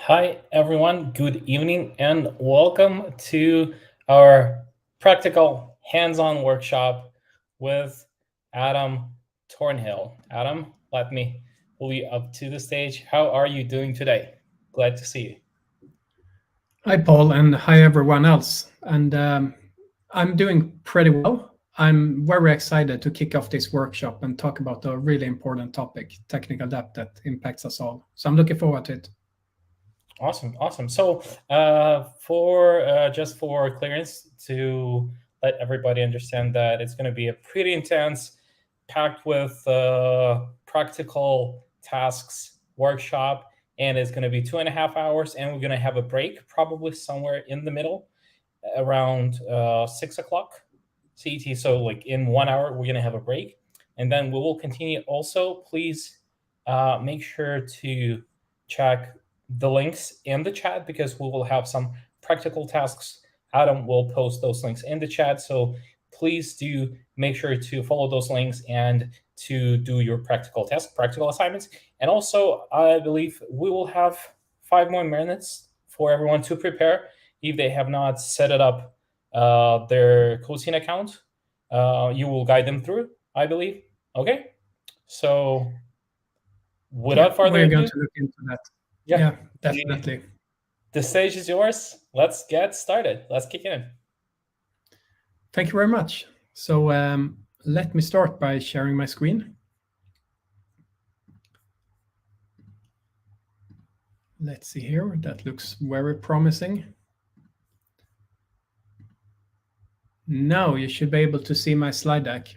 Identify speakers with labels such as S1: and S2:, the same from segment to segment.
S1: Hi, everyone. Good evening, and welcome to our practical hands-on workshop with Adam Tornhill. Adam, let me pull you up to the stage. How are you doing today? Glad to see you.
S2: Hi, Paul, and hi, everyone else. And I'm doing pretty well. I'm very excited to kick off this workshop and talk about a really important topic, technical debt that impacts us all. So I'm looking forward to it.
S1: Awesome. So, for clearance to let everybody understand that it's going to be a pretty intense, packed with practical tasks workshop, and it's going to be 2.5 hours, and we're going to have a break probably somewhere in the middle, around 6 o'clock CET. So, like in 1 hour, we're going to have a break, and then we will continue. Also, please make sure to check the links in the chat because we will have some practical tasks. Adam will post those links in the chat. So please do make sure to follow those links and to do your practical tests, practical assignments. And also, I believe we will have 5 more minutes for everyone to prepare if they have not set it up their CodeScene account. You will guide them through, I believe. Okay. So without further
S2: We're going
S1: ado,
S2: to look into that.
S1: yeah,
S2: Yeah, definitely.
S1: the stage is yours. Let's get started. Let's kick in.
S2: Thank you very much. So let me start by sharing my screen. Let's see here. That looks very promising. Now you should be able to see my slide deck.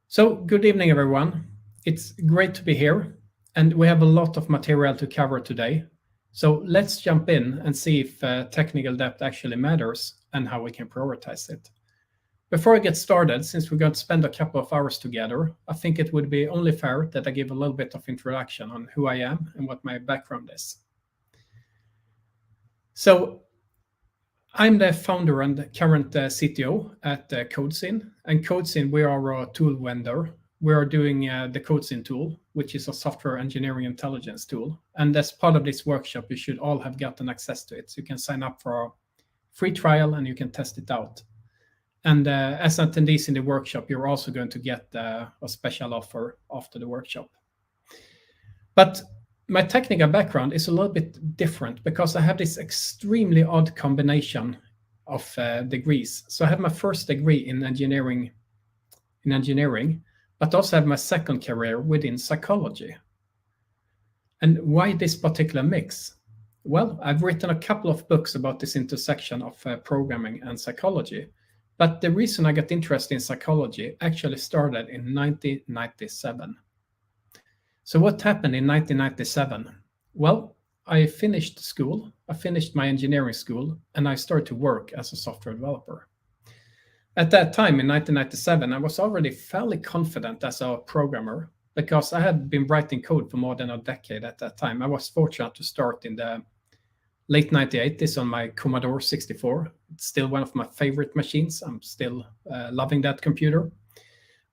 S2: So good evening, everyone. It's great to be here, and we have a lot of material to cover today. So let's jump in and see if technical debt actually matters and how we can prioritize it. Before I get started, since we're going to spend a couple of hours together, I think it would be only fair that I give a little bit of introduction on who I am and what my background is. So I'm the founder and current CTO at CodeScene. And CodeScene, we are a tool vendor. We are doing the CodeScene tool, which is a software engineering intelligence tool. And as part of this workshop, you should all have gotten access to it. So you can sign up for a free trial and you can test it out. And as attendees in the workshop, you're also going to get a special offer after the workshop. But my technical background is a little bit different because I have this extremely odd combination of degrees. So I have my first degree in engineering, but also have my second career within psychology. And why this particular mix? Well, I've written a couple of books about this intersection of programming and psychology. But the reason I got interested in psychology actually started in 1997. So what happened in 1997? Well, I finished school, I finished my engineering school, and I started to work as a software developer. At that time, in 1997, I was already fairly confident as a programmer because I had been writing code for more than a decade at that time. I was fortunate to start in the late 1980s on my Commodore 64. It's still one of my favorite machines. I'm still loving that computer.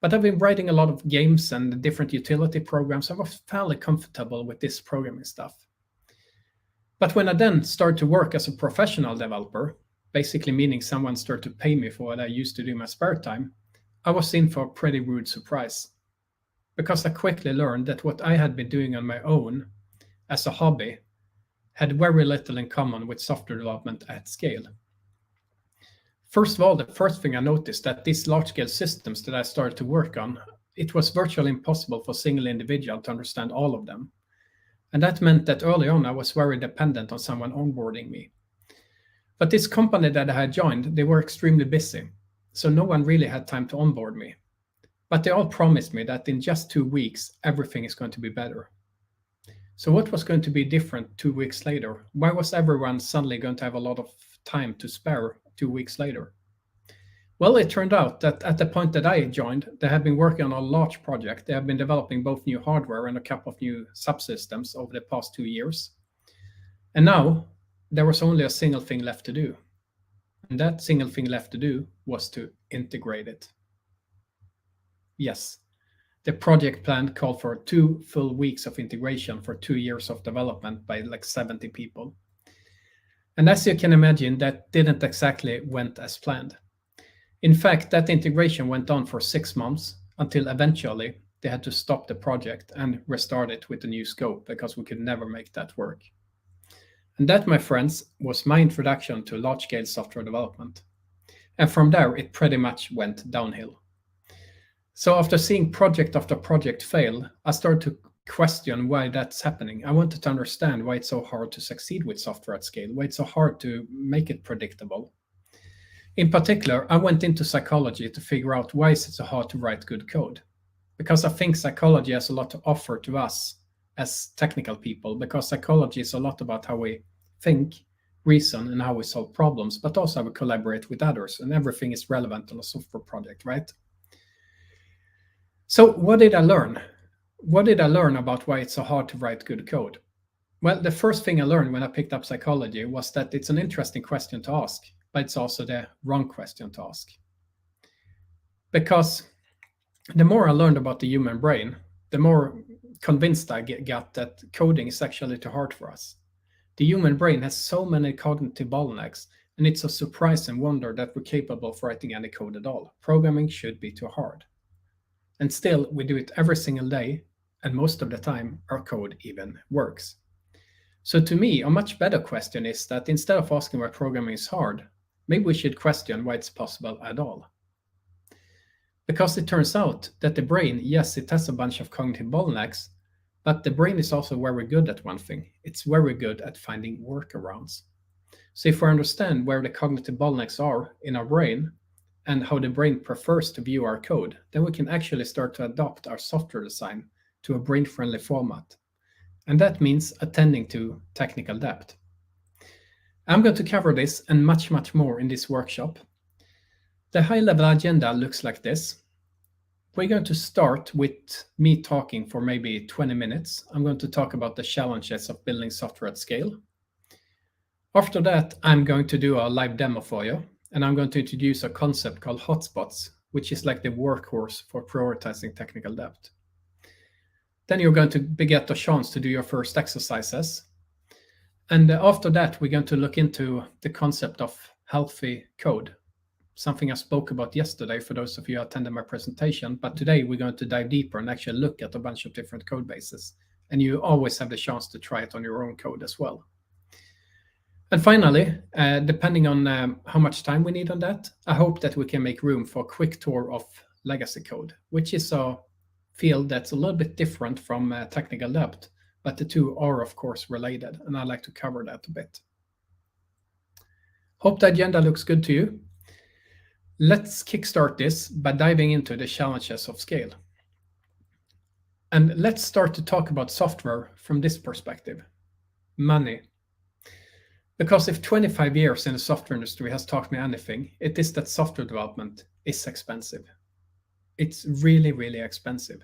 S2: But I've been writing a lot of games and different utility programs. I was fairly comfortable with this programming stuff. But when I then started to work as a professional developer, basically meaning someone started to pay me for what I used to do in my spare time, I was in for a pretty rude surprise. Because I quickly learned that what I had been doing on my own as a hobby had very little in common with software development at scale. First of all, the first thing I noticed that these large-scale systems that I started to work on, it was virtually impossible for a single individual to understand all of them. And that meant that early on, I was very dependent on someone onboarding me. But this company that I had joined, they were extremely busy, so no one really had time to onboard me. But they all promised me that in just 2 weeks, everything is going to be better. So what was going to be different 2 weeks later? Why was everyone suddenly going to have a lot of time to spare 2 weeks later? Well, it turned out that at the point that I joined, they had been working on a large project. They had been developing both new hardware and a couple of new subsystems over the past 2 years. And now there was only a single thing left to do. And that single thing left to do was to integrate it. Yes, The project plan called for 2 full weeks of integration for 2 years of development by like 70 people. And as you can imagine, that didn't exactly went as planned. In fact, that integration went on for 6 months until eventually they had to stop the project and restart it with a new scope because we could never make that work. And that, my friends, was my introduction to large-scale software development. And from there, it pretty much went downhill. So after seeing project after project fail, I started to question why that's happening. I wanted to understand why it's so hard to succeed with software at scale, why it's so hard to make it predictable. In particular, I went into psychology to figure out why is it so hard to write good code. Because I think psychology has a lot to offer to us as technical people, because psychology is a lot about how we think, reason, and how we solve problems, but also how we collaborate with others, and everything is relevant on a software project, right? So what did I learn? What did I learn about why it's so hard to write good code? Well, the first thing I learned when I picked up psychology was that it's an interesting question to ask, but it's also the wrong question to ask. Because the more I learned about the human brain, the more convinced I got that coding is actually too hard for us. The human brain has so many cognitive bottlenecks, and it's a surprise and wonder that we're capable of writing any code at all. Programming should be too hard. And still, we do it every single day, and most of the time, our code even works. So to me, a much better question is that instead of asking why programming is hard, maybe we should question why it's possible at all. Because it turns out that the brain, yes, it has a bunch of cognitive bottlenecks, but the brain is also very good at one thing. It's very good at finding workarounds. So if we understand where the cognitive bottlenecks are in our brain, and how the brain prefers to view our code, then we can actually start to adopt our software design to a brain-friendly format. And that means attending to technical debt. I'm going to cover this and much, much more in this workshop. The high-level agenda looks like this. We're going to start with me talking for maybe 20 minutes. I'm going to talk about the challenges of building software at scale. After that, I'm going to do a live demo for you. And I'm going to introduce a concept called hotspots, which is like the workhorse for prioritizing technical debt. Then you're going to get a chance to do your first exercises. And after that, we're going to look into the concept of healthy code, something I spoke about yesterday for those of you who attended my presentation. But today we're going to dive deeper and actually look at a bunch of different code bases. And you always have the chance to try it on your own code as well. And finally, depending on how much time we need on that, I hope that we can make room for a quick tour of legacy code, which is a field that's a little bit different from technical debt, but the two are, of course, related, and I'd like to cover that a bit. Hope the agenda looks good to you. Let's kickstart this by diving into the challenges of scale. And let's start to talk about software from this perspective, money. Because if 25 years in the software industry has taught me anything, it is that software development is expensive. It's really, really expensive.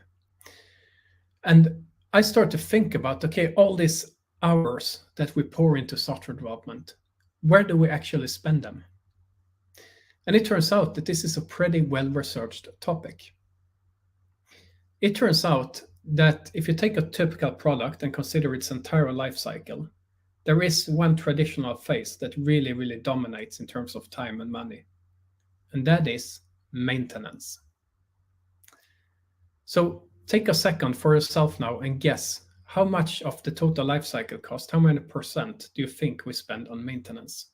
S2: And I start to think about, okay, all these hours that we pour into software development, where do we actually spend them? And it turns out that this is a pretty well-researched topic. It turns out that if you take a typical product and consider its entire life cycle, there is one traditional phase that really, really dominates in terms of time and money, and that is maintenance. So take a second for yourself now and guess how much of the total life cycle cost, how many percent do you think we spend on maintenance?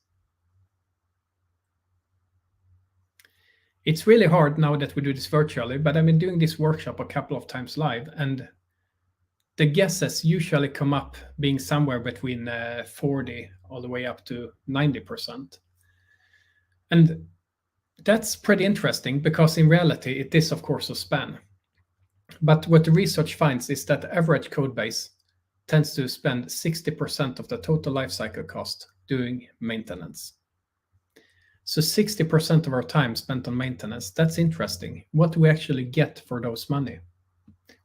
S2: It's really hard now that we do this virtually, but I've been doing this workshop a couple of times live, and the guesses usually come up being somewhere between 40 all the way up to 90%. And that's pretty interesting because in reality, it is of course a span. But what the research finds is that the average code base tends to spend 60% of the total lifecycle cost doing maintenance. So 60% of our time spent on maintenance, that's interesting. What do we actually get for those money?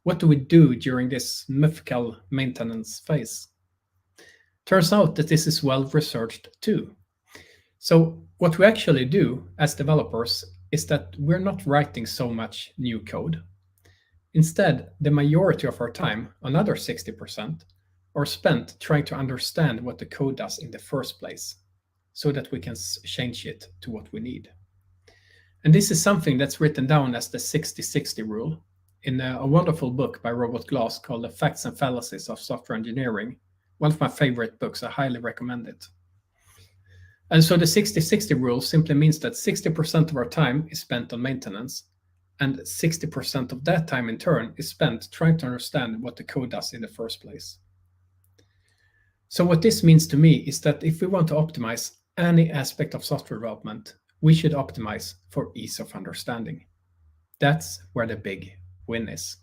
S2: What do we do during this mythical maintenance phase? Turns out that this is well researched too. So what we actually do as developers is that we're not writing so much new code. Instead, the majority of our time, another 60%, are spent trying to understand what the code does in the first place, so that we can change it to what we need. And this is something that's written down as the 60-60 rule in a wonderful book by Robert Glass called The Facts and Fallacies of Software Engineering. One of my favorite books, I highly recommend it. And so the 60-60 rule simply means that 60% of our time is spent on maintenance, and 60% of that time in turn is spent trying to understand what the code does in the first place. So what this means to me is that if we want to optimize any aspect of software development, we should optimize for ease of understanding. That's where the big win is.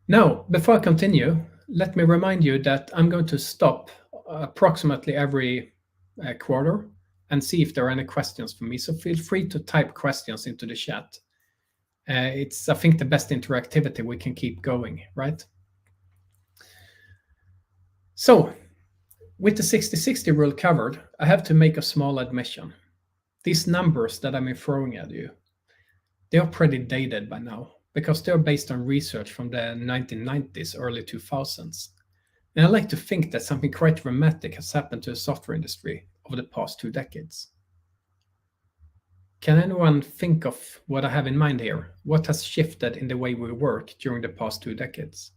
S2: Now, before I continue, let me remind you that I'm going to stop approximately every quarter and see if there are any questions for me. So feel free to type questions into the chat. It's, I think, the best interactivity we can keep going, right? So, with the 60-60 rule covered, I have to make a small admission. These numbers that I'm throwing at you, they are pretty dated by now because they're based on research from the 1990s, early 2000s. And I like to think that something quite dramatic has happened to the software industry over the past 2 decades. Can anyone think of what I have in mind here? What has shifted in the way we work during the past 2 decades?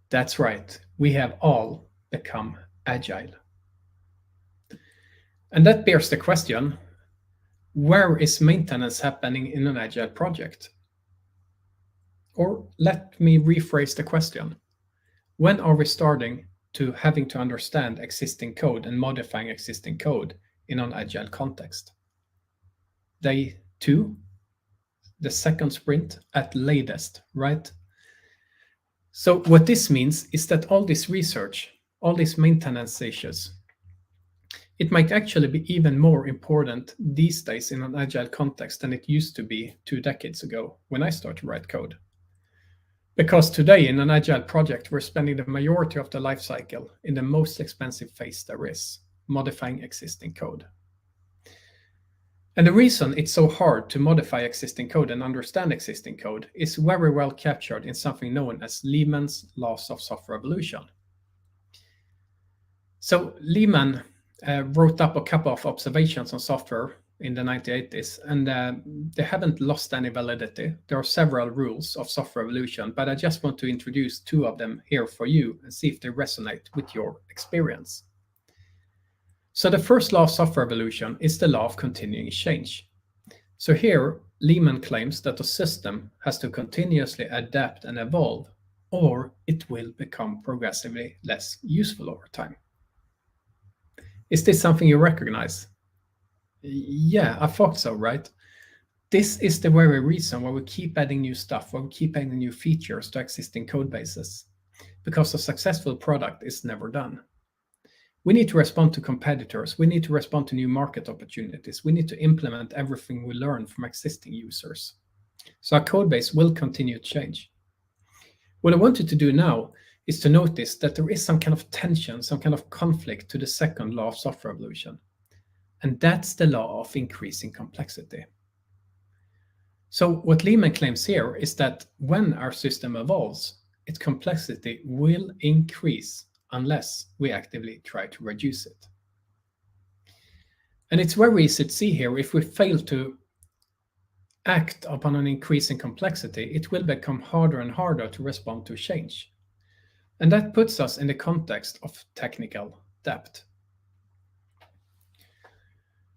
S2: That's right, we have all become agile. And that bears the question, where is maintenance happening in an agile project? Or let me rephrase the question. When are we starting to having to understand existing code and modifying existing code in an agile context? Day 2, the second sprint at latest, right? So what this means is that all this research, all these maintenance issues, it might actually be even more important these days in an agile context than it used to be 2 decades ago when I started to write code. Because today in an agile project, we're spending the majority of the life cycle in the most expensive phase there is, modifying existing code. And the reason it's so hard to modify existing code and understand existing code is very well captured in something known as Lehman's laws of software evolution. So Lehman wrote up a couple of observations on software in the 1980s, and they haven't lost any validity. There are several rules of software evolution, but I just want to introduce 2 of them here for you and see if they resonate with your experience. So the first law of software evolution is the law of continuing change. So here, Lehman claims that a system has to continuously adapt and evolve, or it will become progressively less useful over time. Is this something you recognize? Yeah, I thought so, right? This is the very reason why we keep adding new stuff, why we keep adding new features to existing code bases, because a successful product is never done. We need to respond to competitors. We need to respond to new market opportunities. We need to implement everything we learn from existing users. So our code base will continue to change. What I want you to do now is to notice that there is some kind of tension, some kind of conflict to the second law of software evolution. And that's the law of increasing complexity. So what Lehman claims here is that when our system evolves, its complexity will increase unless we actively try to reduce it. And it's very easy to see here, if we fail to act upon an increase in complexity, it will become harder and harder to respond to change. And that puts us in the context of technical debt.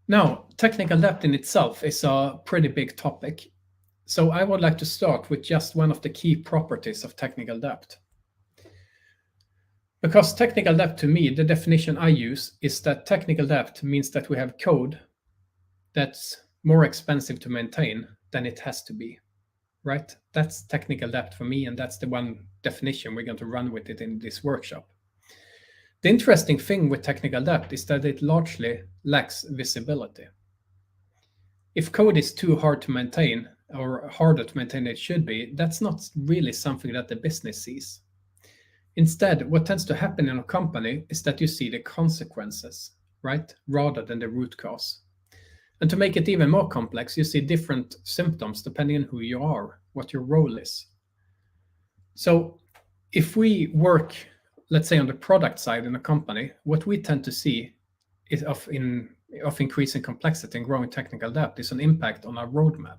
S2: Now, technical debt in itself is a pretty big topic. So I would like to start with just one of the key properties of technical debt. Because technical debt, to me, the definition I use is that technical debt means that we have code that's more expensive to maintain than it has to be, right? That's technical debt for me, and that's the one definition we're going to run with it in this workshop. The interesting thing with technical debt is that it largely lacks visibility. If code is too hard to maintain, or harder to maintain than it should be, that's not really something that the business sees. Instead, what tends to happen in a company is that you see the consequences, right? Rather than the root cause. And to make it even more complex, you see different symptoms depending on who you are, what your role is. So if we work, let's say, on the product side in a company, what we tend to see is of increasing complexity and growing technical debt is an impact on our roadmap.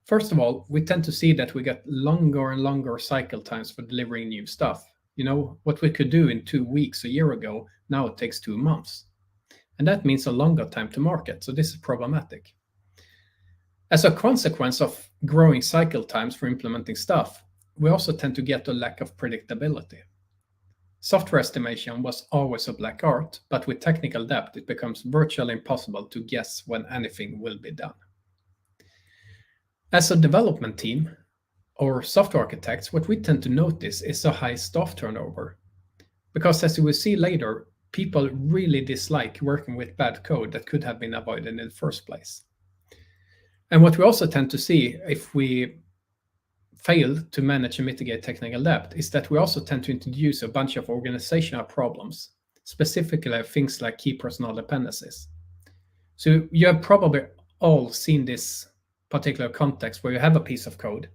S2: First of all, we tend to see that we get longer and longer cycle times for delivering new stuff. What we could do in 2 weeks a year ago, now it takes 2 months. And that means a longer time to market. So this is problematic. As a consequence of growing cycle times for implementing stuff, we also tend to get a lack of predictability. Software estimation was always a black art, but with technical debt, it becomes virtually impossible to guess when anything will be done. As a development team or software architects, what we tend to notice is a high staff turnover. Because as you will see later, people really dislike working with bad code that could have been avoided in the first place. And what we also tend to see if we fail to manage and mitigate technical debt is that we also tend to introduce a bunch of organizational problems, specifically things like key personnel dependencies. So you have probably all seen this particular context where you have a piece of code.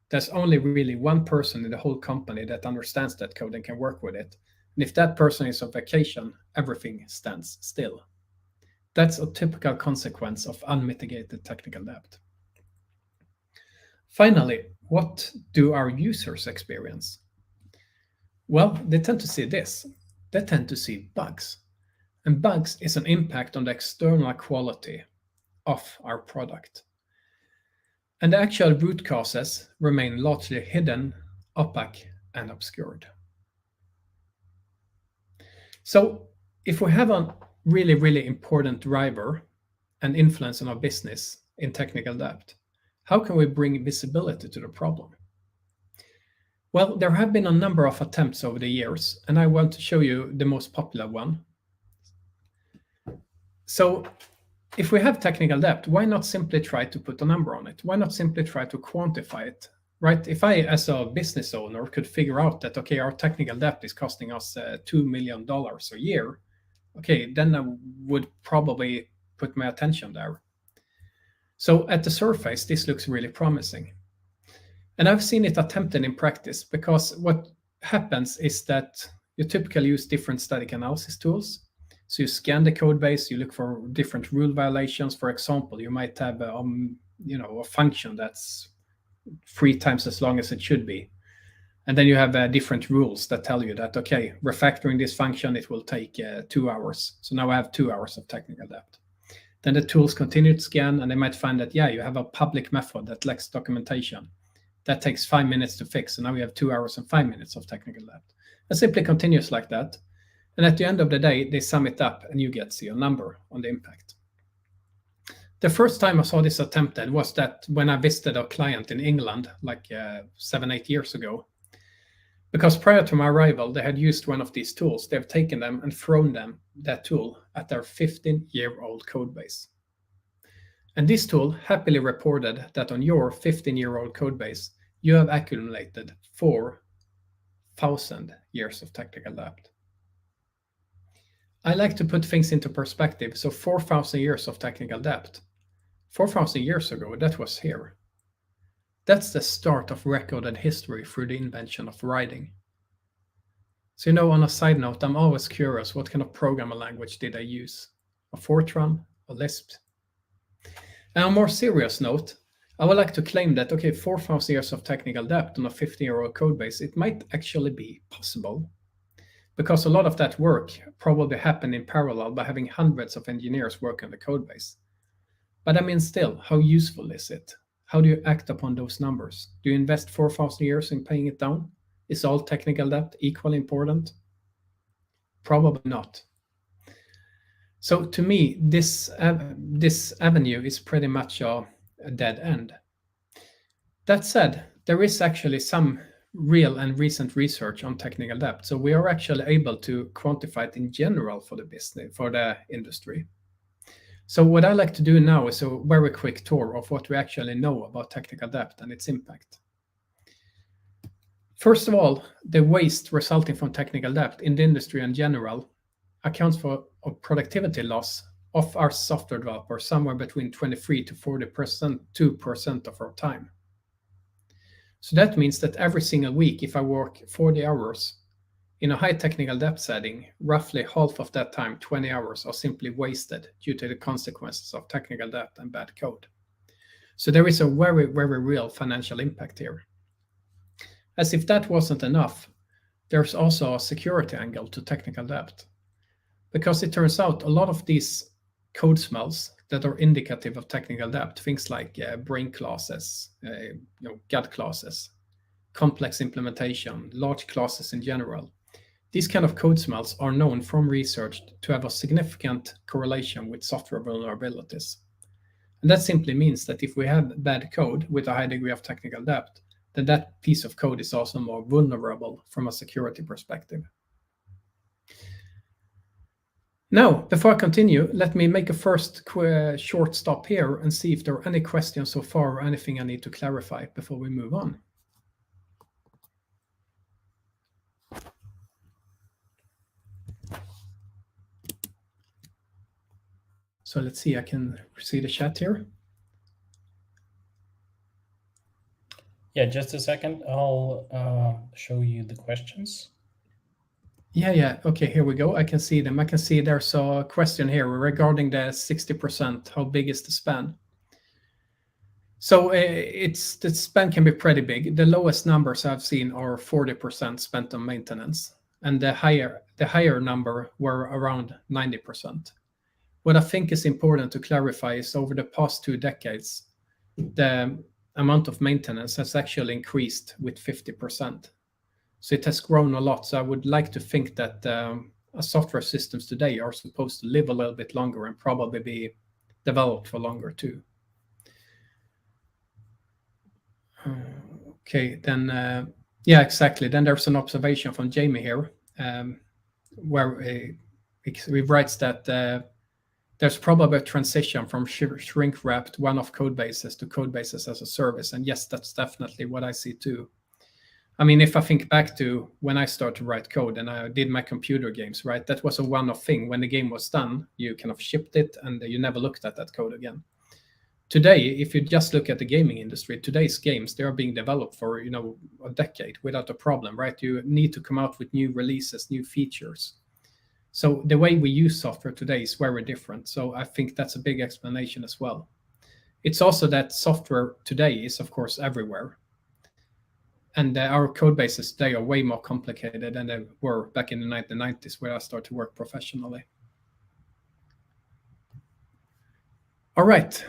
S2: There's only really one person in the whole company that understands that code and can work with it. And if that person is on vacation, everything stands still. That's a typical consequence of unmitigated technical debt. Finally, what do our users experience? Well, they tend to see this. They tend to see bugs. And bugs is an impact on the external quality of our product. And the actual root causes remain largely hidden, opaque, and obscured. So if we have a really, really important driver and influence on our business in technical debt, how can we bring visibility to the problem? Well, there have been a number of attempts over the years, and I want to show you the most popular one. So if we have technical debt, why not simply try to put a number on it? Why not simply try to quantify it, right? If I, as a business owner, could figure out that, okay, our technical debt is costing us $2 million a year, okay, then I would probably put my attention there. So at the surface, this looks really promising. And I've seen it attempted in practice because what happens is that you typically use different static analysis tools. So you scan the code base, you look for different rule violations. For example, you might have a function that's 3 times as long as it should be. And then you have different rules that tell you that, okay, refactoring this function, it will take 2 hours. So now I have 2 hours of technical debt. Then the tools continue to scan, and they might find that, yeah, you have a public method that lacks documentation. That takes 5 minutes to fix, and now we have 2 hours and 5 minutes of technical debt. It simply continues like that. And at the end of the day, they sum it up, and you get to see a number on the impact. The first time I saw this attempted was that when I visited a client in England, like 7-8 years ago. Because prior to my arrival, they had used one of these tools. They've taken them and thrown that tool at their 15-year-old code base. And this tool happily reported that on your 15-year-old code base, you have accumulated 4,000 years of technical debt. I like to put things into perspective. So 4,000 years of technical debt. 4,000 years ago, that was here. That's the start of recorded history through the invention of writing. So, on a side note, I'm always curious, what kind of programming language did I use? A Fortran, a Lisp? And on a more serious note, I would like to claim that, okay, 4,000 years of technical debt on a 15-year-old code base, it might actually be possible. Because a lot of that work probably happened in parallel by having hundreds of engineers work on the code base. But I mean, still, how useful is it? How do you act upon those numbers? Do you invest 4,000 years in paying it down? Is all technical debt equally important? Probably not. So to me, this avenue is pretty much a dead end. That said, there is actually some real and recent research on technical debt. So we are actually able to quantify it in general for the business, for the industry. So what I like to do now is a very quick tour of what we actually know about technical debt and its impact. First of all, the waste resulting from technical debt in the industry in general accounts for a productivity loss of our software developers, somewhere between 23 to 40%, 2% of our time. So that means that every single week, if I work 40 hours in a high technical depth setting, roughly half of that time, 20 hours, are simply wasted due to the consequences of technical depth and bad code. So there is a very, very real financial impact here. As if that wasn't enough, there's also a security angle to technical debt. Because it turns out a lot of these code smells that are indicative of technical debt, things like brain classes, gut classes, complex implementation, large classes in general, these kind of code smells are known from research to have a significant correlation with software vulnerabilities. And that simply means that if we have bad code with a high degree of technical debt, then that piece of code is also more vulnerable from a security perspective. Now, before I continue, let me make a first short stop here and see if there are any questions so far or anything I need to clarify before we move on. So let's see, I can see the chat here.
S1: Yeah, just a second. I'll show you the questions.
S2: Yeah. Okay, here we go. I can see them. I can see there's a question here regarding the 60%. How big is the span? So the span can be pretty big. The lowest numbers I've seen are 40% spent on maintenance, and the higher number were around 90%. What I think is important to clarify is over the past 2 decades, the amount of maintenance has actually increased with 50%. So it has grown a lot. So I would like to think that software systems today are supposed to live a little bit longer and probably be developed for longer too. Okay, then, yeah, exactly. Then there's an observation from Jamie here, where he writes that there's probably a transition from shrink-wrapped one-off code bases to code bases as a service. And yes, that's definitely what I see too. I mean, if I think back to when I started to write code and I did my computer games, right, that was a one-off thing. When the game was done, you kind of shipped it and you never looked at that code again. Today, if you just look at the gaming industry, today's games, they are being developed for, a decade without a problem, right? You need to come out with new releases, new features. So the way we use software today is very different. So I think that's a big explanation as well. It's also that software today is, of course, everywhere. And our code bases today are way more complicated than they were back in the 1990s where I started to work professionally. All right.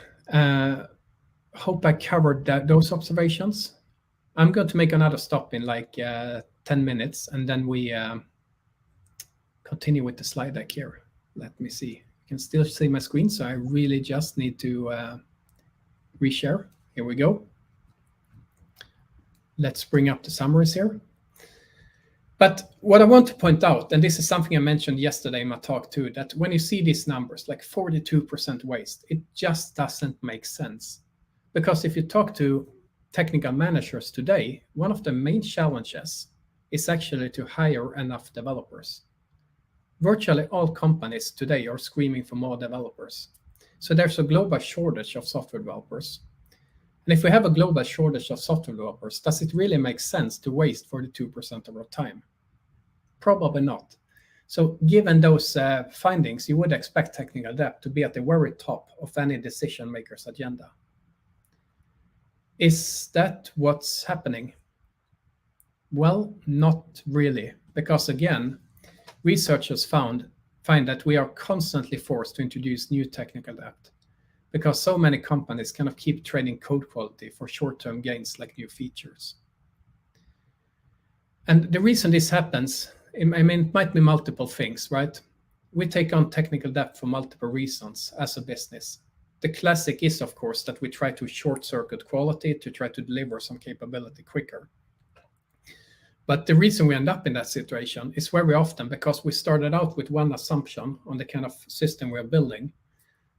S2: Hope I covered those observations. I'm going to make another stop in like 10 minutes, and then we continue with the slide deck here. Let me see. You can still see my screen, so I really just need to reshare. Here we go. Let's bring up the summaries here. But what I want to point out, and this is something I mentioned yesterday in my talk too, that when you see these numbers, like 42% waste, it just doesn't make sense. Because if you talk to technical managers today, one of the main challenges is actually to hire enough developers. Virtually all companies today are screaming for more developers. So there's a global shortage of software developers. And if we have a global shortage of software developers, does it really make sense to waste 42% of our time? Probably not. So given those findings, you would expect technical debt to be at the very top of any decision maker's agenda. Is that what's happening? Well, not really, because again, researchers find that we are constantly forced to introduce new technical debt, because so many companies kind of keep trading code quality for short-term gains like new features. And the reason this happens, I mean, it might be multiple things, right? We take on technical debt for multiple reasons as a business. The classic is, of course, that we try to short-circuit quality to try to deliver some capability quicker. But the reason we end up in that situation is very often because we started out with one assumption on the kind of system we're building.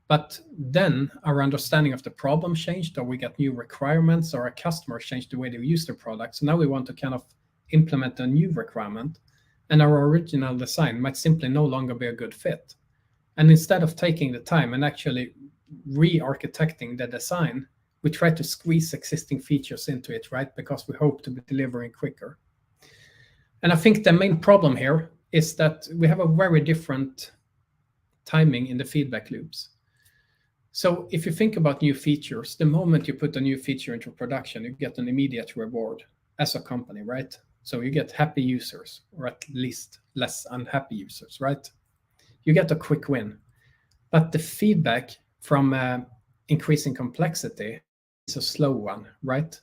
S2: But then our understanding of the problem changed, or we got new requirements, or our customers changed the way they use their products. So now we want to kind of implement a new requirement, and our original design might simply no longer be a good fit. And instead of taking the time and actually re-architecting the design, we try to squeeze existing features into it, right? Because we hope to be delivering quicker. And I think the main problem here is that we have a very different timing in the feedback loops. So if you think about new features, the moment you put a new feature into production, you get an immediate reward as a company, right? So you get happy users, or at least less unhappy users, right? You get a quick win. But the feedback from increasing complexity is a slow one, right?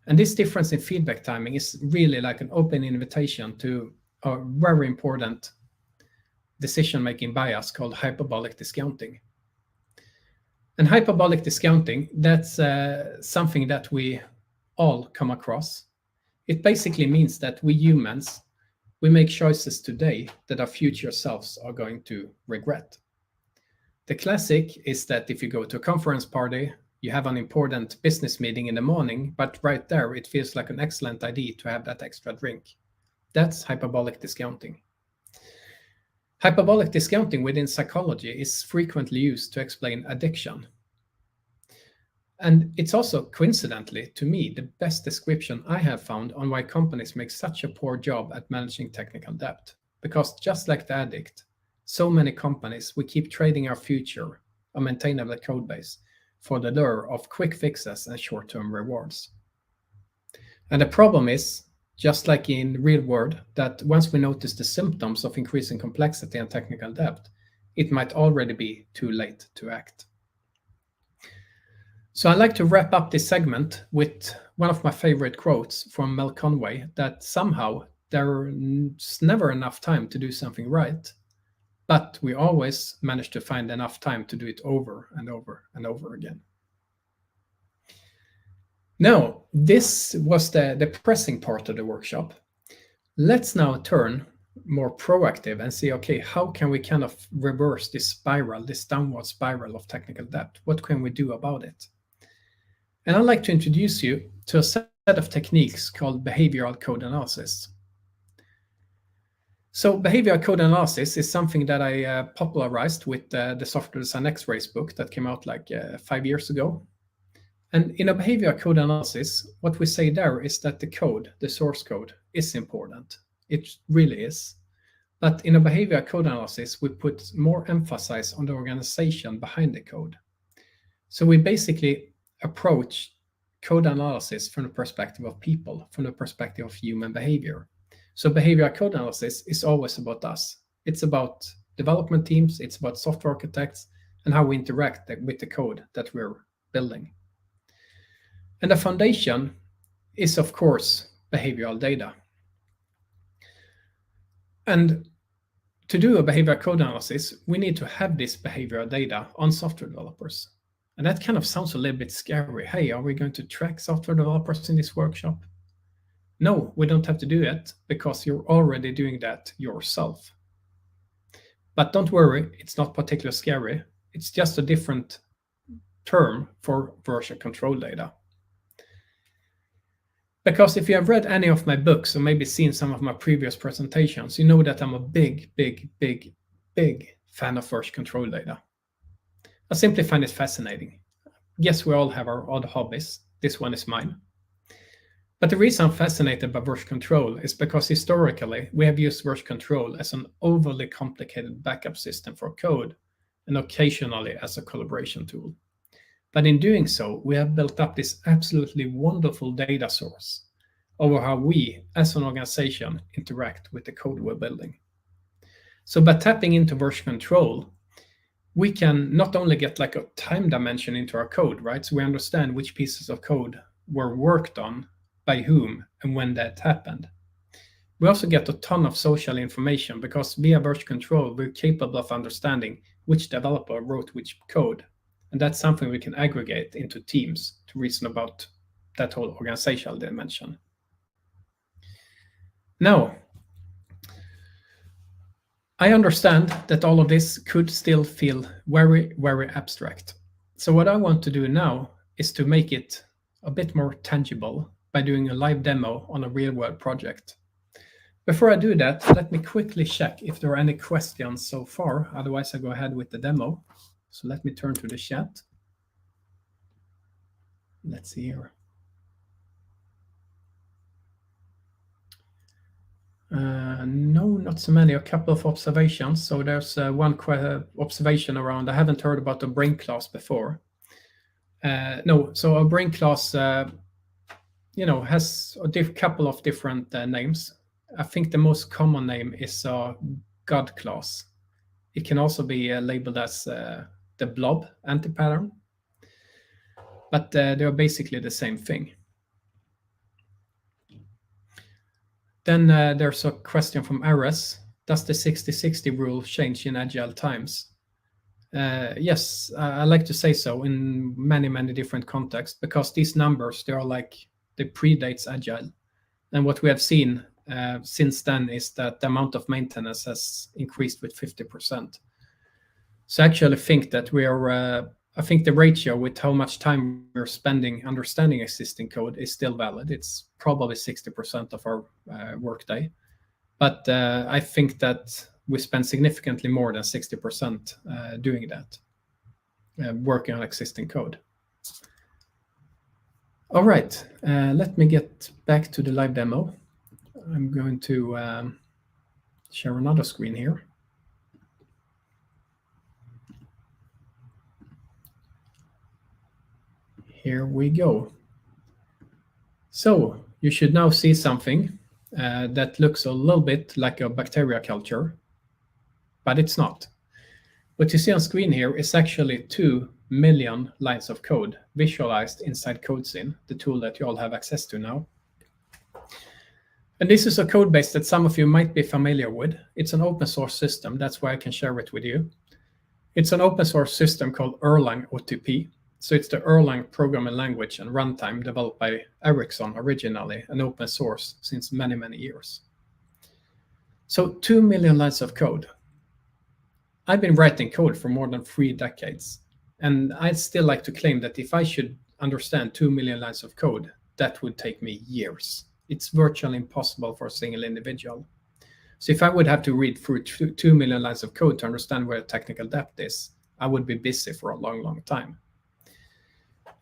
S2: And this difference in feedback timing is really like an open invitation to a very important decision-making bias called hyperbolic discounting. And hyperbolic discounting, that's something that we all come across. It basically means that we humans, we make choices today that our future selves are going to regret. The classic is that if you go to a conference party, you have an important business meeting in the morning, but right there, it feels like an excellent idea to have that extra drink. That's hyperbolic discounting. Hyperbolic discounting within psychology is frequently used to explain addiction. And it's also, coincidentally, to me, the best description I have found on why companies make such a poor job at managing technical debt. Because just like the addict, so many companies, we keep trading our future, a maintainable code base, for the lure of quick fixes and short-term rewards. And the problem is, just like in real world, that once we notice the symptoms of increasing complexity and technical debt, it might already be too late to act. So I'd like to wrap up this segment with one of my favorite quotes from Mel Conway, that somehow there's never enough time to do something right, but we always manage to find enough time to do it over and over and over again. Now, this was the depressing part of the workshop. Let's now turn more proactive and see, okay, how can we kind of reverse this spiral, this downward spiral of technical debt? What can we do about it? And I'd like to introduce you to a set of techniques called behavioral code analysis. So behavioral code analysis is something that I popularized with the Software Design X-Rays book that came out like 5 years ago. And in a behavioral code analysis, what we say there is that the code, the source code, is important. It really is. But in a behavioral code analysis, we put more emphasis on the organization behind the code. So we basically approach code analysis from the perspective of people, from the perspective of human behavior. So behavioral code analysis is always about us. It's about development teams, it's about software architects, and how we interact with the code that we're building. And the foundation is, of course, behavioral data. And to do a behavioral code analysis, we need to have this behavioral data on software developers. And that kind of sounds a little bit scary. Hey, are we going to track software developers in this workshop? No, we don't have to do it because you're already doing that yourself. But don't worry, it's not particularly scary. It's just a different term for version control data. Because if you have read any of my books or maybe seen some of my previous presentations, you know that I'm a big fan of version control data. I simply find it fascinating. Yes, we all have our odd hobbies. This one is mine. But the reason I'm fascinated by version control is because historically, we have used version control as an overly complicated backup system for code and occasionally as a collaboration tool. But in doing so, we have built up this absolutely wonderful data source over how we, as an organization, interact with the code we're building. So by tapping into version control, we can not only get like a time dimension into our code, right? So we understand which pieces of code were worked on, by whom, and when that happened. We also get a ton of social information because via version control, we're capable of understanding which developer wrote which code. And that's something we can aggregate into teams to reason about that whole organizational dimension. Now, I understand that all of this could still feel very, very abstract. So what I want to do now is to make it a bit more tangible by doing a live demo on a real-world project. Before I do that, let me quickly check if there are any questions so far. Otherwise, I go ahead with the demo. So let me turn to the chat. Let's see here. No, not so many. A couple of observations. So there's one observation around. I haven't heard about the brain class before. No, so a brain class, has a couple of different names. I think the most common name is God class. It can also be labeled as the blob antipattern, but they are basically the same thing. Then there's a question from Ares. Does the 60-60 rule change in agile times? Yes, I like to say so in many, many different contexts, because these numbers, they predates agile. And what we have seen since then is that the amount of maintenance has increased with 50%. So I actually think that I think the ratio with how much time we're spending understanding existing code is still valid. It's probably 60% of our workday. But I think that we spend significantly more than 60% doing that, working on existing code. All right, let me get back to the live demo. I'm going to share another screen here. Here we go. So you should now see something that looks a little bit like a bacteria culture, but it's not. What you see on screen here is actually 2 million lines of code visualized inside CodeScene, the tool that you all have access to now. And this is a code base that some of you might be familiar with. It's an open source system. That's why I can share it with you. It's an open source system called Erlang OTP. So it's the Erlang programming language and runtime developed by Ericsson originally, and open source since many, many years. So 2 million lines of code. I've been writing code for more than 3 decades. And I'd still like to claim that if I should understand 2 million lines of code, that would take me years. It's virtually impossible for a single individual. So if I would have to read through 2 million lines of code to understand where technical depth is, I would be busy for a long, long time.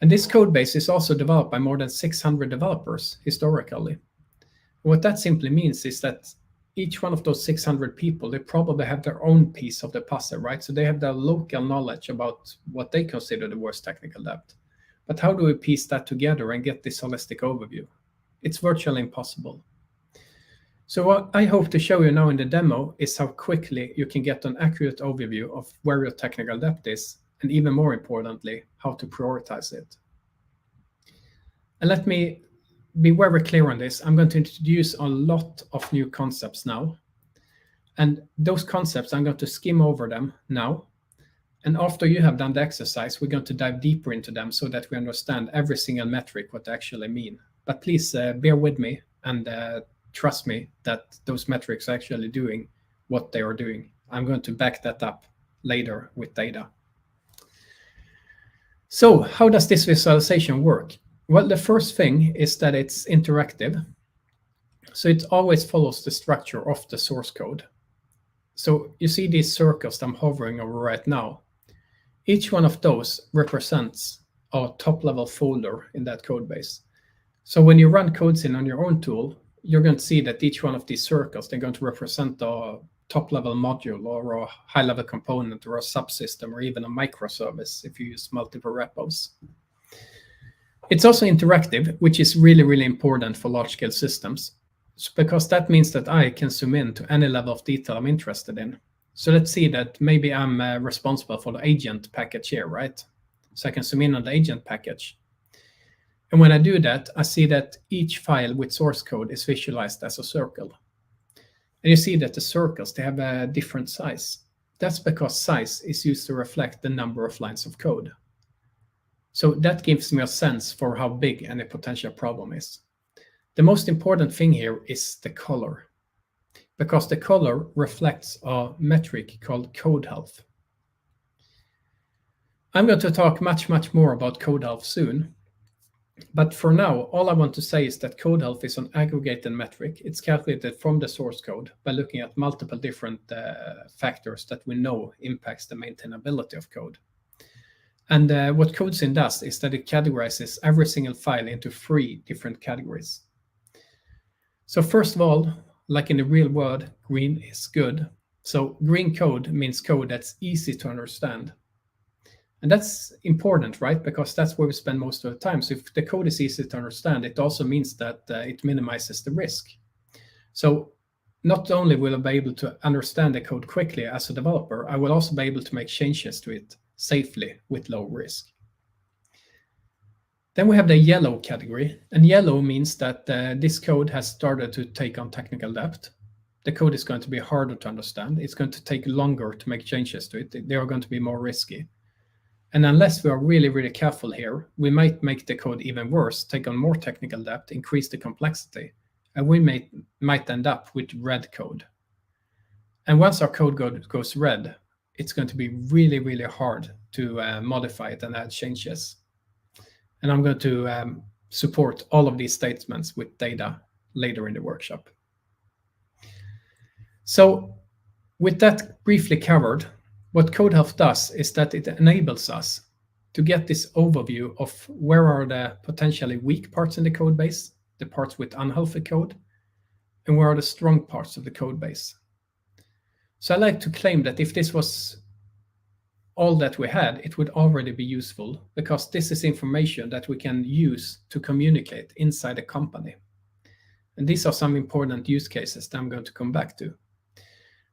S2: And this code base is also developed by more than 600 developers historically. What that simply means is that each one of those 600 people, they probably have their own piece of the puzzle, right? So they have their local knowledge about what they consider the worst technical depth. But how do we piece that together and get this holistic overview? It's virtually impossible. So what I hope to show you now in the demo is how quickly you can get an accurate overview of where your technical depth is, and even more importantly, how to prioritize it. And let me be very clear on this. I'm going to introduce a lot of new concepts now. And those concepts, I'm going to skim over them now. And after you have done the exercise, we're going to dive deeper into them so that we understand every single metric, what they actually mean. But please bear with me and trust me that those metrics are actually doing what they are doing. I'm going to back that up later with data. So how does this visualization work? Well, the first thing is that it's interactive. So it always follows the structure of the source code. So you see these circles that I'm hovering over right now. Each one of those represents a top-level folder in that code base. So when you run CodeScene on your own tool, you're going to see that each one of these circles, they're going to represent a top-level module or a high-level component or a subsystem or even a microservice if you use multiple repos. It's also interactive, which is really, really important for large-scale systems, because that means that I can zoom in to any level of detail I'm interested in. So let's see that maybe I'm responsible for the agent package here, right? So I can zoom in on the agent package. And when I do that, I see that each file with source code is visualized as a circle. And you see that the circles, they have a different size. That's because size is used to reflect the number of lines of code. So that gives me a sense for how big any potential problem is. The most important thing here is the color, because the color reflects a metric called code health. I'm going to talk much, much more about code health soon. But for now, all I want to say is that code health is an aggregated metric. It's calculated from the source code by looking at multiple different factors that we know impacts the maintainability of code. And what CodeScene does is that it categorizes every single file into 3 different categories. So first of all, like in the real world, green is good. So green code means code that's easy to understand. And that's important, right? Because that's where we spend most of the time. So if the code is easy to understand, it also means that it minimizes the risk. So not only will I be able to understand the code quickly as a developer, I will also be able to make changes to it safely with low risk. Then we have the yellow category, and yellow means that this code has started to take on technical debt. The code is going to be harder to understand. It's going to take longer to make changes to it. They are going to be more risky. And unless we are really, really careful here, we might make the code even worse, take on more technical debt, increase the complexity, and we might end up with red code. And once our code goes red, it's going to be really, really hard to modify it and add changes. And I'm going to support all of these statements with data later in the workshop. So with that briefly covered, what code health does is that it enables us to get this overview of where are the potentially weak parts in the code base, the parts with unhealthy code, and where are the strong parts of the code base. So I like to claim that if this was all that we had, it would already be useful, because this is information that we can use to communicate inside a company. And these are some important use cases that I'm going to come back to.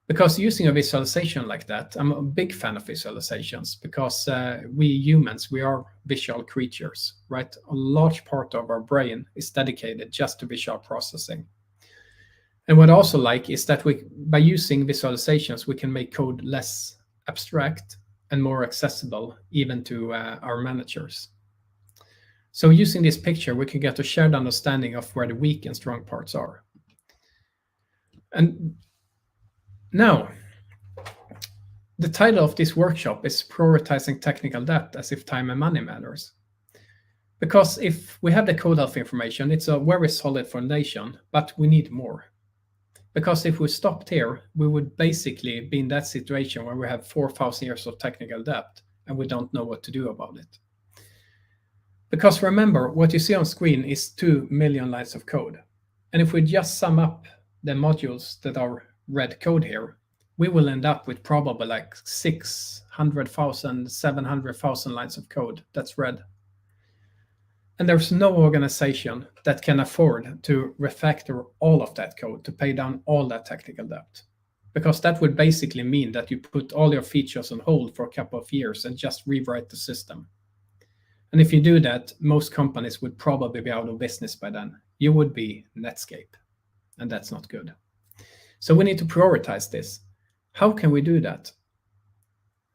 S2: Because using a visualization like that, I'm a big fan of visualizations, because we humans, we are visual creatures, right? A large part of our brain is dedicated just to visual processing. And what I also like is that by using visualizations, we can make code less abstract and more accessible even to our managers. So using this picture, we can get a shared understanding of where the weak and strong parts are. And now, the title of this workshop is Prioritizing Technical Debt as if time and money matters. Because if we have the code health information, it's a very solid foundation, but we need more. Because if we stopped here, we would basically be in that situation where we have 4,000 years of technical debt and we don't know what to do about it. Because remember, what you see on screen is 2 million lines of code. And if we just sum up the modules that are red code here, we will end up with probably like 600,000, 700,000 lines of code that's red. And there's no organization that can afford to refactor all of that code to pay down all that technical debt. Because that would basically mean that you put all your features on hold for a couple of years and just rewrite the system. And if you do that, most companies would probably be out of business by then. You would be Netscape, and that's not good. So we need to prioritize this. How can we do that?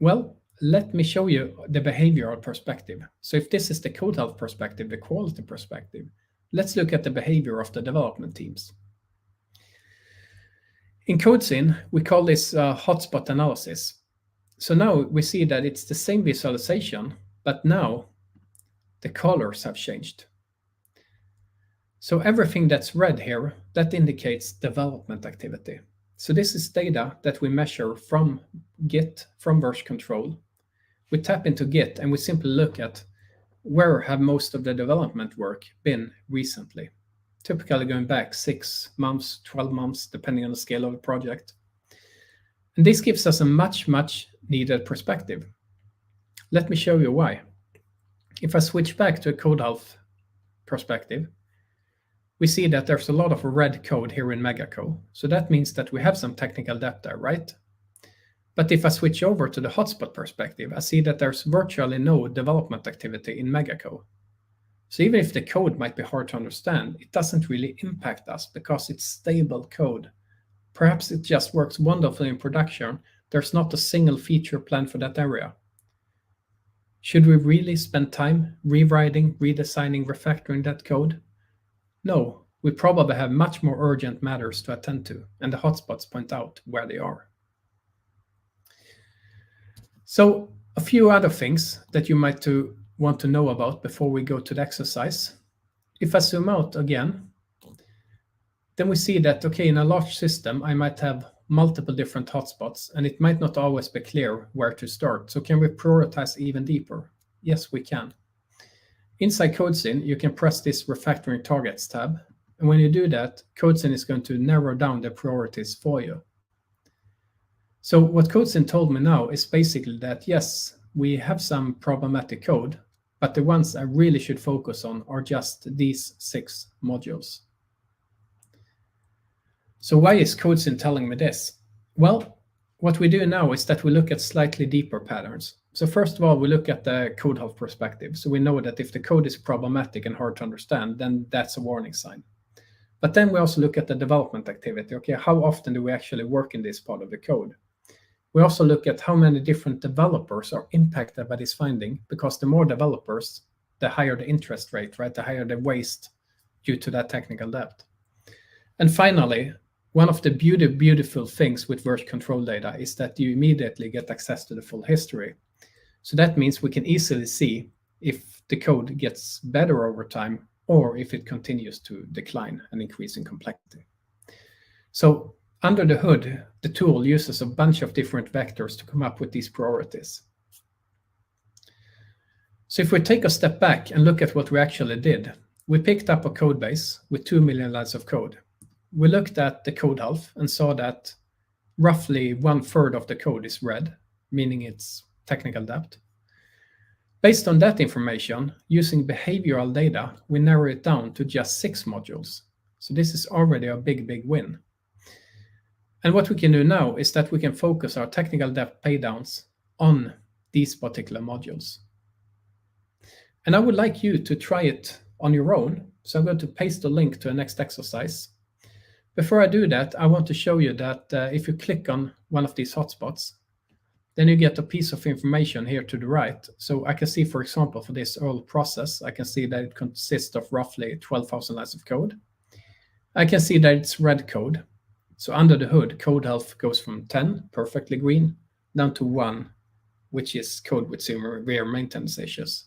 S2: Well, let me show you the behavioral perspective. So if this is the code health perspective, the quality perspective, let's look at the behavior of the development teams. In CodeScene, we call this hotspot analysis. So now we see that it's the same visualization, but now the colors have changed. So everything that's red here, that indicates development activity. So this is data that we measure from Git, from version control. We tap into Git and we simply look at where have most of the development work been recently, typically going back 6 months, 12 months, depending on the scale of the project. And this gives us a much needed perspective. Let me show you why. If I switch back to a code health perspective, we see that there's a lot of red code here in Megaco. So that means that we have some technical debt there, right? But if I switch over to the hotspot perspective, I see that there's virtually no development activity in Megaco. So even if the code might be hard to understand, it doesn't really impact us because it's stable code. Perhaps it just works wonderfully in production. There's not a single feature planned for that area. Should we really spend time rewriting, redesigning, refactoring that code? No, we probably have much more urgent matters to attend to, and the hotspots point out where they are. So a few other things that you might want to know about before we go to the exercise. if I zoom out again, then we see that, okay, in a large system, I might have multiple different hotspots, and it might not always be clear where to start. So can we prioritize even deeper? Yes, we can. Inside CodeScene, you can press this refactoring targets tab. And when you do that, CodeScene is going to narrow down the priorities for you. So what CodeScene told me now is basically that, yes, we have some problematic code, but the ones I really should focus on are just these 6 modules. So why is CodeScene telling me this? Well, what we do now is that we look at slightly deeper patterns. So first of all, we look at the code health perspective. So we know that if the code is problematic and hard to understand, then that's a warning sign. But then we also look at the development activity. Okay, how often do we actually work in this part of the code? We also look at how many different developers are impacted by this finding, because the more developers, the higher the interest rate, right? The higher the waste due to that technical debt. And finally, one of the beautiful things with version control data is that you immediately get access to the full history. So that means we can easily see if the code gets better over time or if it continues to decline and increase in complexity. So under the hood, the tool uses a bunch of different vectors to come up with these priorities. So if we take a step back and look at what we actually did, we picked up a code base with 2 million lines of code. We looked at the code health and saw that roughly 1/3 of the code is red, meaning it's technical debt. Based on that information, using behavioral data, we narrow it down to just 6 modules. So this is already a big win. And what we can do now is that we can focus our technical debt paydowns on these particular modules. And I would like you to try it on your own. So I'm going to paste the link to the next exercise. Before I do that, I want to show you that if you click on one of these hotspots, then you get a piece of information here to the right. So I can see, for example, for this Earl process, I can see that it consists of roughly 12,000 lines of code. I can see that it's red code. So under the hood, code health goes from 10, perfectly green, down to 1, which is code with severe maintenance issues.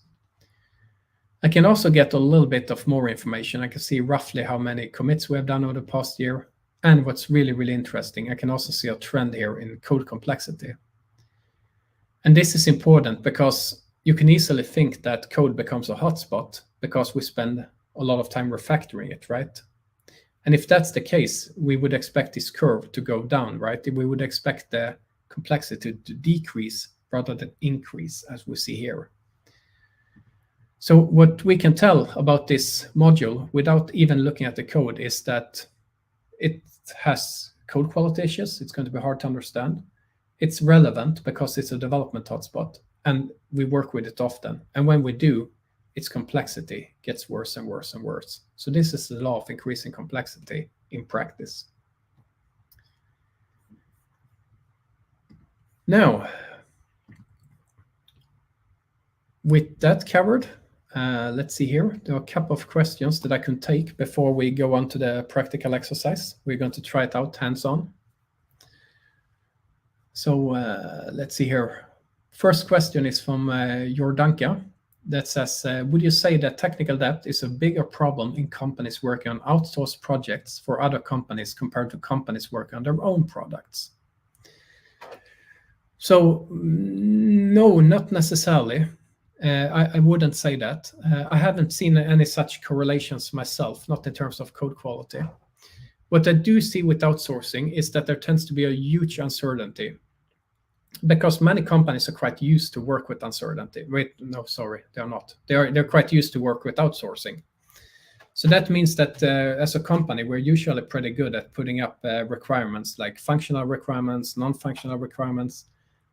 S2: I can also get a little bit of more information. I can see roughly how many commits we have done over the past year. And what's really interesting, I can also see a trend here in code complexity. And this is important because you can easily think that code becomes a hotspot because we spend a lot of time refactoring it, right? And if that's the case, we would expect this curve to go down, right? We would expect the complexity to decrease rather than increase, as we see here. So what we can tell about this module without even looking at the code is that it has code quality issues. It's going to be hard to understand. It's relevant because it's a development hotspot, and we work with it often. And when we do, its complexity gets worse and worse and worse. So this is the law of increasing complexity in practice. Now, with that covered, let's see here. There are a couple of questions that I can take before we go on to the practical exercise. We're going to try it out hands-on. So let's see here. First question is from Jordanka that says, would you say that technical debt is a bigger problem in companies working on outsourced projects for other companies compared to companies working on their own products? So no, not necessarily. I wouldn't say that. I haven't seen any such correlations myself, not in terms of code quality. What I do see with outsourcing is that there tends to be a huge uncertainty because many companies are quite used to work with uncertainty. Wait, no, sorry, they're not. They're quite used to work with outsourcing. So that means that as a company, we're usually pretty good at putting up requirements like functional requirements, non-functional requirements.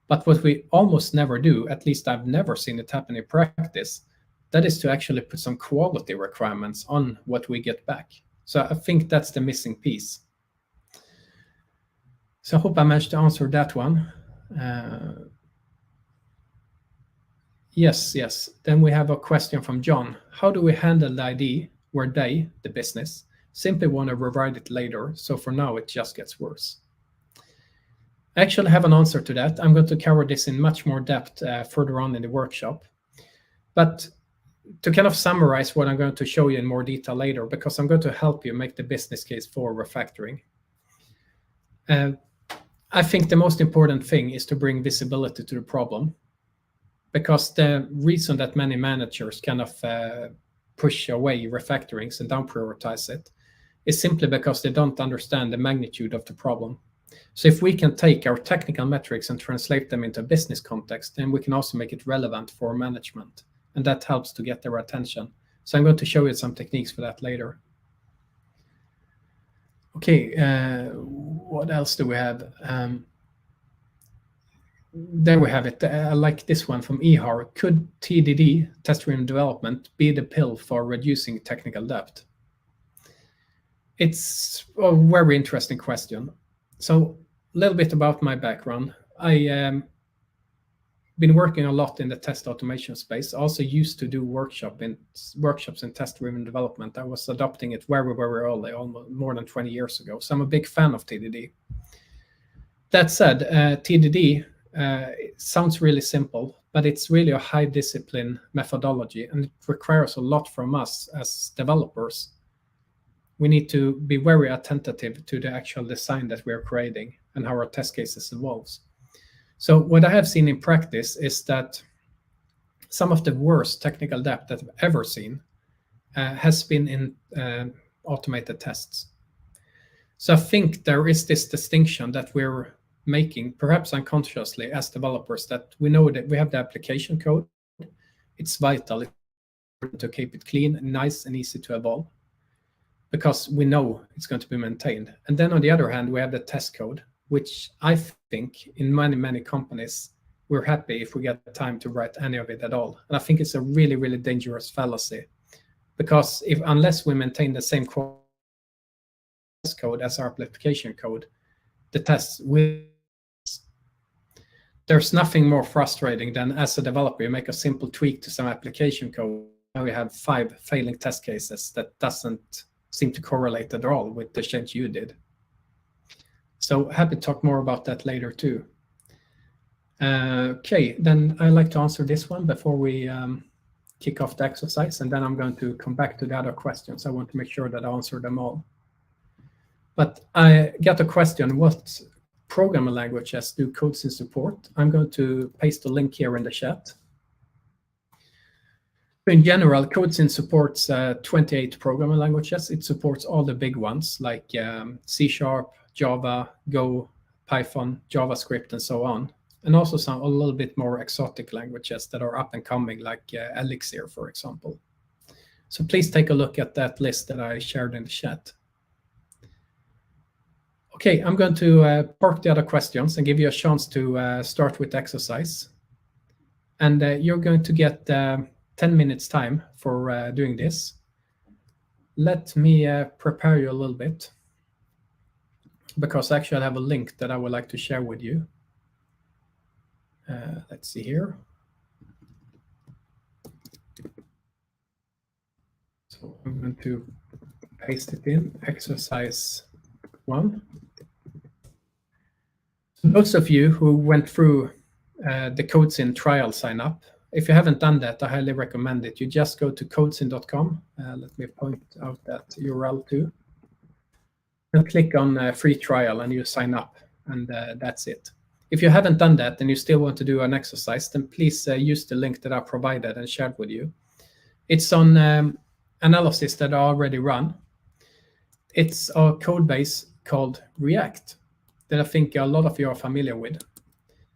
S2: But what we almost never do, at least I've never seen it happen in practice, that is to actually put some quality requirements on what we get back. So I think that's the missing piece. So I hope I managed to answer that one. Yes. Then we have a question from John. How do we handle the ID where they, the business, simply want to rewrite it later? So for now, it just gets worse. I actually have an answer to that. I'm going to cover this in much more depth further on in the workshop. But to kind of summarize what I'm going to show you in more detail later, because I'm going to help you make the business case for refactoring. I think the most important thing is to bring visibility to the problem, because the reason that many managers kind of push away refactorings and down prioritize it is simply because they don't understand the magnitude of the problem. So if we can take our technical metrics and translate them into a business context, then we can also make it relevant for management, and that helps to get their attention. So I'm going to show you some techniques for that later. Okay, what else do we have? There we have it. I like this one from EHAR. Could TDD, test-driven development, be the pill for reducing technical debt? It's a very interesting question. So a little bit about my background. I been working a lot in the test automation space. I also used to do workshops in test-driven development. I was adopting it very, very early, almost more than 20 years ago. So I'm a big fan of TDD. That said, TDD sounds really simple, but it's really a high discipline methodology, and it requires a lot from us as developers. We need to be very attentive to the actual design that we're creating and how our test cases evolves. So what I have seen in practice is that some of the worst technical debt that I've ever seen has been in automated tests. So I think there is this distinction that we're making, perhaps unconsciously as developers, that we know that we have the application code. It's vital to keep it clean, nice, and easy to evolve, because we know it's going to be maintained. And then on the other hand, we have the test code, which I think in many, many companies, we're happy if we get the time to write any of it at all. And I think it's a really, really dangerous fallacy, because unless we maintain the same test code as our application code, the tests will. There's nothing more frustrating than, as a developer, you make a simple tweak to some application code, and we have 5 failing test cases that doesn't seem to correlate at all with the change you did. So happy to talk more about that later too. Okay, then I'd like to answer this one before we kick off the exercise, and then I'm going to come back to the other questions. I want to make sure that I answer them all. But I got a question, what programming languages do CodeScene support? I'm going to paste the link here in the chat. In general, CodeScene supports 28 programming languages. It supports all the big ones like C#, Java, Go, Python, JavaScript, and so on. And also some a little bit more exotic languages that are up and coming, like Elixir, for example. So please take a look at that list that I shared in the chat. Okay, I'm going to park the other questions and give you a chance to start with the exercise. And you're going to get 10 minutes time for doing this. Let me prepare you a little bit, because actually I have a link that I would like to share with you. Let's see here. So I'm going to paste it in, exercise 1. Those of you who went through the CodeScene trial sign up, if you haven't done that, I highly recommend it. You just go to codescene.com. Let me point out that URL too. And click on free trial and you sign up, and that's it. If you haven't done that and you still want to do an exercise, then please use the link that I provided and shared with you. It's on analysis that are already run. It's a code base called React that I think a lot of you are familiar with.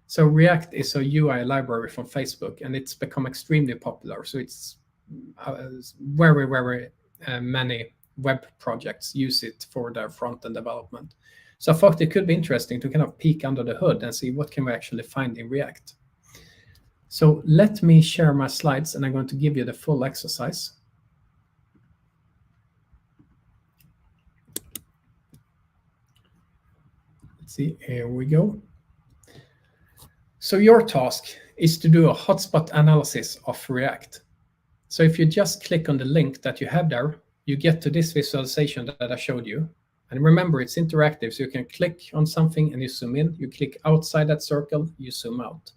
S2: So React is a UI library from Facebook, and it's become extremely popular. So it's very, very many web projects use it for their front-end development. So I thought it could be interesting to kind of peek under the hood and see what can we actually find in React. So let me share my slides, and I'm going to give you the full exercise. Let's see, here we go. So your task is to do a hotspot analysis of React. So if you just click on the link that you have there, you get to this visualization that I showed you. And remember, it's interactive, so you can click on something and you zoom in. You click outside that circle, you zoom out.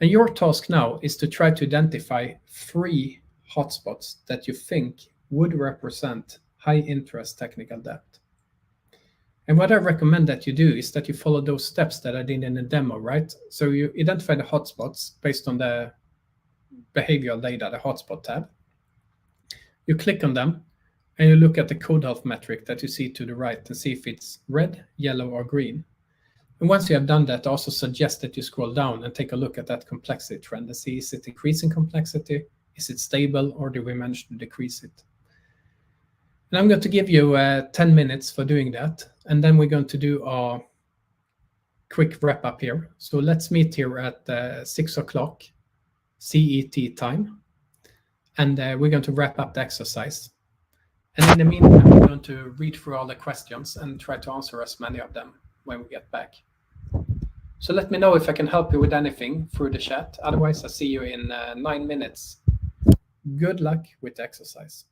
S2: And your task now is to try to identify 3 hotspots that you think would represent high interest technical debt. And what I recommend that you do is that you follow those steps that I did in the demo, right? So you identify the hotspots based on the behavioral data, the hotspot tab. You click on them and you look at the code health metric that you see to the right and see if it's red, yellow, or green. And once you have done that, I also suggest that you scroll down and take a look at that complexity trend and see, is it increasing complexity? Is it stable, or do we manage to decrease it? And I'm going to give you 10 minutes for doing that. And then we're going to do a quick wrap up here. So let's meet here at 6 o'clock CET time. And we're going to wrap up the exercise. And in the meantime, we're going to read through all the questions and try to answer as many of them when we get back. So let me know if I can help you with anything through the chat. Otherwise, I'll see you in 9 minutes. Good luck with the exercise.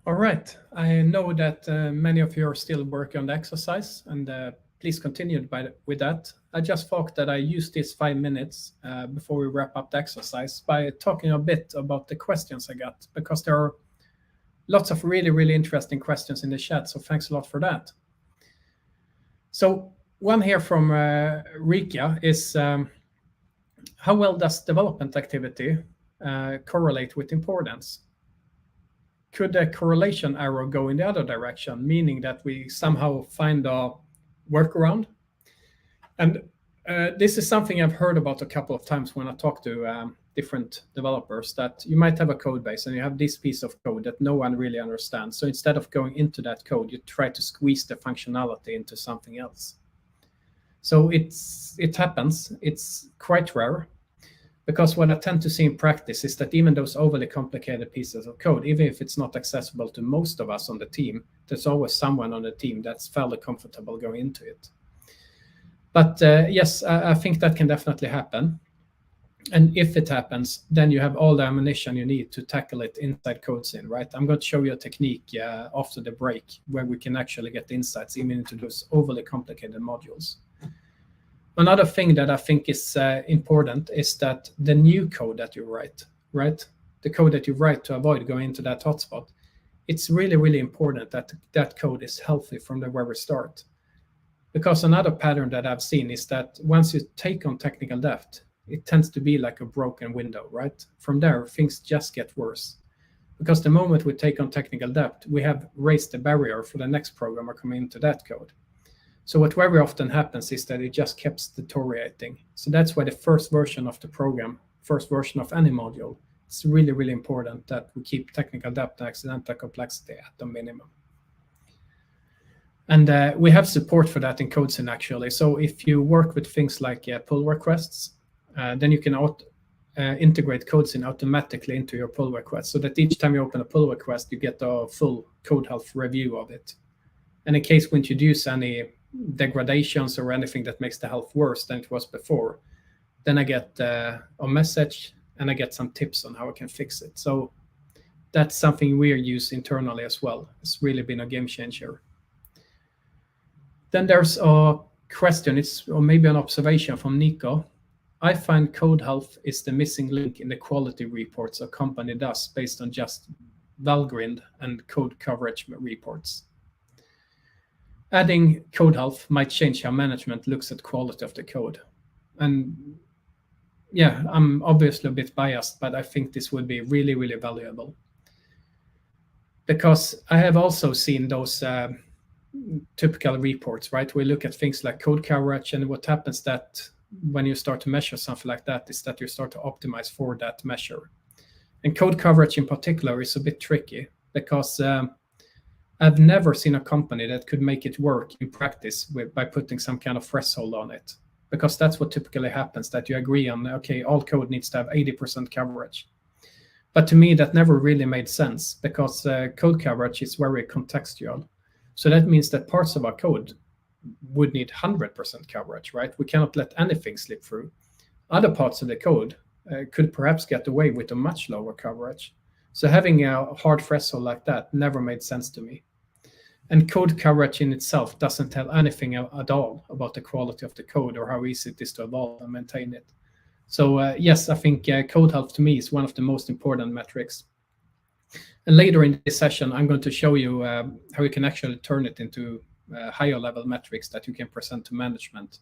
S2: All right. I know that many of you are still working on the exercise, and please continue with that. I just thought that I use these 5 minutes before we wrap up the exercise by talking a bit about the questions I got, because there are lots of really, really interesting questions in the chat. So thanks a lot for that. So one here from Rika is, how well does development activity correlate with importance? Could a correlation arrow go in the other direction, meaning that we somehow find a workaround? And this is something I've heard about a couple of times when I talk to different developers, that you might have a code base and you have this piece of code that no one really understands. So instead of going into that code, you try to squeeze the functionality into something else. So it happens. It's quite rare. Because what I tend to see in practice is that even those overly complicated pieces of code, even if it's not accessible to most of us on the team, there's always someone on the team that's fairly comfortable going into it. But yes, I think that can definitely happen. And if it happens, then you have all the ammunition you need to tackle it inside CodeScene, right? I'm going to show you a technique after the break where we can actually get insights even into those overly complicated modules. Another thing that I think is important is that the new code that you write, right? The code that you write to avoid going into that hotspot, it's really, really important that that code is healthy from the very start. Because another pattern that I've seen is that once you take on technical debt, it tends to be like a broken window, right? From there, things just get worse. Because the moment we take on technical debt, we have raised the barrier for the next programmer coming into that code. So what very often happens is that it just keeps deteriorating. So that's why the first version of the program, first version of any module, it's really, really important that we keep technical debt and accidental complexity at the minimum. And we have support for that in CodeScene, actually. So if you work with things like pull requests, then you can integrate CodeScene automatically into your pull request, so that each time you open a pull request, you get a full code health review of it. And in case we introduce any degradations or anything that makes the health worse than it was before, then I get a message and I get some tips on how I can fix it. So that's something we use internally as well. It's really been a game changer. Then there's a question, or maybe an observation from Nico. I find code health is the missing link in the quality reports a company does based on just Valgrind and code coverage reports. Adding code health might change how management looks at quality of the code. And yeah, I'm obviously a bit biased, but I think this would be really, really valuable. Because I have also seen those typical reports, right? We look at things like code coverage, and what happens that when you start to measure something like that is that you start to optimize for that measure. And code coverage in particular is a bit tricky, because I've never seen a company that could make it work in practice by putting some kind of threshold on it. Because that's what typically happens, that you agree on, okay, all code needs to have 80% coverage. But to me, that never really made sense, because code coverage is very contextual. So that means that parts of our code would need 100% coverage, right? We cannot let anything slip through. Other parts of the code could perhaps get away with a much lower coverage. So having a hard threshold like that never made sense to me. And code coverage in itself doesn't tell anything at all about the quality of the code or how easy it is to evolve and maintain it. So yes, I think code health to me is one of the most important metrics. And later in this session, I'm going to show you how you can actually turn it into higher level metrics that you can present to management.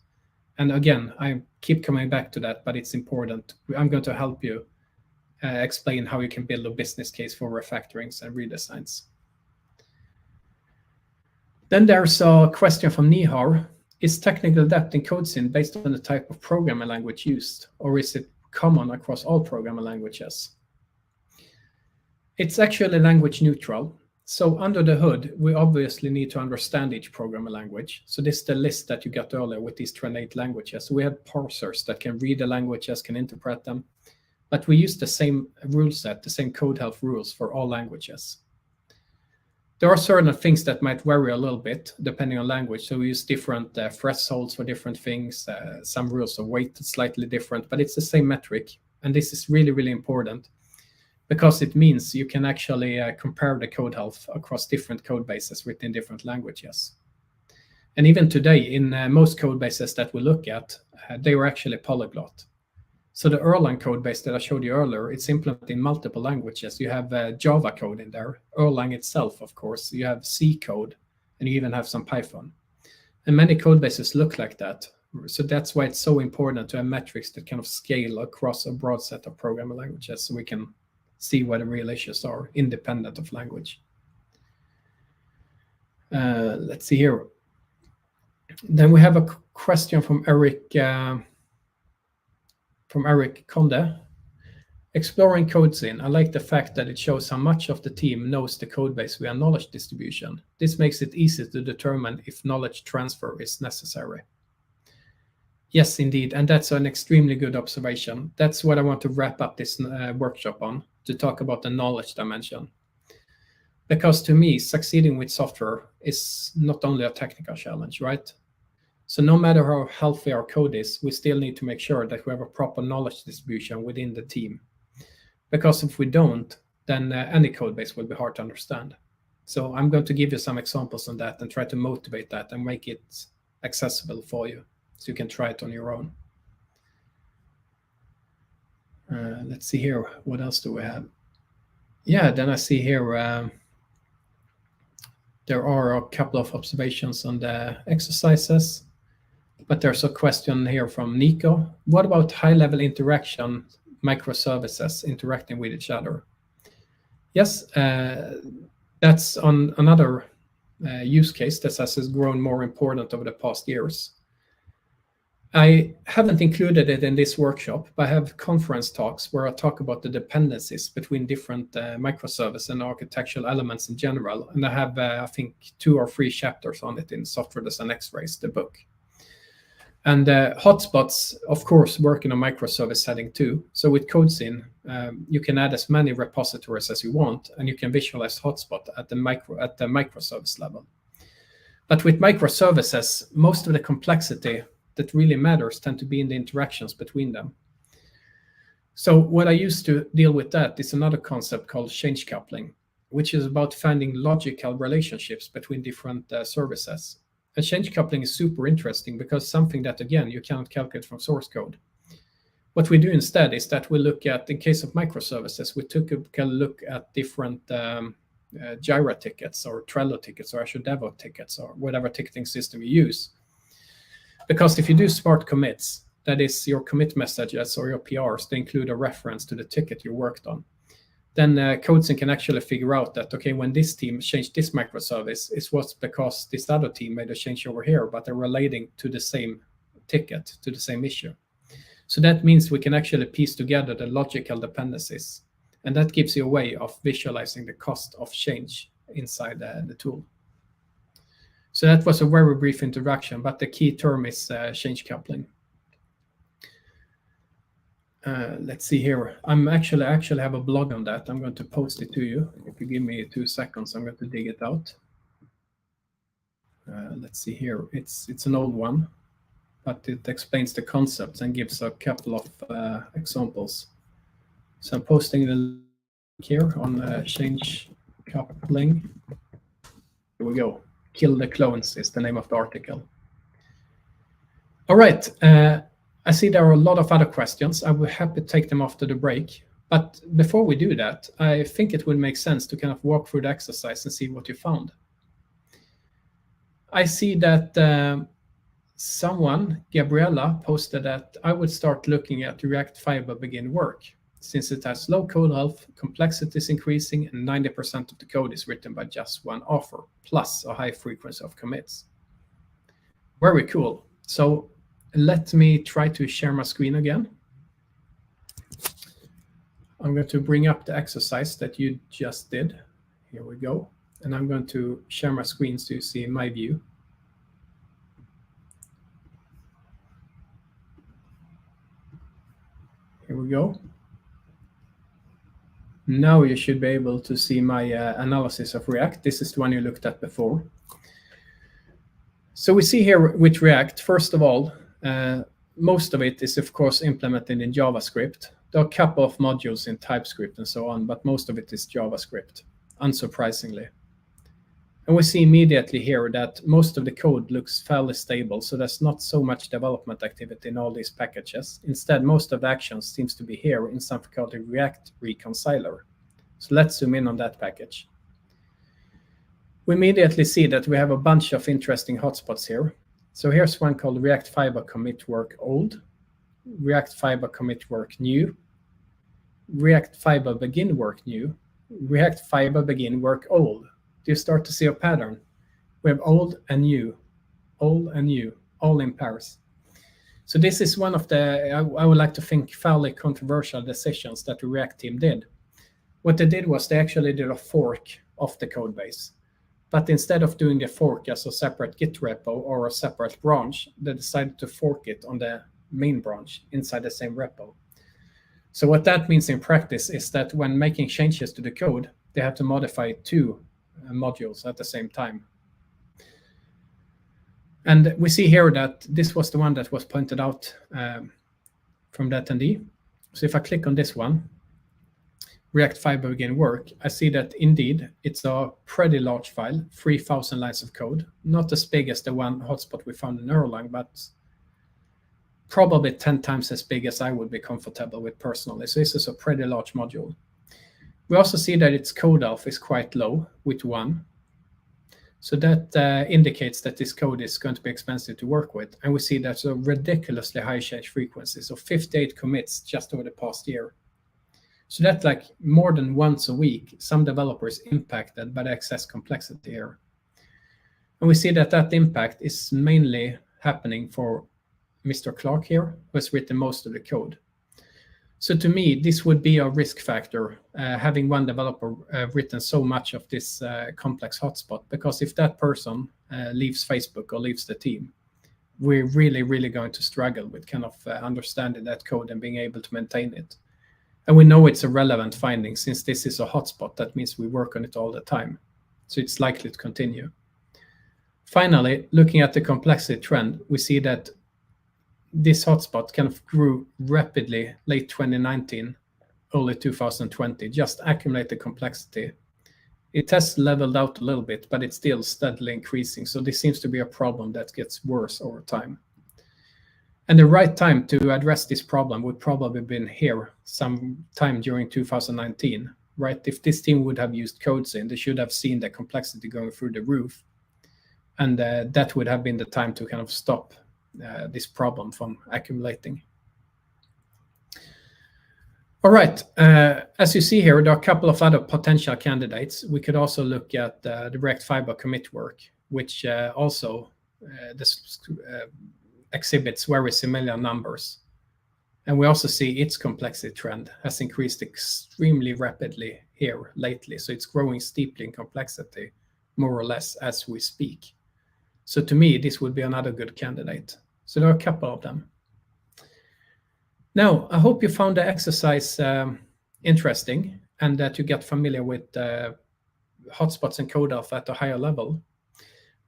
S2: And again, I keep coming back to that, but it's important. I'm going to help you explain how you can build a business case for refactorings and redesigns. Then there's a question from Nihar. Is technical debt in CodeScene based on the type of programming language used, or is it common across all programming languages? It's actually language neutral. So under the hood, we obviously need to understand each programming language. So this is the list that you got earlier with these 28 languages. We have parsers that can read the languages, can interpret them. But we use the same rule set, the same code health rules for all languages. There are certain things that might vary a little bit depending on language. So we use different thresholds for different things. Some rules are weighted slightly different, but it's the same metric. And this is really, really important, because it means you can actually compare the code health across different code bases within different languages. And even today, in most code bases that we look at, they were actually polyglot. So the Erlang code base that I showed you earlier, it's implemented in multiple languages. You have Java code in there, Erlang itself, of course. You have C code, and you even have some Python. And many code bases look like that. So that's why it's so important to have metrics that kind of scale across a broad set of programming languages, so we can see where the real issues are, independent of language. Let's see here. Then we have a question from Eric Conde. Exploring CodeScene, I like the fact that it shows how much of the team knows the code base via knowledge distribution. This makes it easy to determine if knowledge transfer is necessary. Yes, indeed, and that's an extremely good observation. That's what I want to wrap up this workshop on, to talk about the knowledge dimension. Because to me, succeeding with software is not only a technical challenge, right? So no matter how healthy our code is, we still need to make sure that we have a proper knowledge distribution within the team. Because if we don't, then any code base will be hard to understand. So I'm going to give you some examples on that and try to motivate that and make it accessible for you, so you can try it on your own. Let's see here. What else do we have? Yeah, then I see here there are a couple of observations on the exercises, but there's a question here from Nico. What about high-level interaction, microservices interacting with each other? Yes, that's on another use case that has grown more important over the past years. I haven't included it in this workshop, but I have conference talks where I talk about the dependencies between different microservice and architectural elements in general. And I have, I think, 2 or 3 chapters on it in Software Design X-Rays, the book. And Hotspots, of course, work in a microservice setting too. So with CodeScene, you can add as many repositories as you want, and you can visualize Hotspot at the microservice level. But with microservices, most of the complexity that really matters tend to be in the interactions between them. So what I use to deal with that is another concept called change coupling, which is about finding logical relationships between different services. And change coupling is super interesting because something that, again, you cannot calculate from source code. What we do instead is that we look at, in case of microservices, we took a look at different Jira tickets or Trello tickets or Azure DevOps tickets or whatever ticketing system you use. Because if you do smart commits, that is your commit messages or your PRs, they include a reference to the ticket you worked on. Then CodeScene can actually figure out that, okay, when this team changed this microservice, it was because this other team made a change over here, but they're relating to the same ticket, to the same issue. So that means we can actually piece together the logical dependencies. And that gives you a way of visualizing the cost of change inside the tool. So that was a very brief introduction, but the key term is change coupling. Let's see here. I actually have a blog on that. I'm going to post it to you. If you give me 2 seconds, I'm going to dig it out. Let's see here. It's an old one, but it explains the concepts and gives a couple of examples. So I'm posting the link here on change coupling. Here we go. Kill the clones is the name of the article. All right. I see there are a lot of other questions. I will be happy to take them after the break. But before we do that, I think it would make sense to kind of walk through the exercise and see what you found. I see that someone, Gabriella, posted that I would start looking at React Fiber begin work, since it has low code health, complexity is increasing, and 90% of the code is written by just one author, plus a high frequency of commits. Very cool. So let me try to share my screen again. I'm going to bring up the exercise that you just did. Here we go. And I'm going to share my screen so you see my view. Here we go. Now you should be able to see my analysis of React. This is the one you looked at before. So we see here with React, first of all, most of it is, of course, implemented in JavaScript, There are a couple of modules in TypeScript and so on, but most of it is JavaScript, unsurprisingly. And we see immediately here that most of the code looks fairly stable, so there's not so much development activity in all these packages. Instead, most of the actions seems to be here in something called the React reconciler. So let's zoom in on that package. We immediately see that we have a bunch of interesting hotspots here. So here's one called React Fiber commit work old, React Fiber commit work new, React Fiber begin work new, React Fiber begin work old. Do you start to see a pattern? We have old and new, all in pairs. So this is one of the, I would like to think, fairly controversial decisions that the React team did. What they did was they actually did a fork of the code base. But instead of doing the fork as a separate Git repo or a separate branch, they decided to fork it on the main branch inside the same repo. So what that means in practice is that when making changes to the code, they have to modify two modules at the same time. And we see here that this was the one that was pointed out from the attendee. So if I click on this one, React Fiber begin work, I see that indeed it's a pretty large file, 3,000 lines of code. Not as big as the one hotspot we found in Erlang, but probably 10 times as big as I would be comfortable with personally. So this is a pretty large module. We also see that its code alph is quite low with 1. So that indicates that this code is going to be expensive to work with. And we see that's a ridiculously high change frequency. So 58 commits just over the past year. So that's like more than once a week, some developers impacted by the excess complexity here. And we see that that impact is mainly happening for Mr. Clark here, who has written most of the code. So to me, this would be a risk factor, having one developer written so much of this complex hotspot, because if that person leaves Facebook or leaves the team, we're really, really going to struggle with kind of understanding that code and being able to maintain it. And we know it's a relevant finding since this is a hotspot. That means we work on it all the time. So it's likely to continue. Finally, looking at the complexity trend, we see that this hotspot kind of grew rapidly late 2019, early 2020, just accumulated complexity. It has leveled out a little bit, but it's still steadily increasing. So this seems to be a problem that gets worse over time. And the right time to address this problem would probably have been here sometime during 2019, right? If this team would have used CodeScene, they should have seen the complexity going through the roof. And that would have been the time to kind of stop this problem from accumulating. All right, as you see here, there are a couple of other potential candidates. We could also look at the React Fiber commit work, which also exhibits very similar numbers. And we also see its complexity trend has increased extremely rapidly here lately. So it's growing steeply in complexity, more or less, as we speak. So to me, this would be another good candidate. So there are a couple of them. Now, I hope you found the exercise interesting and that you get familiar with hotspots and code alpha at a higher level.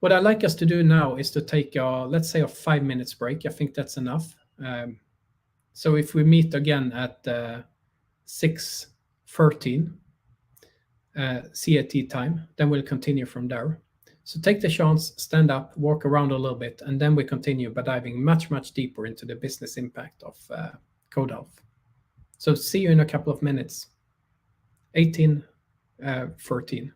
S2: What I'd like us to do now is to take, let's say, a 5 minutes break. I think that's enough. So if we meet again at 6:13 CAT time, then we'll continue from there. So take the chance, stand up, walk around a little bit, and then we continue by diving much, much deeper into the business impact of code alpha. So see you in a couple of minutes. 18:13.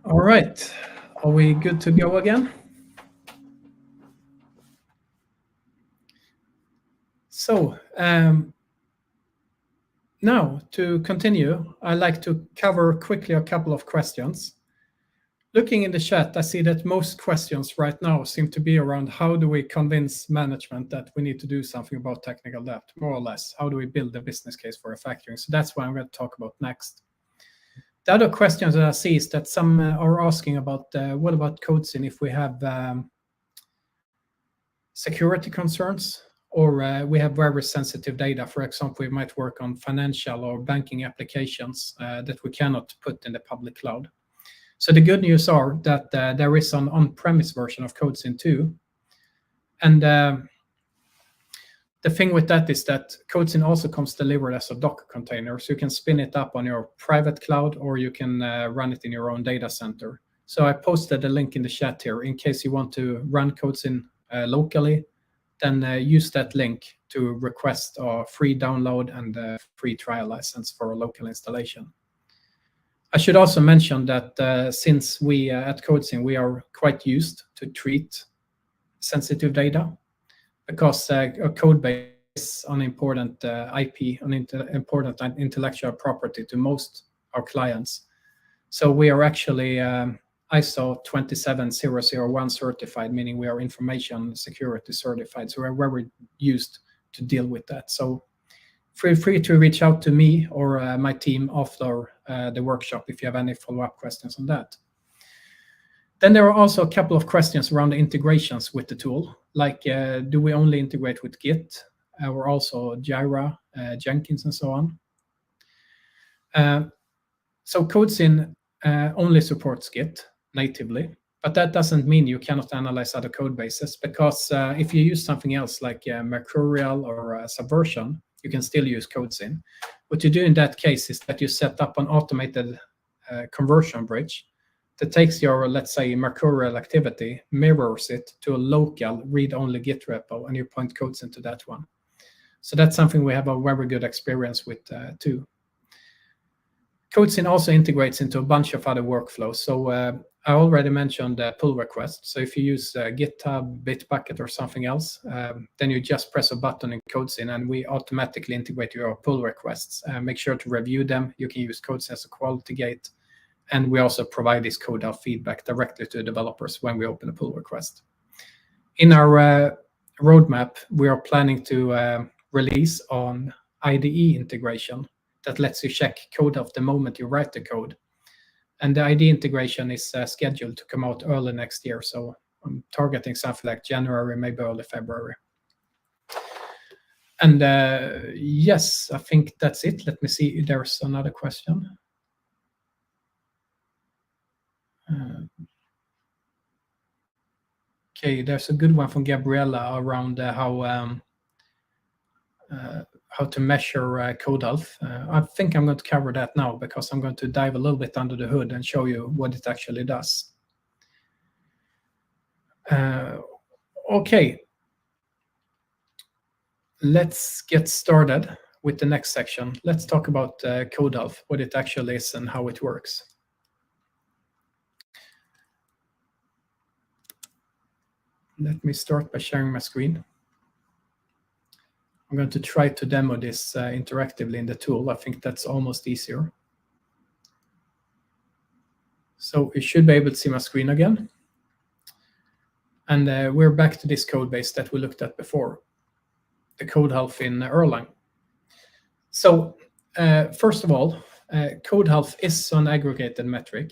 S2: All right, are we good to go again? So now to continue, I'd like to cover quickly a couple of questions. Looking in the chat, I see that most questions right now seem to be around how do we convince management that we need to do something about technical debt, more or less. How do we build a business case for refactoring? So that's what I'm going to talk about next. The other questions that I see is that some are asking about what about CodeScene if we have security concerns, or we have very sensitive data. For example, we might work on financial or banking applications that we cannot put in the public cloud. So the good news are that there is an on-premise version of CodeScene too. And the thing with that is that CodeScene also comes delivered as a Docker container. So you can spin it up on your private cloud, or you can run it in your own data center. So I posted a link in the chat here in case you want to run CodeScene locally, then use that link to request a free download and a free trial license for a local installation. I should also mention that since we at CodeScene, we are quite used to treat sensitive data because a code base is an important IP, an important intellectual property to most our clients. So we are actually ISO 27001 certified, meaning we are information security certified. So we're very used to deal with that. So feel free to reach out to me or my team after the workshop if you have any follow-up questions on that. Then there are also a couple of questions around the integrations with the tool, like do we only integrate with Git or also Jira, Jenkins, and so on. So CodeScene only supports Git natively, but that doesn't mean you cannot analyze other code bases, because if you use something else like Mercurial or Subversion, you can still use CodeScene. What you do in that case is that you set up an automated conversion bridge that takes your, let's say, Mercurial activity, mirrors it to a local read-only Git repo, and you point CodeScene to that one. So that's something we have a very good experience with too. CodeScene also integrates into a bunch of other workflows. So I already mentioned pull requests. So if you use GitHub, Bitbucket, or something else, then you just press a button in CodeScene and we automatically integrate your pull requests. Make sure to review them. You can use CodeScene as a quality gate. And we also provide this code out feedback directly to developers when we open a pull request. In our roadmap, we are planning to release on IDE integration that lets you check code off the moment you write the code. And the IDE integration is scheduled to come out early next year. So I'm targeting something like January, maybe early February. And yes, I think that's it. Let me see if there's another question. Okay, there's a good one from Gabriella around how to measure code health. I think I'm going to cover that now because I'm going to dive a little bit under the hood and show you what it actually does. Okay, let's get started with the next section. Let's talk about code health, what it actually is and how it works. Let me start by sharing my screen. I'm going to try to demo this interactively in the tool. I think that's almost easier. So you should be able to see my screen again. And we're back to this code base that we looked at before, the code health in Erlang. So first of all, code health is an aggregated metric.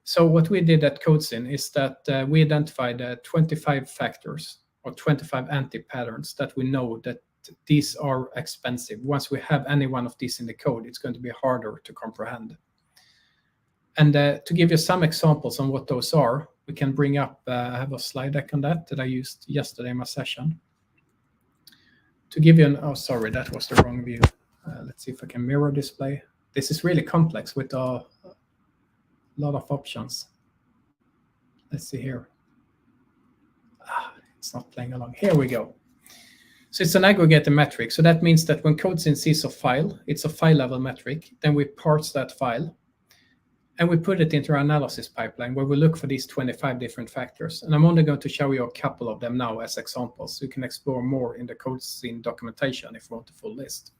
S2: So what we did at CodeScene is that we identified 25 factors or 25 anti-patterns that we know that these are expensive. Once we have any one of these in the code, it's going to be harder to comprehend. And to give you some examples on what those are, we can bring up, I have a slide deck on that I used yesterday in my session. To give you an, oh, sorry, that was the wrong view. Let's see if I can mirror display. This is really complex with a lot of options. Let's see here. It's not playing along. Here we go. So it's an aggregated metric. So that means that when CodeScene sees a file, it's a file level metric. Then we parse that file. And we put it into our analysis pipeline where we look for these 25 different factors. And I'm only going to show you a couple of them now as examples. So you can explore more in the CodeScene documentation if you want the full list.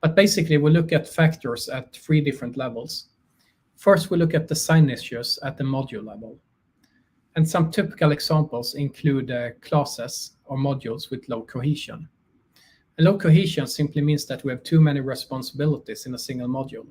S2: But basically, we look at factors at 3 different levels. First, we look at design issues at the module level. And some typical examples include classes or modules with low cohesion. And low cohesion simply means that we have too many responsibilities in a single module.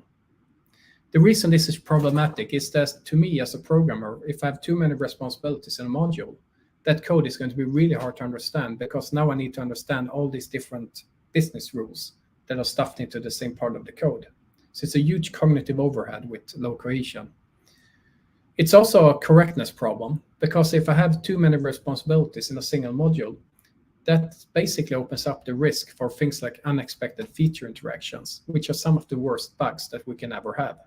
S2: The reason this is problematic is that, to me as a programmer, if I have too many responsibilities in a module, that code is going to be really hard to understand, because now I need to understand all these different business rules that are stuffed into the same part of the code. So it's a huge cognitive overhead with low cohesion. It's also a correctness problem, because if I have too many responsibilities in a single module, that basically opens up the risk for things like unexpected feature interactions, which are some of the worst bugs that we can ever have.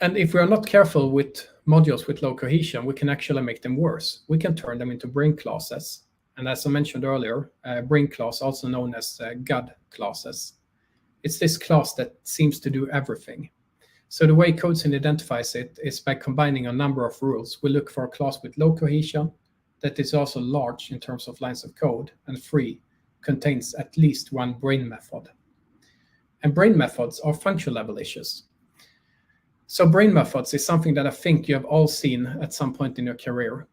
S2: And if we are not careful with modules with low cohesion, we can actually make them worse. We can turn them into brain classes. And as I mentioned earlier, brain class, also known as God classes. It's this class that seems to do everything. So the way CodeScene identifies it is by combining a number of rules. We look for a class with low cohesion that is also large in terms of lines of code, and 3, contains at least 1 brain method. And brain methods are function level issues. So brain methods is something that I think you have all seen at some point in your career.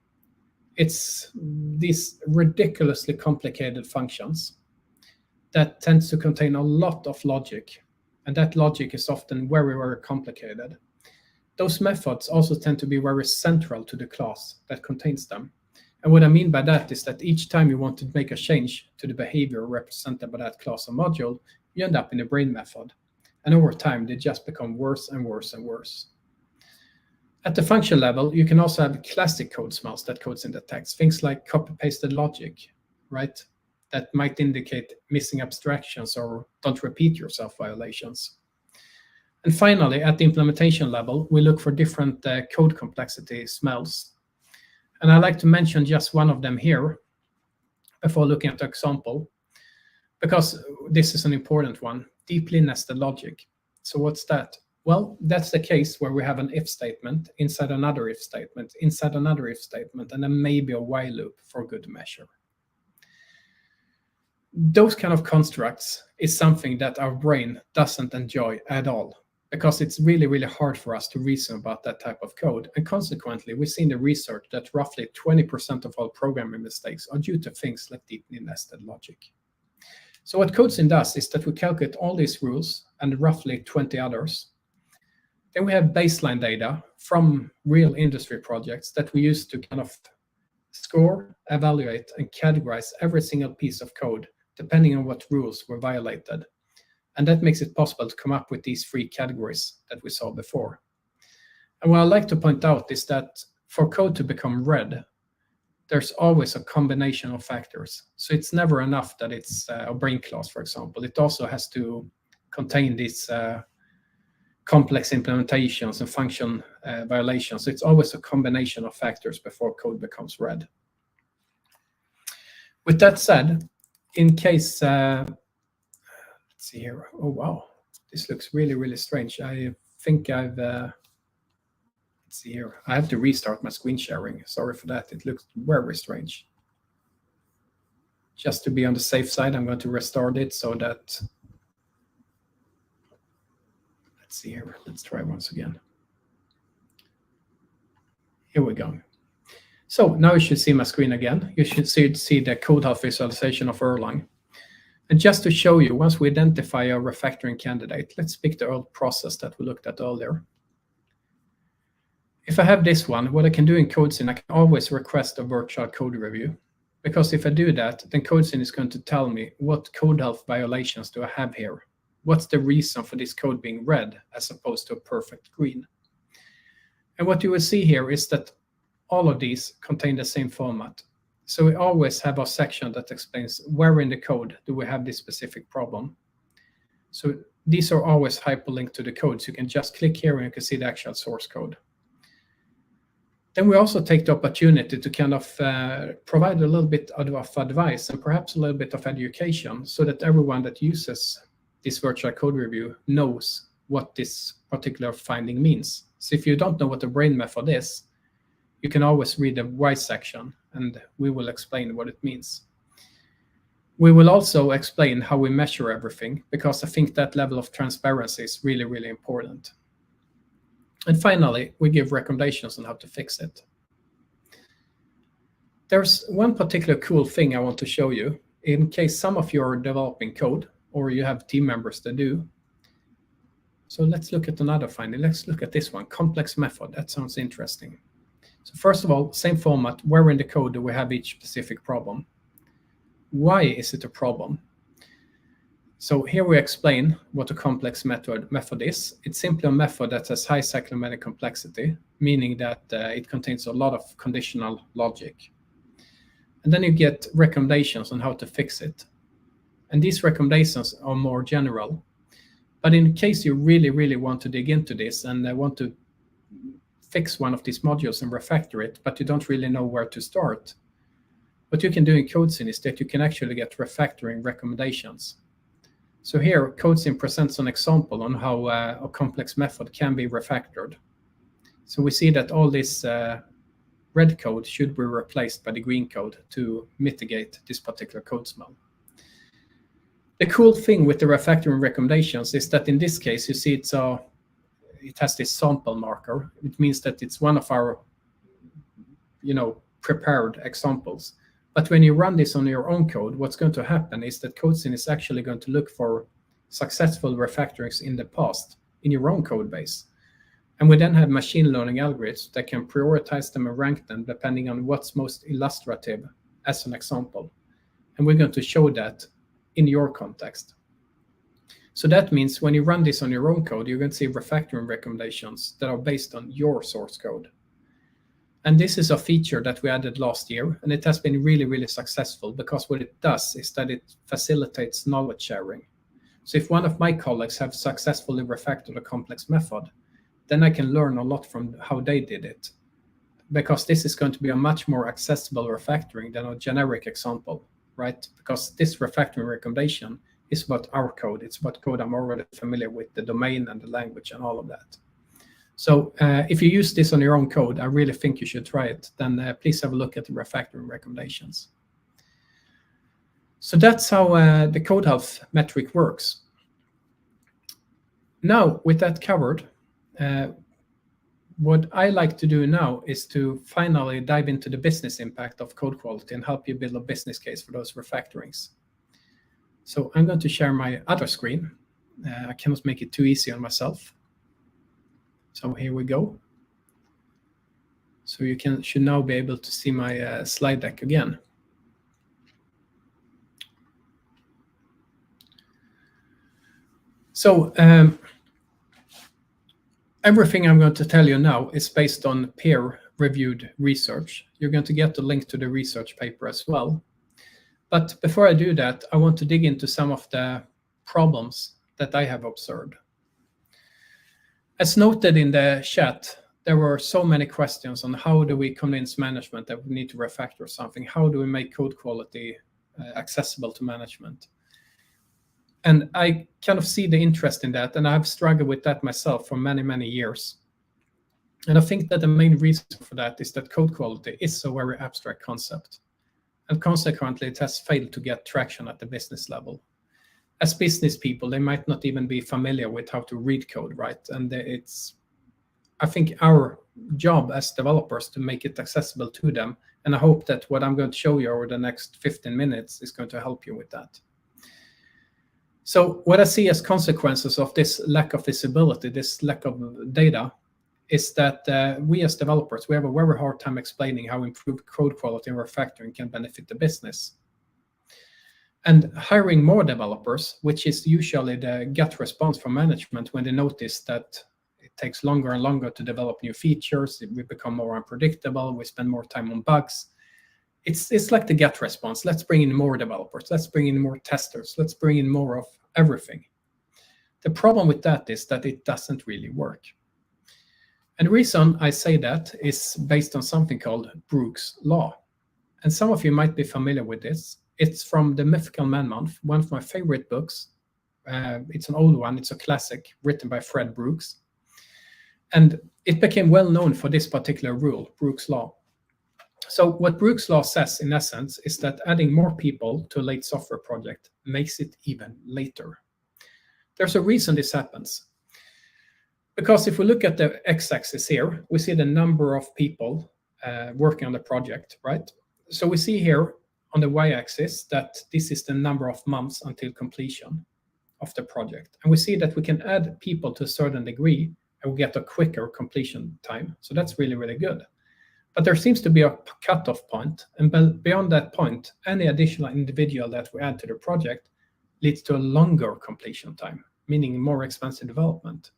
S2: It's these ridiculously complicated functions that tends to contain a lot of logic, and that logic is often very, very complicated. Those methods also tend to be very central to the class that contains them. And what I mean by that is that each time you want to make a change to the behavior represented by that class or module, you end up in a brain method. And over time, they just become worse and worse and worse. At the function level, you can also have classic code smells that CodeScene detects, things like copy-pasted logic, right? That might indicate missing abstractions or don't repeat yourself violations. And finally, at the implementation level, we look for different code complexity smells. And I like to mention just one of them here before looking at the example, because this is an important one: deeply nested logic. So what's that? Well, that's the case where we have an if statement inside another if statement, inside another if statement, and then maybe a while loop for good measure. Those kind of constructs is something that our brain doesn't enjoy at all, because it's really, really hard for us to reason about that type of code. And consequently, we see in the research that roughly 20% of all programming mistakes are due to things like deeply nested logic. So what CodeScene does is that we calculate all these rules and roughly 20 others. Then we have baseline data from real industry projects that we use to kind of score, evaluate, and categorize every single piece of code depending on what rules were violated. And that makes it possible to come up with these 3 categories that we saw before. And what I like to point out is that for code to become red, there's always a combination of factors. So it's never enough that it's a brain class, for example. It also has to contain these complex implementations and function violations. So it's always a combination of factors before code becomes red. With that said, in case, let's see here. Oh, wow. This looks really, really strange. I think I've, let's see here. I have to restart my screen sharing. Sorry for that. It looks very strange. Just to be on the safe side, I'm going to restart it so that, let's see here. Let's try once again. Here we go. So now you should see my screen again. You should see the code health visualization of Erlang. And just to show you, once we identify a refactoring candidate, let's pick the old process that we looked at earlier. If I have this one, what I can do in CodeScene, I can always request a virtual code review. Because if I do that, then CodeScene is going to tell me what code health violations do I have here. What's the reason for this code being red as opposed to a perfect green? And what you will see here is that all of these contain the same format. So we always have a section that explains where in the code do we have this specific problem. So these are always hyperlinked to the code. So you can just click here and you can see the actual source code. Then we also take the opportunity to kind of provide a little bit of advice and perhaps a little bit of education so that everyone that uses this virtual code review knows what this particular finding means. So if you don't know what the brain method is, you can always read the why section, and we will explain what it means. We will also explain how we measure everything, because I think that level of transparency is really, really important. And finally, we give recommendations on how to fix it. There's one particular cool thing I want to show you, in case some of you are developing code or you have team members that do. So let's look at another finding. Let's look at this one, complex method. That sounds interesting. So first of all, same format. Where in the code do we have each specific problem? Why is it a problem? So here we explain what a complex method is. It's simply a method that has high cyclomatic complexity, meaning that it contains a lot of conditional logic. And then you get recommendations on how to fix it. And these recommendations are more general. But in case you really, really want to dig into this and want to fix one of these modules and refactor it, but you don't really know where to start, what you can do in CodeScene is that you can actually get refactoring recommendations. So here, CodeScene presents an example on how a complex method can be refactored. So we see that all this red code should be replaced by the green code to mitigate this particular code smell. The cool thing with the refactoring recommendations is that in this case, you see it has this sample marker. It means that it's one of our prepared examples. But when you run this on your own code, what's going to happen is that CodeScene is actually going to look for successful refactorings in the past in your own code base. And we then have machine learning algorithms that can prioritize them and rank them depending on what's most illustrative as an example. And we're going to show that in your context. So that means when you run this on your own code, you're going to see refactoring recommendations that are based on your source code. And this is a feature that we added last year, and it has been really, really successful, because what it does is that it facilitates knowledge sharing. So if one of my colleagues have successfully refactored a complex method, then I can learn a lot from how they did it, because this is going to be a much more accessible refactoring than a generic example, right? Because this refactoring recommendation is about our code. It's about code I'm already familiar with, the domain and the language and all of that. So if you use this on your own code, I really think you should try it. Then please have a look at the refactoring recommendations. So that's how the code health metric works. Now, with that covered, what I like to do now is to finally dive into the business impact of code quality and help you build a business case for those refactorings. So I'm going to share my other screen. I cannot make it too easy on myself. So here we go. So you should now be able to see my slide deck again. So everything I'm going to tell you now is based on peer-reviewed research. You're going to get the link to the research paper as well. But before I do that, I want to dig into some of the problems that I have observed. As noted in the chat, there were so many questions on how do we convince management that we need to refactor something? How do we make code quality accessible to management? And I kind of see the interest in that, and I've struggled with that myself for many, many years. And I think that the main reason for that is that code quality is a very abstract concept. And consequently, it has failed to get traction at the business level. As business people, they might not even be familiar with how to read code, right? And I think our job as developers to make it accessible to them. And I hope that what I'm going to show you over the next 15 minutes is going to help you with that. So what I see as consequences of this lack of visibility, this lack of data, is that we as developers, we have a very hard time explaining how improved code quality and refactoring can benefit the business. And hiring more developers, which is usually the gut response from management when they notice that it takes longer and longer to develop new features, we become more unpredictable, we spend more time on bugs. It's like the gut response. Let's bring in more developers. Let's bring in more testers. Let's bring in more of everything. The problem with that is that it doesn't really work. And the reason I say that is based on something called Brooks' Law. And some of you might be familiar with this. It's from the Mythical Man Month, one of my favorite books. It's an old one. It's a classic written by Fred Brooks. And it became well known for this particular rule, Brooks' Law. So what Brooks' Law says, in essence, is that adding more people to a late software project makes it even later. There's a reason this happens. Because if we look at the x-axis here, we see the number of people working on the project, right? So we see here on the y-axis that this is the number of months until completion of the project. And we see that we can add people to a certain degree and we get a quicker completion time. So that's really, really good. But there seems to be a cutoff point, and beyond that point, any additional individual that we add to the project leads to a longer completion time, meaning more expensive development.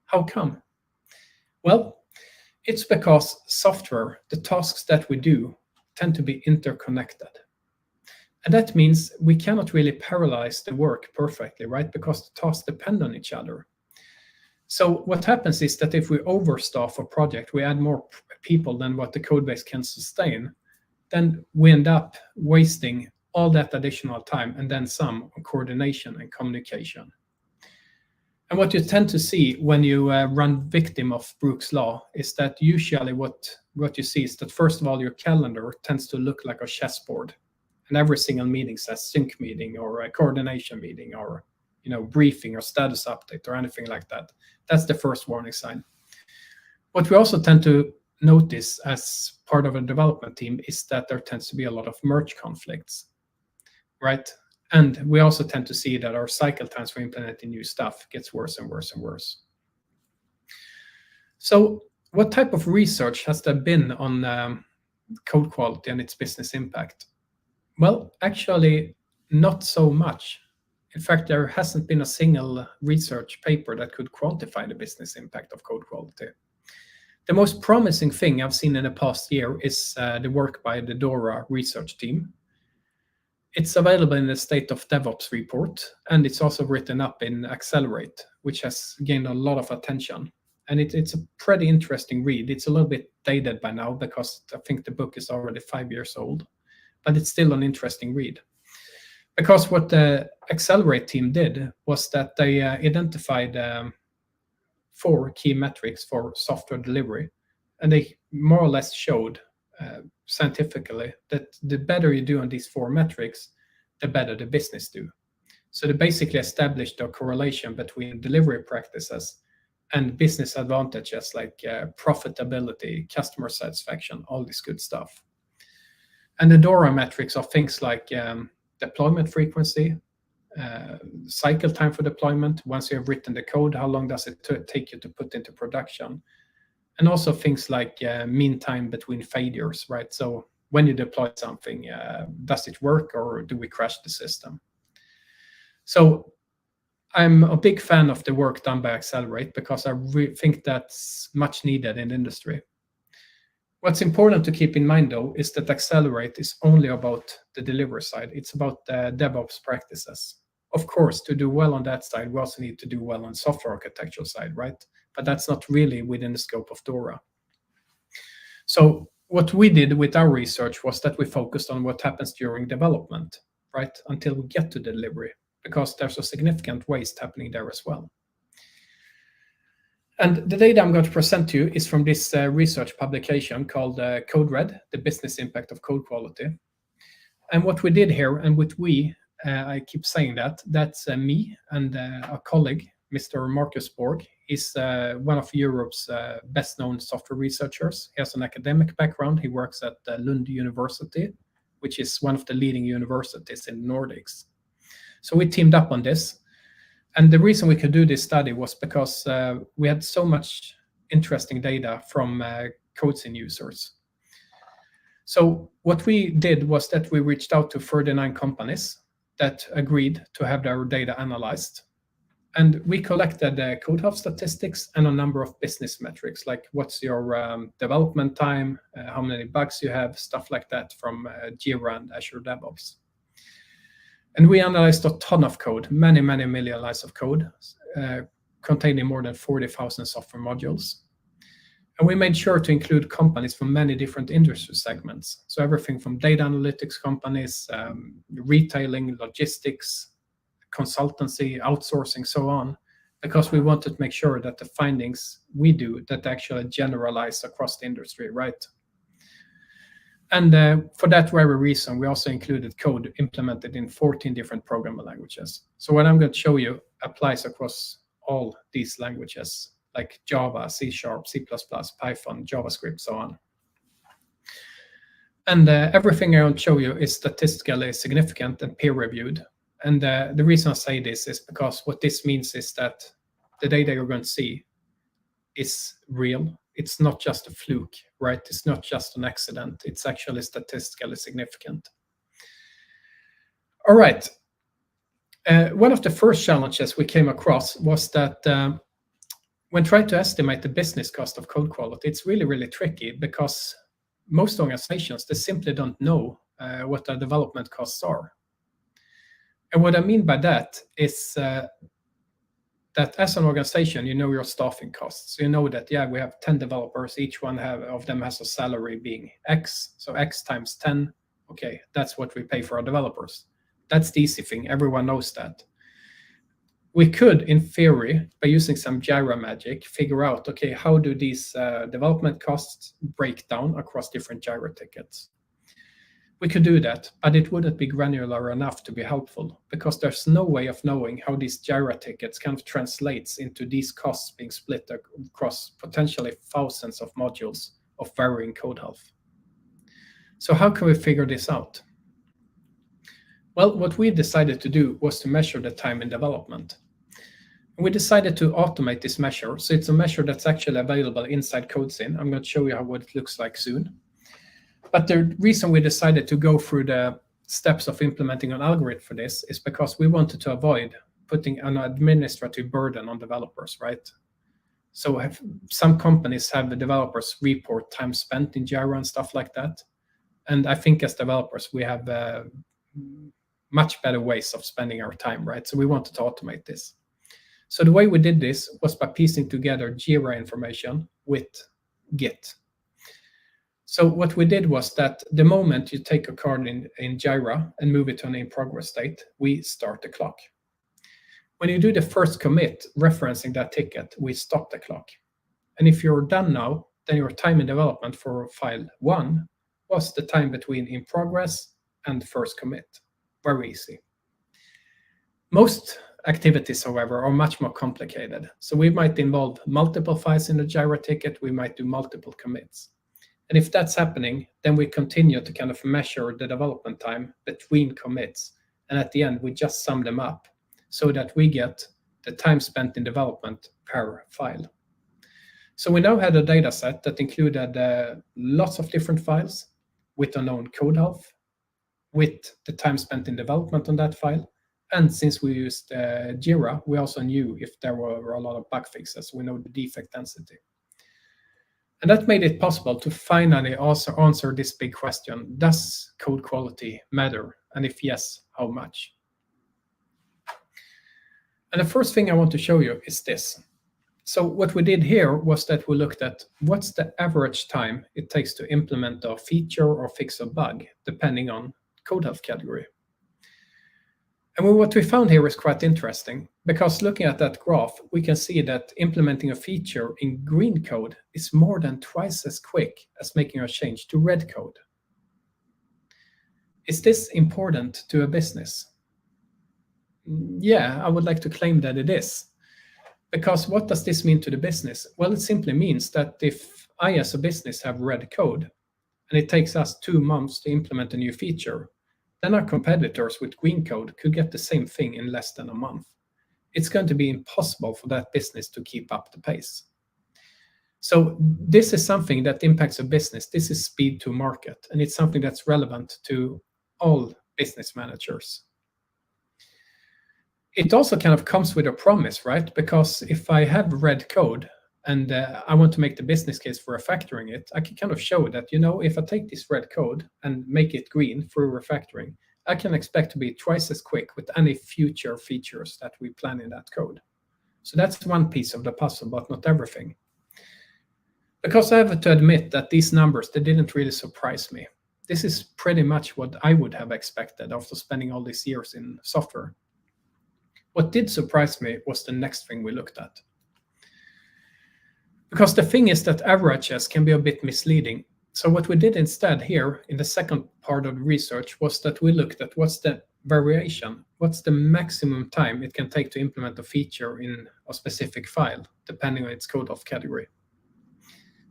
S2: How come? Well, it's because software, the tasks that we do, tend to be interconnected. And that means we cannot really parallelize the work perfectly, right? Because the tasks depend on each other. So what happens is that if we overstaff a project, we add more people than what the code base can sustain, then we end up wasting all that additional time and then some on coordination and communication. And what you tend to see when you run victim of Brooks' Law is that usually what you see is that first of all, your calendar tends to look like a chessboard. And every single meeting says sync meeting or a coordination meeting or briefing or status update or anything like that. That's the first warning sign. What we also tend to notice as part of a development team is that there tends to be a lot of merge conflicts, right? And we also tend to see that our cycle times for implementing new stuff gets worse and worse and worse. So what type of research has there been on code quality and its business impact? Well, actually, not so much. In fact, there hasn't been a single research paper that could quantify the business impact of code quality. The most promising thing I've seen in the past year is the work by the DORA research team. It's available in the State of DevOps report, and it's also written up in Accelerate, which has gained a lot of attention. And it's a pretty interesting read. It's a little bit dated by now because I think the book is already 5 years old, but it's still an interesting read. Because what the Accelerate team did was that they identified 4 key metrics for software delivery, and they more or less showed scientifically that the better you do on these 4 metrics, the better the business do. So they basically established a correlation between delivery practices and business advantages like profitability, customer satisfaction, all this good stuff. And the DORA metrics are things like deployment frequency, cycle time for deployment. Once you have written the code, how long does it take you to put into production? And also things like mean time between failures, right? So when you deploy something, does it work or do we crash the system? So I'm a big fan of the work done by Accelerate because I think that's much needed in the industry. What's important to keep in mind, though, is that Accelerate is only about the delivery side. It's about the DevOps practices. Of course, to do well on that side, we also need to do well on software architecture side, right? But that's not really within the scope of DORA. So what we did with our research was that we focused on what happens during development, right, until we get to delivery, because there's a significant waste happening there as well. And the data I'm going to present to you is from this research publication called CodeRed, the business impact of code quality. And what we did here, and with we, I keep saying that's me and a colleague, Mr. Marcus Borg. He's one of Europe's best-known software researchers. He has an academic background. He works at Lund University, which is one of the leading universities in the Nordics. So we teamed up on this. And the reason we could do this study was because we had so much interesting data from CodeScene users. So what we did was that we reached out to 39 companies that agreed to have their data analyzed. And we collected code hub statistics and a number of business metrics, like what's your development time, how many bugs you have, stuff like that from Jira and Azure DevOps. And we analyzed a ton of code, many, many million lines of code, containing more than 40,000 software modules. And we made sure to include companies from many different industry segments. So everything from data analytics companies, retailing, logistics, consultancy, outsourcing, so on, because we wanted to make sure that the findings we do that actually generalize across the industry, right? And for that very reason, we also included code implemented in 14 different programming languages. So what I'm going to show you applies across all these languages, like Java, C#, C++, Python, JavaScript, so on. And everything I want to show you is statistically significant and peer-reviewed. And the reason I say this is because what this means is that the data you're going to see is real. It's not just a fluke, right? It's not just an accident. It's actually statistically significant. All right. One of the first challenges we came across was that when trying to estimate the business cost of code quality, it's really, really tricky because most organizations, they simply don't know what their development costs are. And what I mean by that is that as an organization, you know your staffing costs. So you know that, yeah, we have 10 developers, each one of them has a salary being X. So X times 10, okay, that's what we pay for our developers. That's the easy thing, everyone knows that. We could, in theory, by using some Jira magic, figure out, okay, how do these development costs break down across different Jira tickets? We could do that, but it wouldn't be granular enough to be helpful because there's no way of knowing how these Jira tickets kind of translates into these costs being split across potentially thousands of modules of varying code health. So how can we figure this out? Well, what we decided to do was to measure the time in development. And we decided to automate this measure. So it's a measure that's actually available inside CodeScene. I'm going to show you what it looks like soon. But the reason we decided to go through the steps of implementing an algorithm for this is because we wanted to avoid putting an administrative burden on developers, right? So some companies have the developers report time spent in Jira and stuff like that. And I think as developers, we have much better ways of spending our time, right? So we wanted to automate this. So the way we did this was by piecing together Jira information with Git. So what we did was that the moment you take a card in Jira and move it to an in-progress state, we start the clock. When you do the first commit referencing that ticket, we stop the clock. And if you're done now, then your time in development for file 1 was the time between in progress and the first commit. Very easy. Most activities, however, are much more complicated. So we might involve multiple files in the Jira ticket, we might do multiple commits. And if that's happening, then we continue to kind of measure the development time between commits. And at the end, we just sum them up so that we get the time spent in development per file. So we now had a data set that included lots of different files with unknown code health, with the time spent in development on that file. And since we used Jira, we also knew if there were a lot of bug fixes. We know the defect density. And that made it possible to finally also answer this big question: does code quality matter? And if yes, how much? And the first thing I want to show you is this. So what we did here was that we looked at what's the average time it takes to implement a feature or fix a bug, depending on code health category. And what we found here is quite interesting, because looking at that graph, we can see that implementing a feature in green code is more than twice as quick as making a change to red code. Is this important to a business? Yeah, I would like to claim that it is. Because what does this mean to the business? Well, it simply means that if I as a business have red code, and it takes us 2 months to implement a new feature, then our competitors with green code could get the same thing in less than a month. It's going to be impossible for that business to keep up the pace. So this is something that impacts a business. This is speed to market, and it's something that's relevant to all business managers. It also kind of comes with a promise, right? Because if I have red code and I want to make the business case for refactoring it, I can kind of show that, you know, if I take this red code and make it green through refactoring, I can expect to be twice as quick with any future features that we plan in that code. So that's one piece of the puzzle, but not everything. Because I have to admit that these numbers, they didn't really surprise me. This is pretty much what I would have expected after spending all these years in software. What did surprise me was the next thing we looked at. Because the thing is that averages can be a bit misleading. So what we did instead here in the second part of the research was that we looked at what's the variation, what's the maximum time it can take to implement a feature in a specific file, depending on its code of category.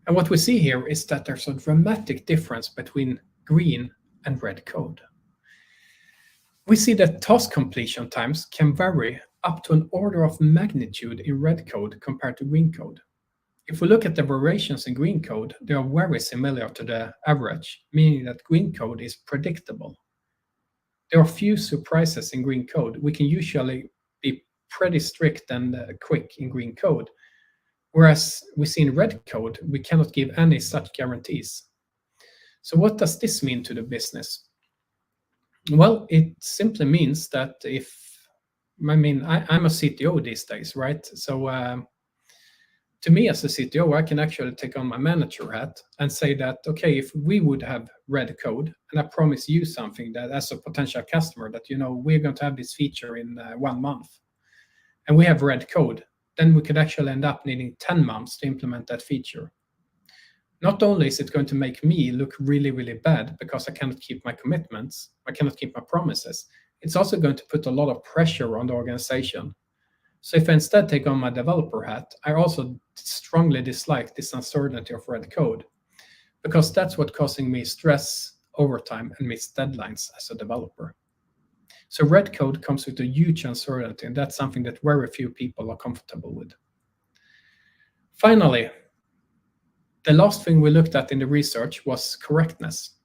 S2: And what we see here is that there's a dramatic difference between green and red code. We see that task completion times can vary up to an order of magnitude in red code compared to green code. If we look at the variations in green code, they are very similar to the average, meaning that green code is predictable. There are few surprises in green code. We can usually be pretty strict and quick in green code, whereas we see in red code, we cannot give any such guarantees. So what does this mean to the business? Well, it simply means that I'm a CTO these days, right? So to me as a CTO, I can actually take on my manager hat and say that, okay, if we would have red code, and I promise you something that as a potential customer that, we're going to have this feature in 1 month, and we have red code, then we could actually end up needing 10 months to implement that feature. Not only is it going to make me look really, really bad because I cannot keep my commitments, I cannot keep my promises, it's also going to put a lot of pressure on the organization. So if I instead take on my developer hat, I also strongly dislike this uncertainty of red code, because that's what's causing me stress, overtime, and missed deadlines as a developer. So red code comes with a huge uncertainty, and that's something that very few people are comfortable with. Finally, the last thing we looked at in the research was correctness.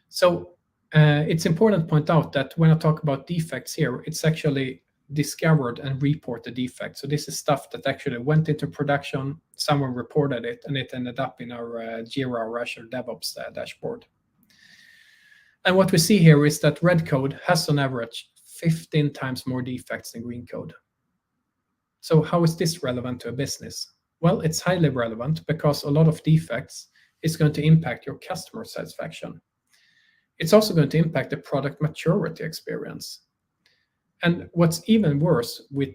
S2: So it's important to point out that when I talk about defects here, it's actually discovered and reported defects. So this is stuff that actually went into production, someone reported it, and it ended up in our Jira or Azure DevOps dashboard. And what we see here is that red code has on average 15 times more defects than green code. So how is this relevant to a business? Well, it's highly relevant because a lot of defects is going to impact your customer satisfaction. It's also going to impact the product maturity experience. And what's even worse with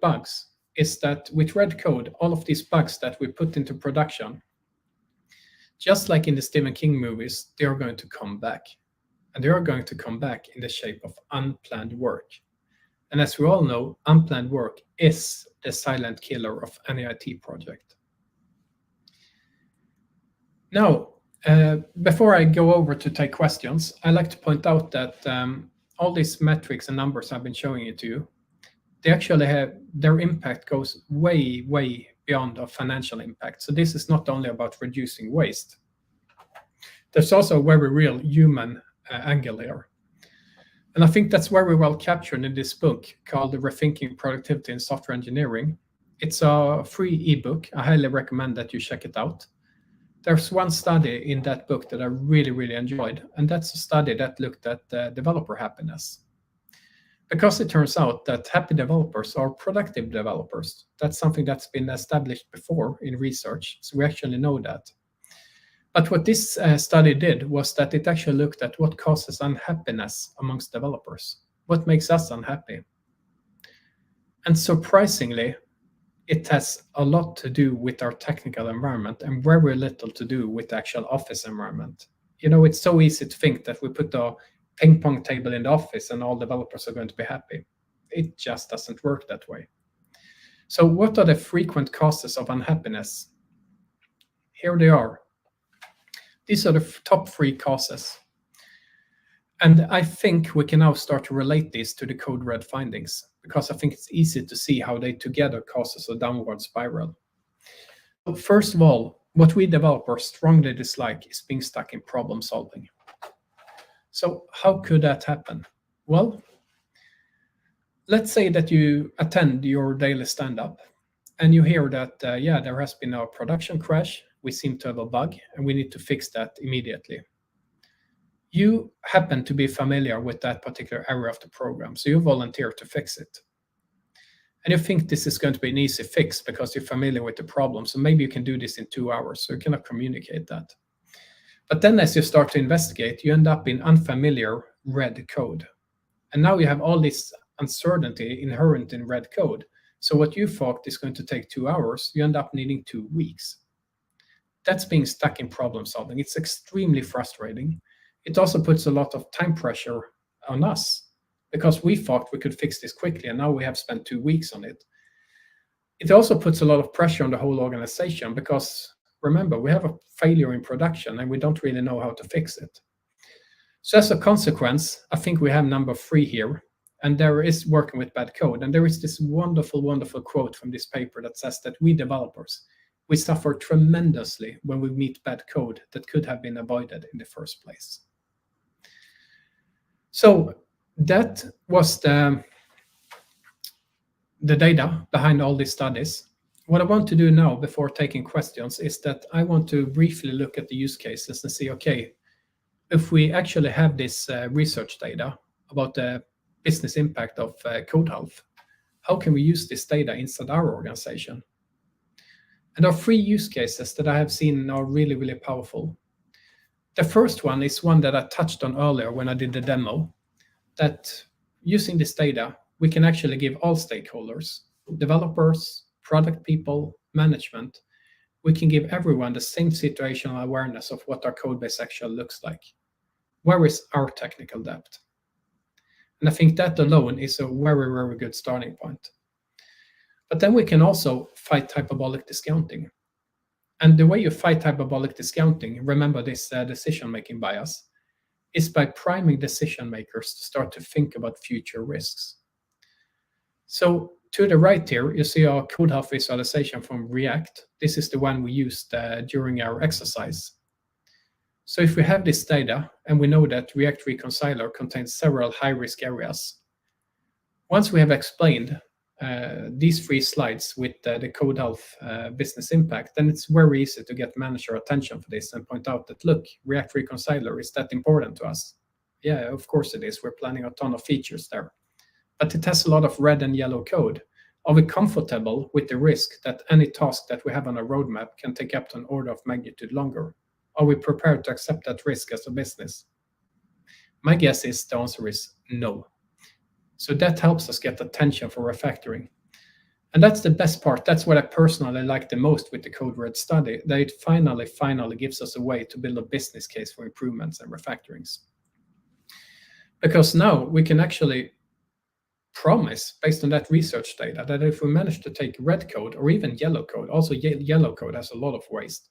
S2: bugs is that with red code, all of these bugs that we put into production, just like in the Stephen King movies, they are going to come back. And they are going to come back in the shape of unplanned work. And as we all know, unplanned work is the silent killer of any IT project. Now, before I go over to take questions, I like to point out that all these metrics and numbers I've been showing it to you, they actually have, their impact goes way, way beyond a financial impact. So this is not only about reducing waste. There's also a very real human angle here. And I think that's very well captured in this book called Rethinking Productivity in Software Engineering. It's a free ebook. I highly recommend that you check it out. There's one study in that book that I really, really enjoyed, and that's a study that looked at developer happiness. Because it turns out that happy developers are productive developers. That's something that's been established before in research, so we actually know that. But what this study did was that it actually looked at what causes unhappiness amongst developers. What makes us unhappy? And surprisingly, it has a lot to do with our technical environment and very little to do with the actual office environment. It's so easy to think that we put a ping pong table in the office and all developers are going to be happy. It just doesn't work that way. So what are the frequent causes of unhappiness? Here they are. These are the top 3 causes. And I think we can now start to relate these to the code red findings, because I think it's easy to see how they together causes a downward spiral. So first of all, what we developers strongly dislike is being stuck in problem solving. So how could that happen? Well, let's say that you attend your daily stand-up and you hear that, there has been a production crash, we seem to have a bug, and we need to fix that immediately. You happen to be familiar with that particular area of the program, so you volunteer to fix it. And you think this is going to be an easy fix because you're familiar with the problem, so maybe you can do this in 2 hours, so you cannot communicate that. But then as you start to investigate, you end up in unfamiliar red code. And now you have all this uncertainty inherent in red code. So what you thought is going to take 2 hours, you end up needing 2 weeks. That's being stuck in problem solving. It's extremely frustrating. It also puts a lot of time pressure on us because we thought we could fix this quickly, and now we have spent 2 weeks on it. It also puts a lot of pressure on the whole organization because, remember, we have a failure in production and we don't really know how to fix it. So as a consequence, I think we have number 3 here, and there is working with bad code. And there is this wonderful, wonderful quote from this paper that says that we developers, we suffer tremendously when we meet bad code that could have been avoided in the first place. So that was the data behind all these studies. What I want to do now before taking questions is that I want to briefly look at the use cases and see, okay, if we actually have this research data about the business impact of code health, how can we use this data inside our organization? And there are 3 use cases that I have seen are really, really powerful. The first one is one that I touched on earlier when I did the demo, that using this data, we can actually give all stakeholders, developers, product people, management, we can give everyone the same situational awareness of what our code base actually looks like. Where is our technical debt? And I think that alone is a very, very good starting point. But then we can also fight hyperbolic discounting. And the way you fight hyperbolic discounting, remember this decision-making bias, is by priming decision makers to start to think about future risks. So to the right here, you see our code health visualization from React. This is the one we used during our exercise. So if we have this data and we know that React Reconciler contains several high-risk areas, once we have explained these 3 slides with the code health business impact, then it's very easy to get manager attention for this and point out that, look, React Reconciler, is that important to us? Yeah, of course it is. We're planning a ton of features there. But it has a lot of red and yellow code. Are we comfortable with the risk that any task that we have on a roadmap can take up to an order of magnitude longer? Are we prepared to accept that risk as a business? My guess is the answer is no. So that helps us get attention for refactoring. And that's the best part. That's what I personally like the most with the Code Red study, that it finally gives us a way to build a business case for improvements and refactorings. Because now we can actually promise, based on that research data, that if we manage to take red code or even yellow code, also yellow code has a lot of waste,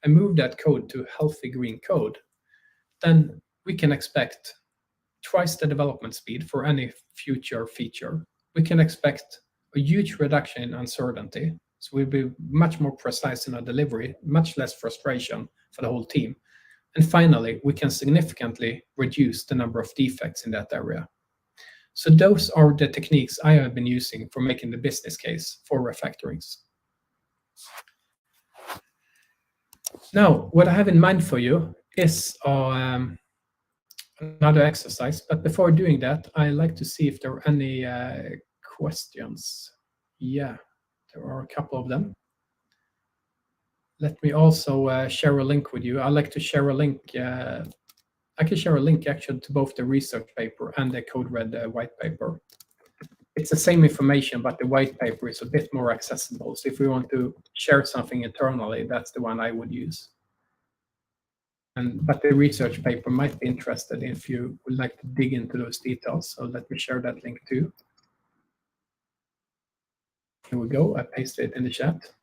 S2: and move that code to healthy green code, then we can expect twice the development speed for any future feature. We can expect a huge reduction in uncertainty. So we'll be much more precise in our delivery, much less frustration for the whole team. And finally, we can significantly reduce the number of defects in that area. So those are the techniques I have been using for making the business case for refactorings. Now, what I have in mind for you is another exercise. But before doing that, I like to see if there are any questions. Yeah, there are a couple of them. Let me also share a link with you. I like to share a link. I can share a link actually to both the research paper and the Code Red white paper. It's the same information, but the white paper is a bit more accessible. So if we want to share something internally, that's the one I would use. But the research paper might be interested if you would like to dig into those details. So let me share that link too. Here we go. I pasted it in the chat.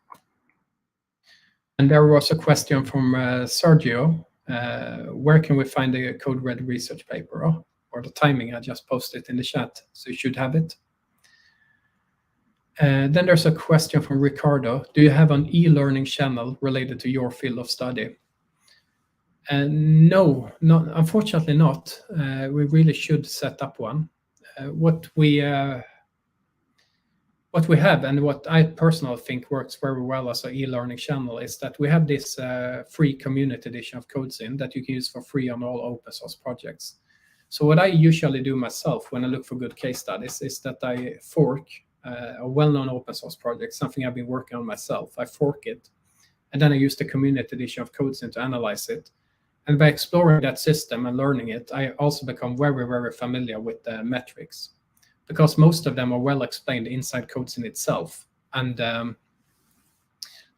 S2: And there was a question from Sergio. Where can we find the Code Red research paper? Oh, or the timing, I just posted it in the chat, so you should have it. Then there's a question from Ricardo. Do you have an e-learning channel related to your field of study? No, unfortunately not. We really should set up one. What we have and what I personally think works very well as an e-learning channel is that we have this free community edition of CodeScene that you can use for free on all open source projects. So what I usually do myself when I look for good case studies is that I fork a well-known open source project, something I've been working on myself. I fork it, and then I use the community edition of CodeScene to analyze it. And by exploring that system and learning it, I also become very, very familiar with the metrics. because most of them are well explained inside CodeScene itself. And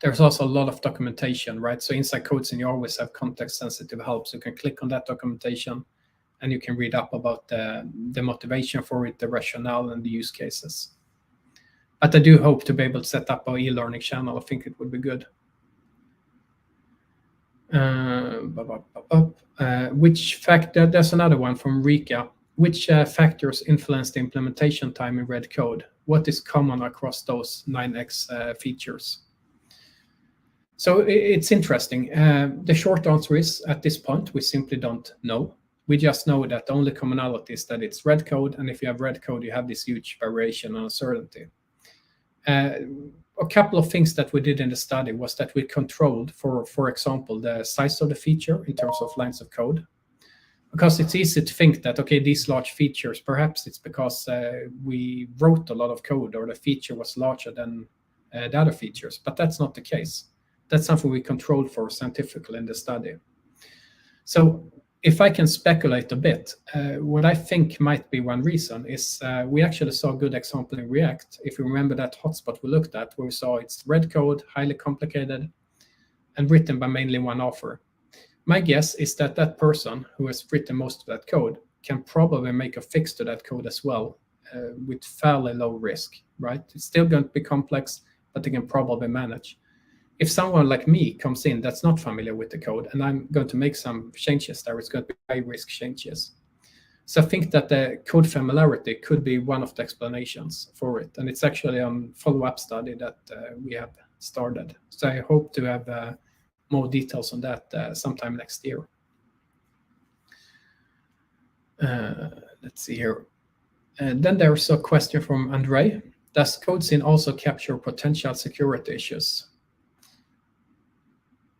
S2: there's also a lot of documentation, right? So inside CodeScene, you always have context-sensitive help. So you can click on that documentation and you can read up about the motivation for it, the rationale, and the use cases. But I do hope to be able to set up our e-learning channel. I think it would be good. Which factor? There's another one from Rika. Which factors influence the implementation time in red code? What is common across those 9x features? So it's interesting. The short answer is, at this point, we simply don't know. We just know that the only commonality is that it's red code, and if you have red code, you have this huge variation and uncertainty. A couple of things that we did in the study was that we controlled, for example, the size of the feature in terms of lines of code. Because it's easy to think that, okay, these large features, perhaps it's because we wrote a lot of code or the feature was larger than the other features, but that's not the case. That's something we controlled for scientifically in the study. So if I can speculate a bit, what I think might be one reason is we actually saw a good example in React. If you remember that hotspot we looked at, where we saw it's red code, highly complicated, and written by mainly one author. My guess is that that person who has written most of that code can probably make a fix to that code as well with fairly low risk, right? It's still going to be complex, but they can probably manage. If someone like me comes in that's not familiar with the code and I'm going to make some changes there, it's going to be high-risk changes. So I think that the code familiarity could be one of the explanations for it. And it's actually a follow-up study that we have started. So I hope to have more details on that sometime next year. Let's see here. Then there's a question from Andre. Does CodeScene also capture potential security issues?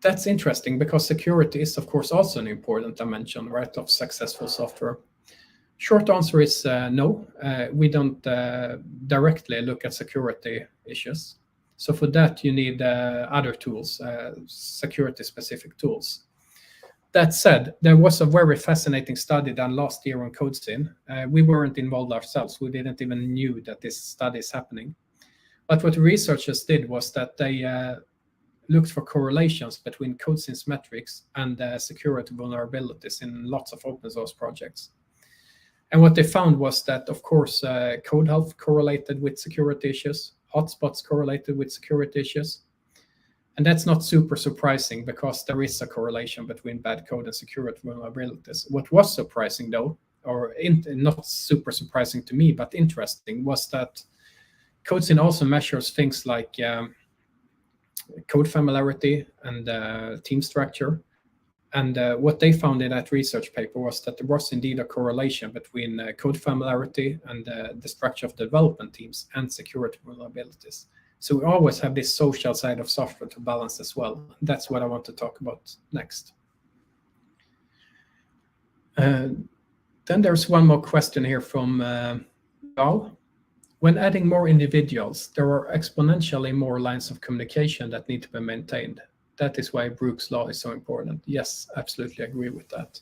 S2: That's interesting because security is, of course, also an important dimension, right, of successful software. Short answer is no. We don't directly look at security issues. So for that, you need other tools, security-specific tools. That said, there was a very fascinating study done last year on CodeScene. We weren't involved ourselves. We didn't even knew that this study is happening. But what the researchers did was that they looked for correlations between CodeScene's metrics and security vulnerabilities in lots of open source projects. And what they found was that, of course, code health correlated with security issues, hotspots correlated with security issues. And that's not super surprising because there is a correlation between bad code and security vulnerabilities. What was surprising, though, or not super surprising to me, but interesting, was that CodeScene also measures things like code familiarity and team structure. And what they found in that research paper was that there was indeed a correlation between code familiarity and the structure of the development teams and security vulnerabilities. So we always have this social side of software to balance as well. That's what I want to talk about next. Then there's one more question here from Val. When adding more individuals, there are exponentially more lines of communication that need to be maintained. That is why Brooks' law is so important. Yes, absolutely agree with that.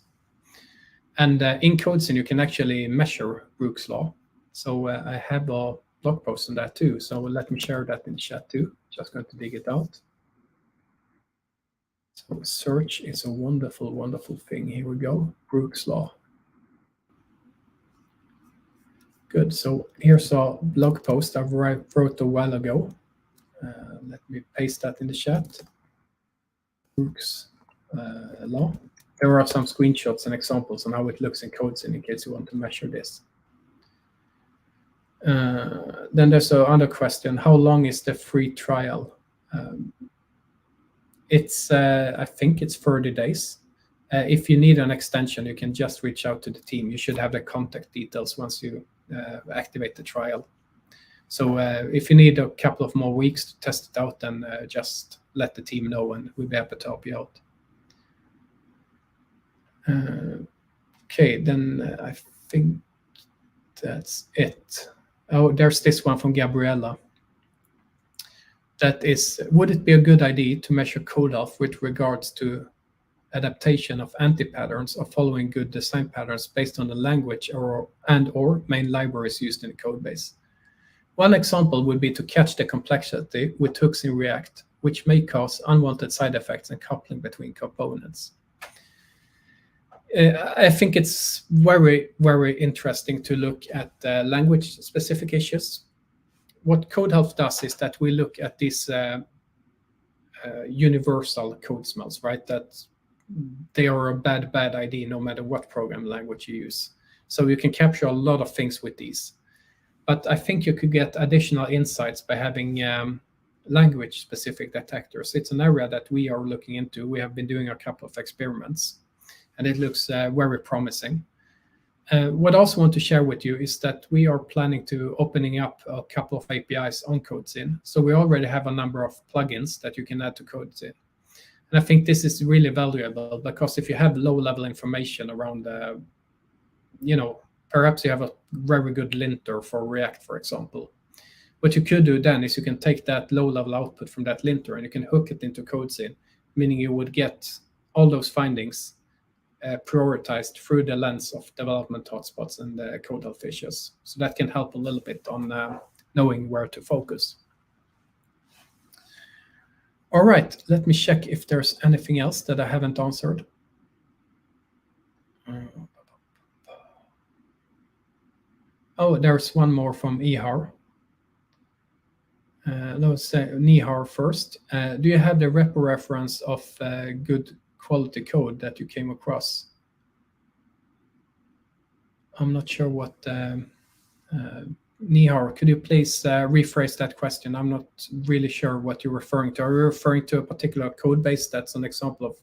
S2: And in CodeScene, you can actually measure Brooks' law. So I have a blog post on that too. So let me share that in the chat too. Just going to dig it out. So search is a wonderful, wonderful thing. Here we go. Brooks' law. Good. So here's a blog post I wrote a while ago. Let me paste that in the chat. Brooks' law. There are some screenshots and examples on how it looks in CodeScene in case you want to measure this. Then there's another question. How long is the free trial? It's I think it's 30 days. If you need an extension, you can just reach out to the team. You should have the contact details once you activate the trial. So if you need a couple of more weeks to test it out, then just let the team know and we'll be happy to help you out. Okay, then I think that's it. Oh, there's this one from Gabriella. That is, would it be a good idea to measure code health with regards to adaptation of anti-patterns or following good design patterns based on the language or main libraries used in the code base. One example would be to catch the complexity with hooks in React, which may cause unwanted side effects and coupling between components. I think it's very, very interesting to look at language-specific issues. What CodeHealth does is that we look at these universal code smells, right? That they are a bad idea no matter what program language you use. So you can capture a lot of things with these. But I think you could get additional insights by having language-specific detectors. It's an area that we are looking into. We have been doing a couple of experiments, and it looks very promising. What I also want to share with you is that we are planning to opening up a couple of APIs on CodeScene. So we already have a number of plugins that you can add to CodeScene. And I think this is really valuable because if you have low-level information around, perhaps you have a very good linter for React, for example. What you could do then is you can take that low-level output from that linter and you can hook it into CodeScene, meaning you would get all those findings prioritized through the lens of development hotspots and CodeHealth issues. So that can help a little bit on knowing where to focus. All right, let me check if there's anything else that I haven't answered. Oh, there's one more from Ihar. Let's say Nihar first. Do you have the repo reference of good quality code that you came across? I'm not sure what Nihar, could you please rephrase that question? I'm not really sure what you're referring to. Are you referring to a particular code base that's an example of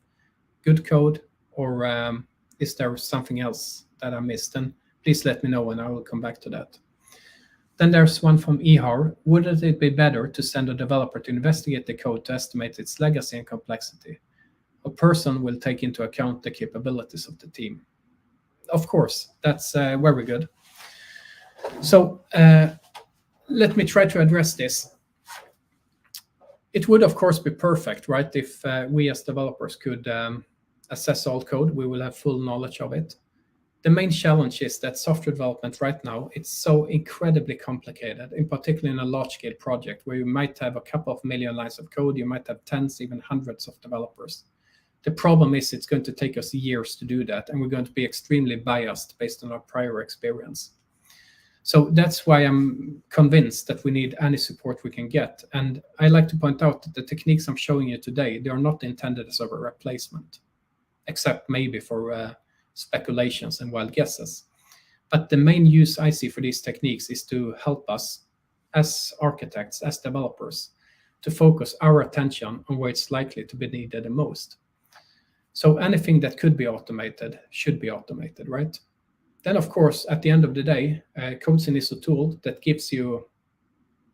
S2: good code, or is there something else that I missed? And please let me know and I will come back to that. Then there's one from Ihar. Wouldn't it be better to send a developer to investigate the code to estimate its legacy and complexity? A person will take into account the capabilities of the team. Of course, that's very good. So let me try to address this. It would, of course, be perfect, right? If we as developers could assess all code, we will have full knowledge of it. The main challenge is that software development right now, it's so incredibly complicated, in particular in a large-scale project where you might have a couple of million lines of code, you might have tens, even hundreds of developers. The problem is it's going to take us years to do that, and we're going to be extremely biased based on our prior experience. So that's why I'm convinced that we need any support we can get. And I like to point out that the techniques I'm showing you today, they are not intended as a replacement, except maybe for speculations and wild guesses. But the main use I see for these techniques is to help us as architects, as developers, to focus our attention on where it's likely to be needed the most. So anything that could be automated should be automated, right? Then, of course, at the end of the day, CodeScene is a tool that gives you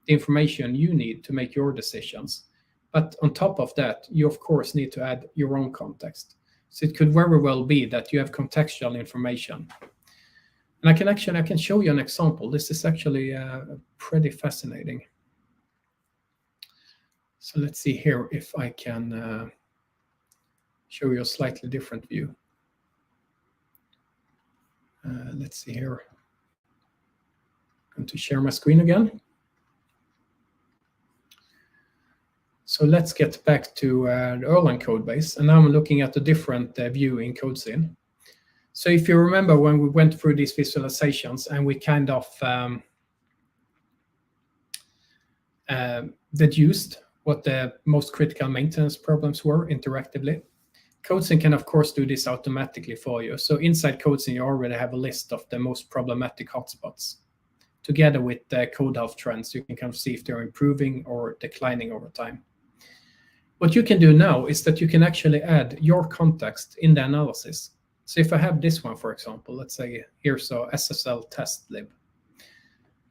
S2: the information you need to make your decisions. But on top of that, you, of course, need to add your own context. So it could very well be that you have contextual information. And I can show you an example. This is actually pretty fascinating. So let's see here if I can show you a slightly different view. Let's see here. I'm going to share my screen again. So let's get back to the Erlang code base. And now I'm looking at a different view in CodeScene. So if you remember when we went through these visualizations and we kind of deduced what the most critical maintenance problems were interactively, CodeScene can, of course, do this automatically for you. So inside CodeScene, you already have a list of the most problematic hotspots. Together with the CodeHealth trends, you can kind of see if they're improving or declining over time. What you can do now is that you can actually add your context in the analysis. So if I have this one, for example, let's say here's a SSL test lib.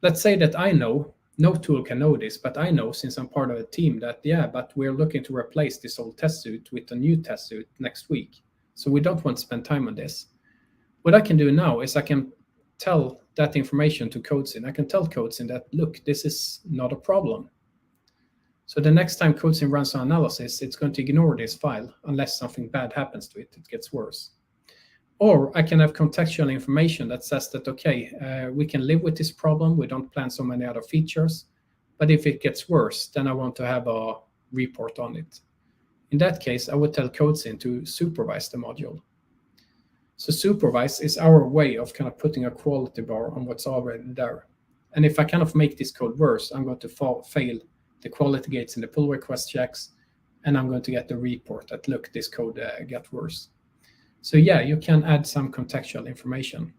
S2: Let's say that I know, no tool can know this, but I know since I'm part of a team that, yeah, but we're looking to replace this old test suite with a new test suite next week. So we don't want to spend time on this. What I can do now is I can tell that information to CodeScene. I can tell CodeScene that, look, this is not a problem. So the next time CodeScene runs an analysis, it's going to ignore this file unless something bad happens to it, it gets worse. Or I can have contextual information that says that, okay, we can live with this problem, we don't plan so many other features, but if it gets worse, then I want to have a report on it. In that case, I would tell CodeScene to supervise the module. So supervise is our way of kind of putting a quality bar on what's already there. And if I kind of make this code worse, I'm going to fail the quality gates in the pull request checks, and I'm going to get the report that, look, this code got worse. So yeah, you can add some contextual information.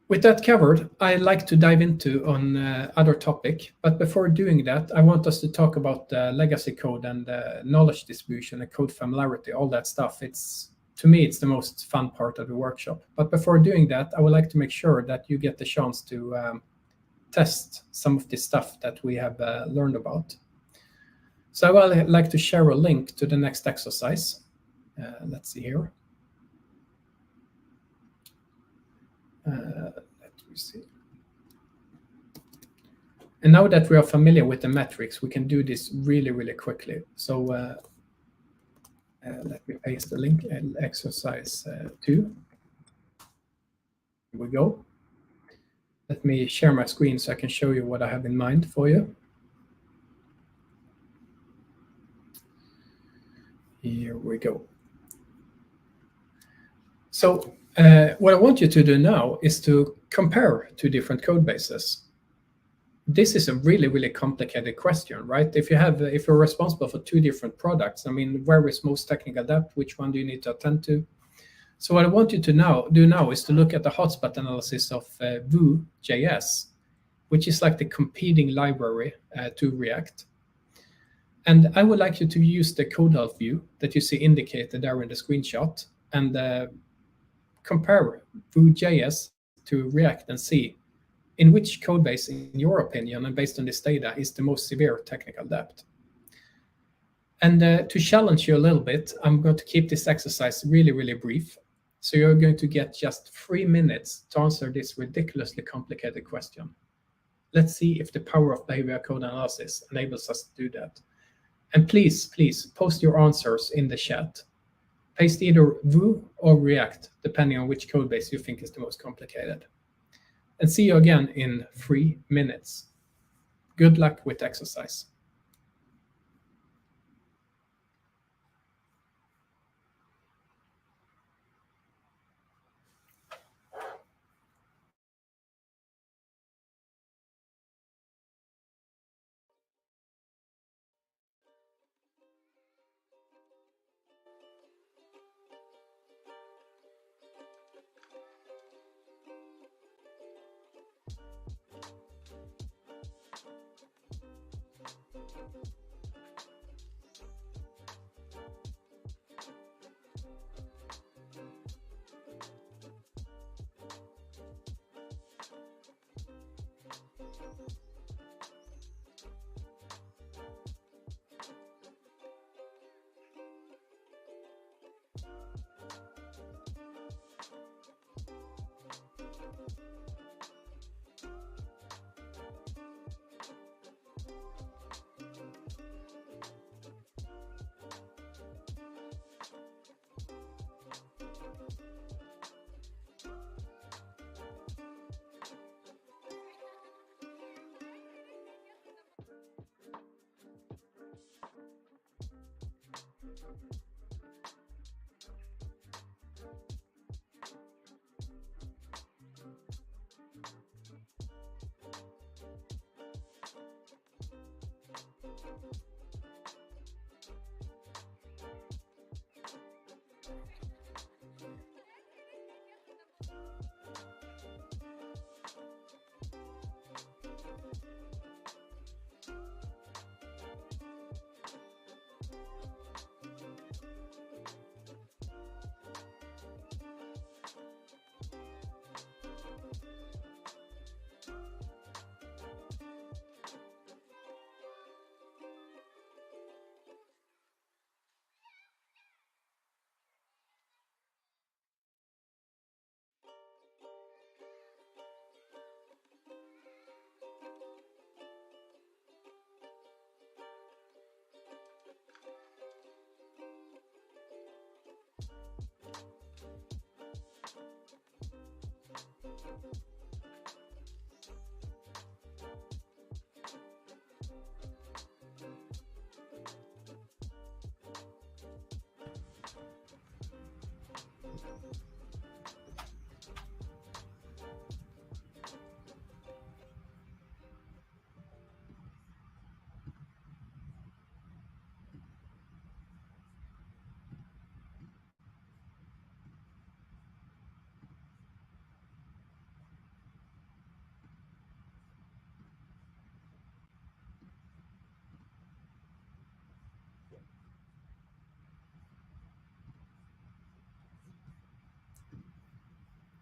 S2: With that covered, I like to dive into on other topic. But before doing that, I want us to talk about legacy code and knowledge distribution and code familiarity, all that stuff. To me, it's the most fun part of the workshop. But before doing that, I would like to make sure that you get the chance to test some of the stuff that we have learned about. So I would like to share a link to the next exercise. Let's see here. Let me see. And now that we are familiar with the metrics, we can do this really, really quickly. So let me paste the link, exercise 2. Here we go. Let me share my screen so I can show you what I have in mind for you. Here we go. So what I want you to do now is to compare two different code bases. This is a really, really complicated question, right? If you're responsible for two different products, I mean, where is most technical debt? Which one do you need to attend to? So what I want you to do now is to look at the hotspot analysis of Vue.js, which is like the competing library to React. And I would like you to use the code health view that you see indicated there in the screenshot and compare Vue.js to React and see in which code base, in your opinion, and based on this data, is the most severe technical debt. And to challenge you a little bit, I'm going to keep this exercise really, really brief. So you're going to get just 3 minutes to answer this ridiculously complicated question. Let's see if the power of behavioral code analysis enables us to do that. And please, please post your answers in the chat. Paste either Vue or React, depending on which code base you think is the most complicated. And see you again in 3 minutes. Good luck with the exercise.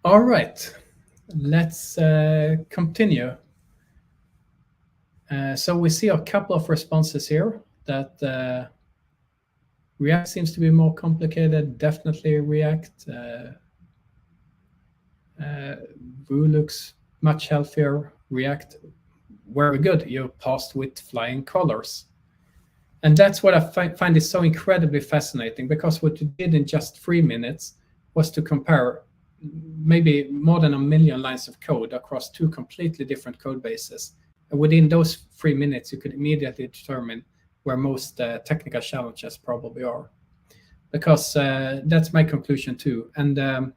S2: All right, let's continue. So we see a couple of responses here that React seems to be more complicated. Definitely React. Vue looks much healthier. React, very good. You passed with flying colors. And that's what I find is so incredibly fascinating, because what you did in just 3 minutes was to compare maybe more than 1 million lines of code across 2 completely different code bases. And within those 3 minutes, you could immediately determine where most technical challenges probably are. Because that's my conclusion too. And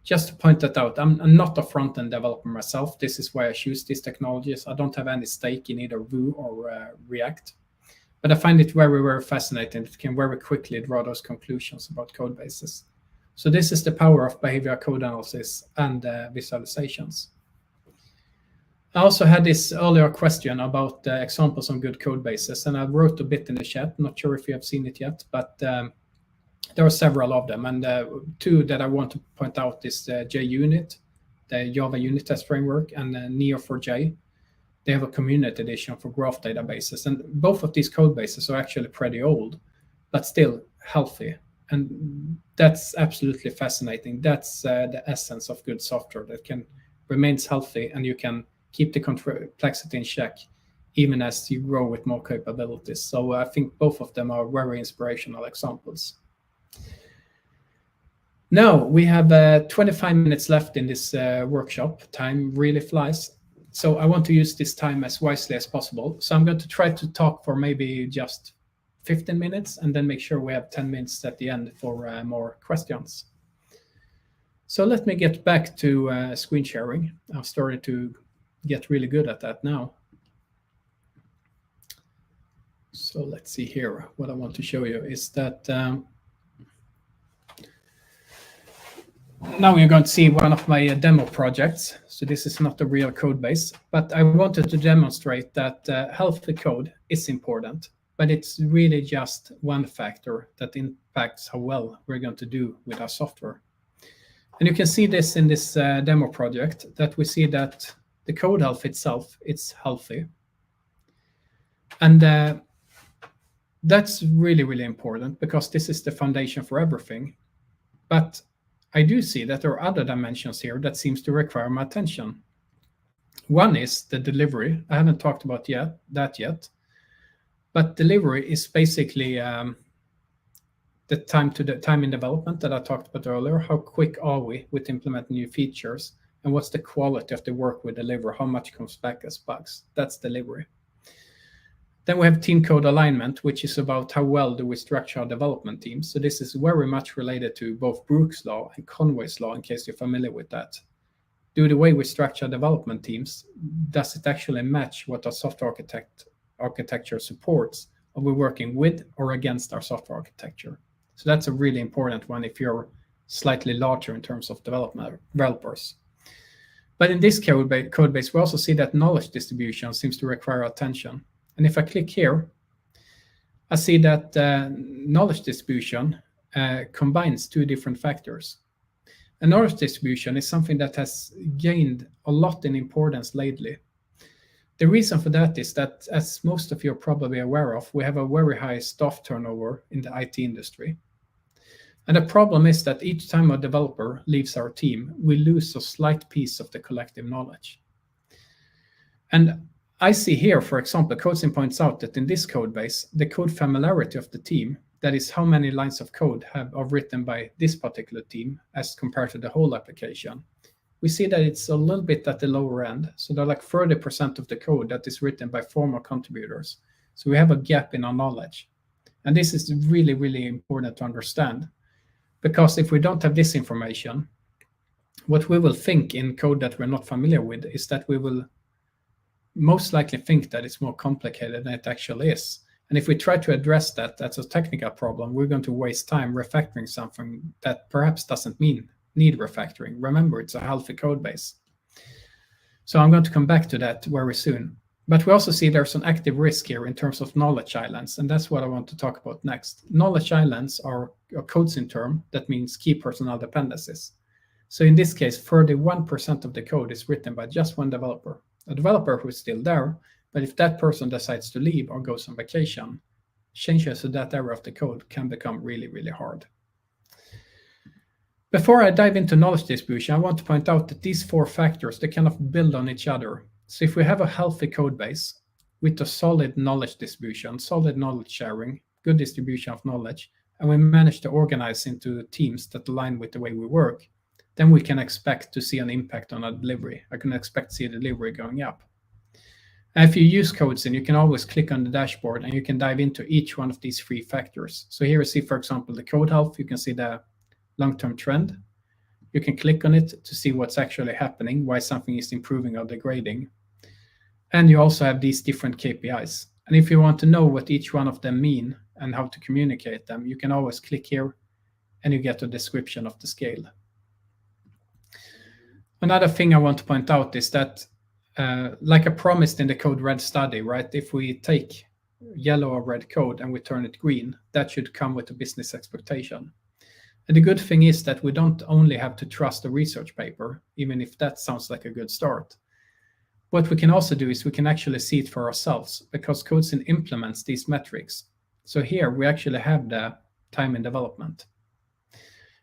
S2: just to point that out, I'm not a front-end developer myself. This is why I choose these technologies. I don't have any stake in either Vue or React. But I find it very, very fascinating. It can very quickly draw those conclusions about code bases. So this is the power of behavioral code analysis and visualizations. I also had this earlier question about examples on good code bases, and I wrote a bit in the chat. Not sure if you have seen it yet, but there are several of them. And 2 that I want to point out is JUnit, the Java unit test framework, and Neo4j. They have a community edition for graph databases. And both of these code bases are actually pretty old, but still healthy. And that's absolutely fascinating. That's the essence of good software that remains healthy, and you can keep the complexity in check even as you grow with more capabilities. So I think both of them are very inspirational examples. Now we have 25 minutes left in this workshop. Time really flies. So I want to use this time as wisely as possible. So I'm going to try to talk for maybe just 15 minutes and then make sure we have 10 minutes at the end for more questions. So let me get back to screen sharing. I've started to get really good at that now. So let's see here. What I want to show you is that now we're going to see one of my demo projects. So this is not a real code base, but I wanted to demonstrate that healthy code is important, but it's really just one factor that impacts how well we're going to do with our software. And you can see this in this demo project, that we see that the code health itself, it's healthy. And that's really, really important, because this is the foundation for everything. But I do see that there are other dimensions here that seems to require my attention. One is the delivery. I haven't talked about that yet. But delivery is basically the time in development that I talked about earlier. How quick are we with implementing new features? And what's the quality of the work we deliver? How much comes back as bugs? That's delivery. Then we have team code alignment, which is about how well do we structure our development teams. So this is very much related to both Brooks' law and Conway's law, in case you're familiar with that. Do the way we structure development teams, does it actually match what our software architecture supports? Are we working with or against our software architecture? So that's a really important one if you're slightly larger in terms of developers. But in this code base, we also see that knowledge distribution seems to require attention. And if I click here, I see that knowledge distribution combines 2 different factors. And knowledge distribution is something that has gained a lot in importance lately. The reason for that is that, as most of you are probably aware of, we have a very high staff turnover in the IT industry. And the problem is that each time a developer leaves our team, we lose a slight piece of the collective knowledge. And I see here, for example, CodeScene points out that in this code base, the code familiarity of the team, that is how many lines of code are written by this particular team as compared to the whole application, we see that it's a little bit at the lower end. So there are like 30% of the code that is written by former contributors. So we have a gap in our knowledge. And this is really, really important to understand, because if we don't have this information, what we will think in code that we're not familiar with is that we will most likely think that it's more complicated than it actually is. And if we try to address that as a technical problem, we're going to waste time refactoring something that perhaps doesn't need refactoring. Remember, it's a healthy code base. So I'm going to come back to that very soon. But we also see there's an active risk here in terms of knowledge islands, and that's what I want to talk about next. Knowledge islands are a CodeScene term that means key personnel dependencies. So in this case, 31% of the code is written by just one developer, a developer who is still there, but if that person decides to leave or goes on vacation, changes to that area of the code can become really, really hard. Before I dive into knowledge distribution, I want to point out that these four factors, they kind of build on each other. So if we have a healthy code base with a solid knowledge distribution, solid knowledge sharing, good distribution of knowledge, and we manage to organize into teams that align with the way we work, then we can expect to see an impact on our delivery. I can expect to see the delivery going up. And if you use CodeScene, you can always click on the dashboard and you can dive into each one of these three factors. So here you see, for example, the code health. You can see the long-term trend. You can click on it to see what's actually happening, why something is improving or degrading. And you also have these different KPIs. And if you want to know what each one of them mean and how to communicate them, you can always click here and you get a description of the scale. Another thing I want to point out is that, like I promised in the code red study, right? If we take yellow or red code and we turn it green, that should come with a business expectation. And the good thing is that we don't only have to trust a research paper, even if that sounds like a good start. What we can also do is we can actually see it for ourselves, because CodeScene implements these metrics. So here we actually have the time in development.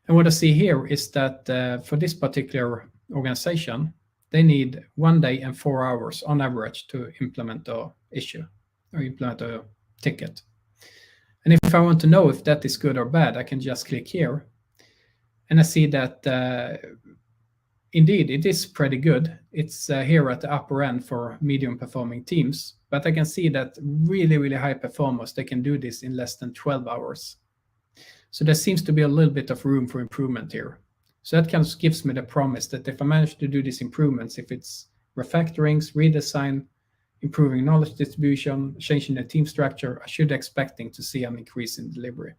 S2: And what I see here is that for this particular organization, they need 1 day and 4 hours on average to implement an issue or implement a ticket. And if I want to know if that is good or bad, I can just click here. And I see that indeed it is pretty good. It's here at the upper end for medium performing teams. But I can see that really, really high performers, they can do this in less than 12 hours. So there seems to be a little bit of room for improvement here. So that kind of gives me the promise that if I manage to do these improvements, if it's refactorings, redesign, improving knowledge distribution, changing the team structure, I should expecting to see an increase in delivery.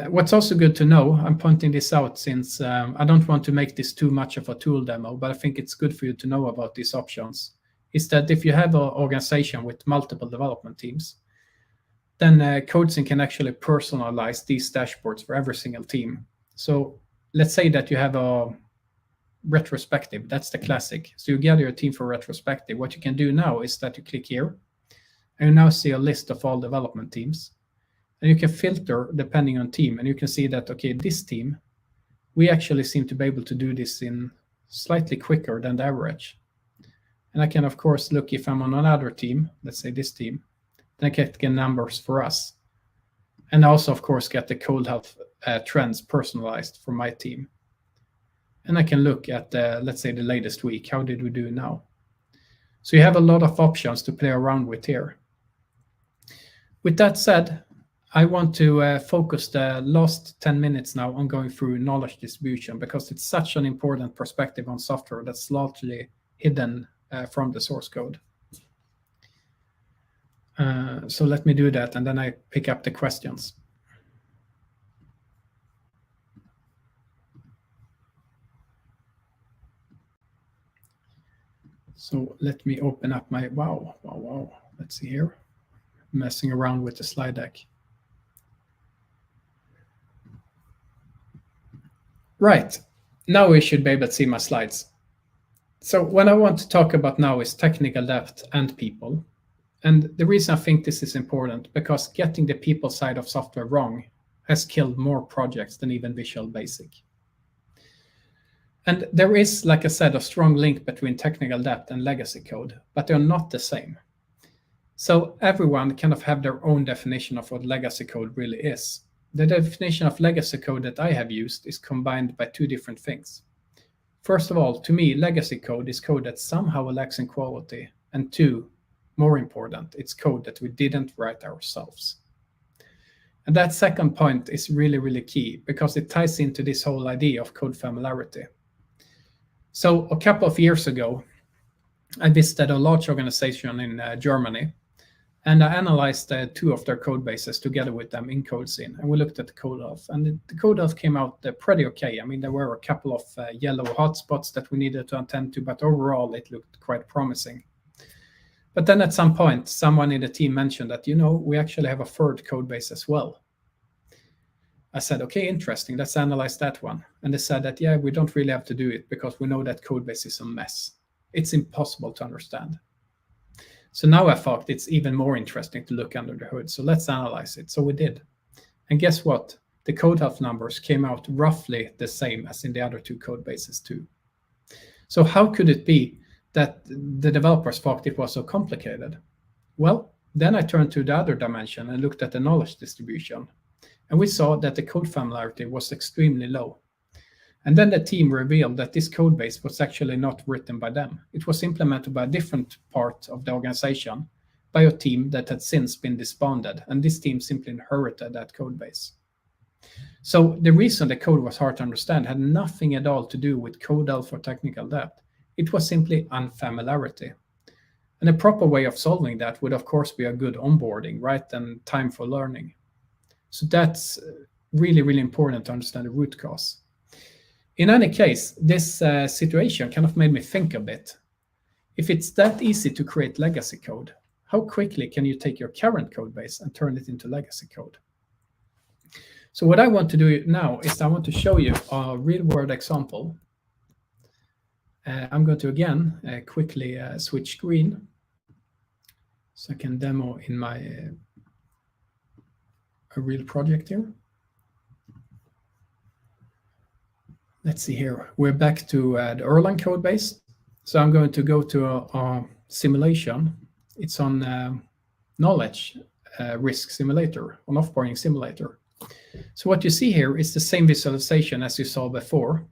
S2: What's also good to know, I'm pointing this out since I don't want to make this too much of a tool demo, but I think it's good for you to know about these options, is that if you have an organization with multiple development teams, then CodeScene can actually personalize these dashboards for every single team. So let's say that you have a retrospective, that's the classic. So you gather your team for retrospective. What you can do now is that you click here, and you now see a list of all development teams. And you can filter depending on team, and you can see that, okay, this team, we actually seem to be able to do this in slightly quicker than the average. And I can, of course, look if I'm on another team, let's say this team, then I can get numbers for us. And also, of course, get the code health trends personalized for my team. And I can look at, let's say, the latest week. How did we do now? So you have a lot of options to play around with here. With that said, I want to focus the last 10 minutes now on going through knowledge distribution, because it's such an important perspective on software that's largely hidden from the source code. So let me do that, and then I pick up the questions. So let me open up my, wow. Let's see here, messing around with the slide deck. Right, now we should be able to see my slides. So what I want to talk about now is technical depth and people. And the reason I think this is important, because getting the people side of software wrong has killed more projects than even Visual Basic. And there is, like I said, a strong link between technical depth and legacy code, but they're not the same. So everyone kind of have their own definition of what legacy code really is. the definition of legacy code that I have used is combined by two different things. First of all, to me, legacy code is code that somehow lacks in quality, and two, more important, it's code that we didn't write ourselves. And that second point is really, really key because it ties into this whole idea of code familiarity. So a couple of years ago, I visited a large organization in Germany, and I analyzed two of their code bases together with them in CodeScene, and we looked at the code health. And the code health came out pretty okay. I mean, there were a couple of yellow hotspots that we needed to attend to, but overall it looked quite promising. But then at some point, someone in the team mentioned that, we actually have a third code base as well. I said, okay, interesting, let's analyze that one. And they said that, yeah, we don't really have to do it because we know that code base is a mess. It's impossible to understand. So now I thought it's even more interesting to look under the hood. So let's analyze it. So we did. And guess what? The code health numbers came out roughly the same as in the other two code bases too. So how could it be that the developers thought it was so complicated? Well, then I turned to the other dimension and looked at the knowledge distribution. And we saw that the code familiarity was extremely low. And then the team revealed that this code base was actually not written by them. It was implemented by a different part of the organization, by a team that had since been disbanded, and this team simply inherited that code base. So the reason the code was hard to understand had nothing at all to do with code health or technical depth. It was simply unfamiliarity. And a proper way of solving that would, of course, be a good onboarding, right, and time for learning. So that's really, really important to understand the root cause. In any case, this situation kind of made me think a bit. If it's that easy to create legacy code, how quickly can you take your current code base and turn it into legacy code? So what I want to do now is I want to show you a real-world example. I'm going to, again, quickly switch screen so I can demo in my a real project here. Let's see here. We're back to the Erlang code base. So I'm going to go to a simulation. It's on knowledge risk simulator, on offboarding simulator. So what you see here is the same visualization as you saw before.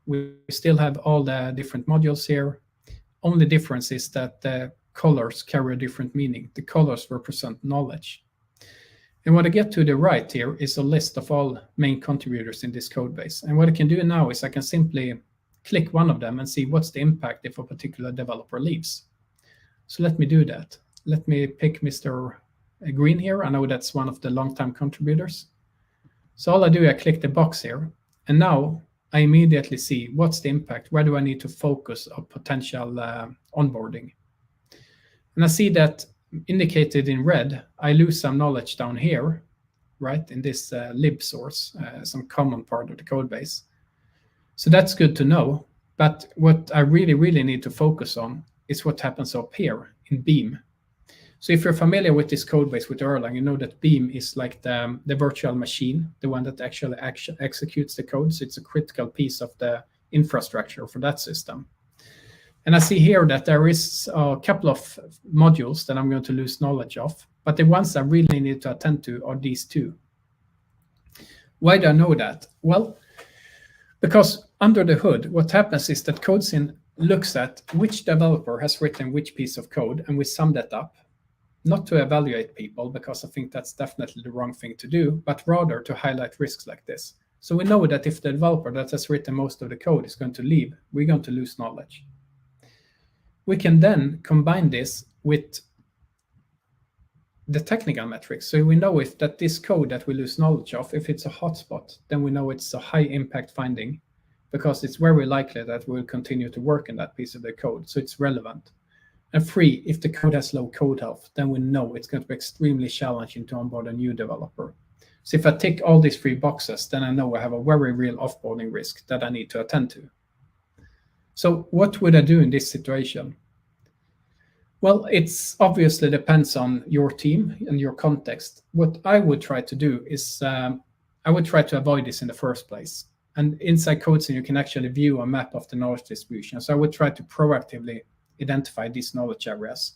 S2: We still have all the different modules here. Only difference is that the colors carry a different meaning. The colors represent knowledge. And what I get to the right here is a list of all main contributors in this code base. And what I can do now is I can simply click one of them and see what's the impact if a particular developer leaves. So let me do that. Let me pick Mr. Green here. I know that's one of the long-time contributors. So all I do, I click the box here. And now I immediately see what's the impact. Where do I need to focus on potential onboarding? And I see that indicated in red, I lose some knowledge down here, right, in this lib source, some common part of the code base. So that's good to know. But what I really, really need to focus on is what happens up here in Beam. So if you're familiar with this code base with Erlang, you know that Beam is like the virtual machine, the one that actually executes the code. So it's a critical piece of the infrastructure for that system. And I see here that there is a couple of modules that I'm going to lose knowledge of, but the ones I really need to attend to are these two. Why do I know that? Well, because under the hood, what happens is that CodeScene looks at which developer has written which piece of code, and we sum that up, not to evaluate people, because I think that's definitely the wrong thing to do, but rather to highlight risks like this. So we know that if the developer that has written most of the code is going to leave, we're going to lose knowledge. We can then combine this with the technical metrics. So we know if that this code that we lose knowledge of, if it's a hotspot, then we know it's a high impact finding because it's very likely that we'll continue to work in that piece of the code. So it's relevant. And 3, if the code has low code health, then we know it's going to be extremely challenging to onboard a new developer. So if I tick all these 3 boxes, then I know I have a very real offboarding risk that I need to attend to. So what would I do in this situation? Well, it's obviously depends on your team and your context. What I would try to do is I would try to avoid this in the first place. And inside CodeScene, you can actually view a map of the knowledge distribution. So I would try to proactively identify these knowledge areas.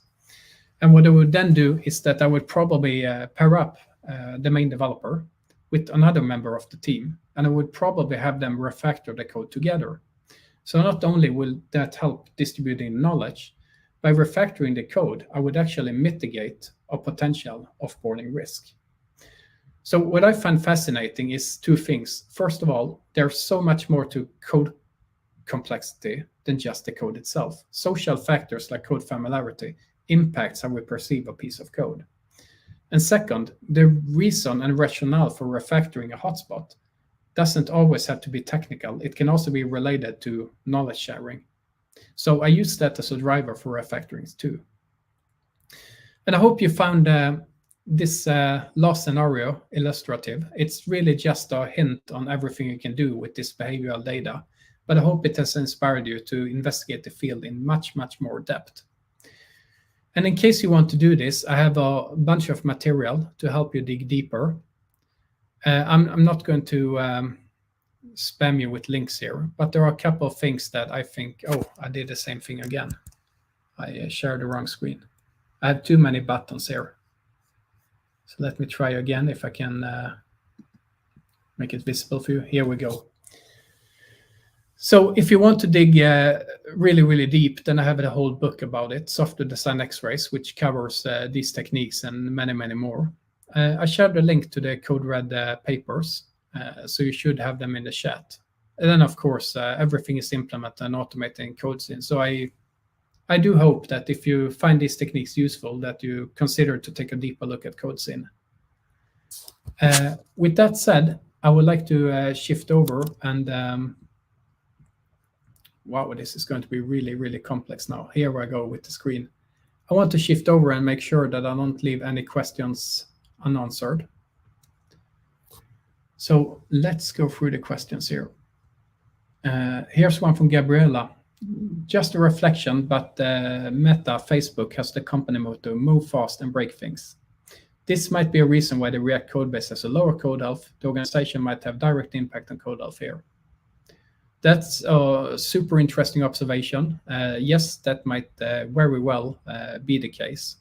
S2: And what I would then do is that I would probably pair up the main developer with another member of the team, and I would probably have them refactor the code together. So not only will that help distributing knowledge, by refactoring the code, I would actually mitigate a potential offboarding risk. So what I find fascinating is two things. First of all, there's so much more to code complexity than just the code itself. Social factors like code familiarity impacts how we perceive a piece of code. And second, the reason and rationale for refactoring a hotspot doesn't always have to be technical. It can also be related to knowledge sharing. So I use that as a driver for refactorings too. And I hope you found this last scenario illustrative. It's really just a hint on everything you can do with this behavioral data, but I hope it has inspired you to investigate the field in much, much more depth. And in case you want to do this, I have a bunch of material to help you dig deeper. I'm not going to spam you with links here, but there are a couple of things that I think, oh, I did the same thing again. I shared the wrong screen. I have too many buttons here. So let me try again if I can make it visible for you. Here we go. So if you want to dig really, really deep, then I have a whole book about it, Software Design X-Rays, which covers these techniques and many, many more. I shared a link to the CodeRed papers, so you should have them in the chat. And then, of course, everything is implemented and automated in CodeScene. So I do hope that if you find these techniques useful, that you consider to take a deeper look at CodeScene. With that said, I would like to shift over and wow, this is going to be really, really complex now. Here I go with the screen. I want to shift over and make sure that I don't leave any questions unanswered. So let's go through the questions here. Here's one from Gabriella. Just a reflection, but Meta, Facebook has the company motto, move fast and break things. This might be a reason why the React codebase has a lower code health. The organization might have direct impact on code health here. That's a super interesting observation. Yes, that might very well be the case.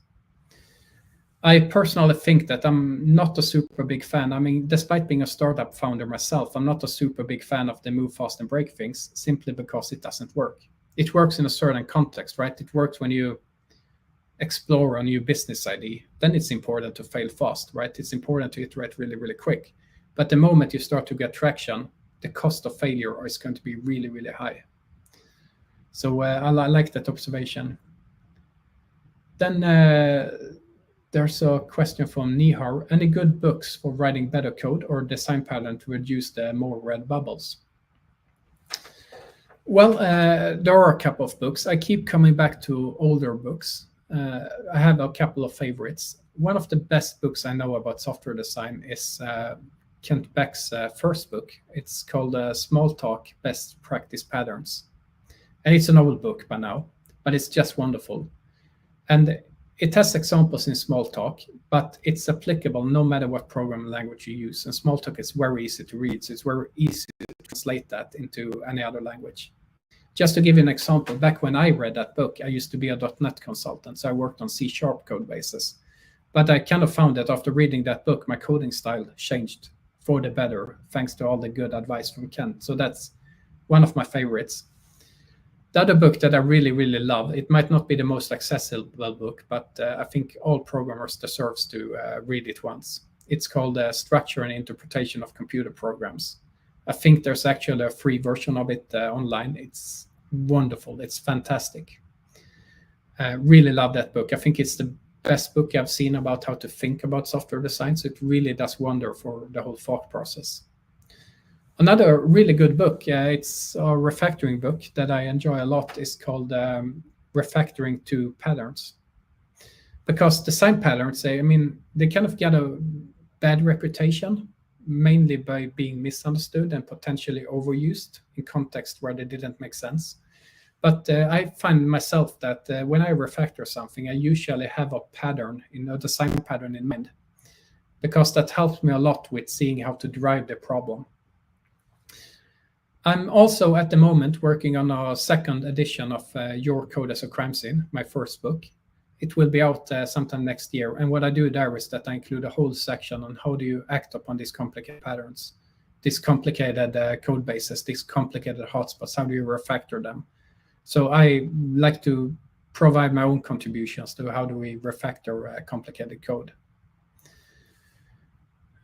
S2: I personally think that I'm not a super big fan. I mean, despite being a startup founder myself, I'm not a super big fan of the move fast and break things simply because it doesn't work. It works in a certain context, right? It works when you explore a new business idea. Then it's important to fail fast, right? It's important to iterate really, really quick. But the moment you start to get traction, the cost of failure is going to be really, really high. So I like that observation. Then there's a question from Nihar. Any good books for writing better code or design pattern to reduce the more red bubbles? Well, there are a couple of books. I keep coming back to older books. I have a couple of favorites. One of the best books I know about software design is Kent Beck's first book. It's called Smalltalk Best Practice Patterns. And it's an old book by now, but it's just wonderful. And it has examples in Smalltalk, but it's applicable no matter what programming language you use. And Smalltalk is very easy to read, so it's very easy to translate that into any other language. Just to give you an example, back when I read that book, I used to be a .NET consultant, so I worked on C# code bases. But I kind of found that after reading that book, my coding style changed for the better, thanks to all the good advice from Kent. So that's one of my favorites. The other book that I really, really love, it might not be the most accessible book, but I think all programmers deserves to read it once. It's called Structure and Interpretation of Computer Programs. I think there's actually a free version of it online. It's wonderful. It's fantastic. Really love that book. I think it's the best book I've seen about how to think about software design. So it really does wonder for the whole thought process. Another really good book, it's a refactoring book that I enjoy a lot, is called Refactoring to Patterns. Because design patterns, they kind of get a bad reputation, mainly by being misunderstood and potentially overused in context where they didn't make sense. But I find myself that when I refactor something, I usually have a pattern, a design pattern in mind, because that helps me a lot with seeing how to drive the problem. I'm also at the moment working on a second edition of Your Code as a Crime Scene, my first book. It will be out sometime next year. And what I do there is that I include a whole section on how do you act upon these complicated patterns, these complicated code bases, these complicated hotspots, how do you refactor them? So I like to provide my own contributions to how do we refactor complicated code.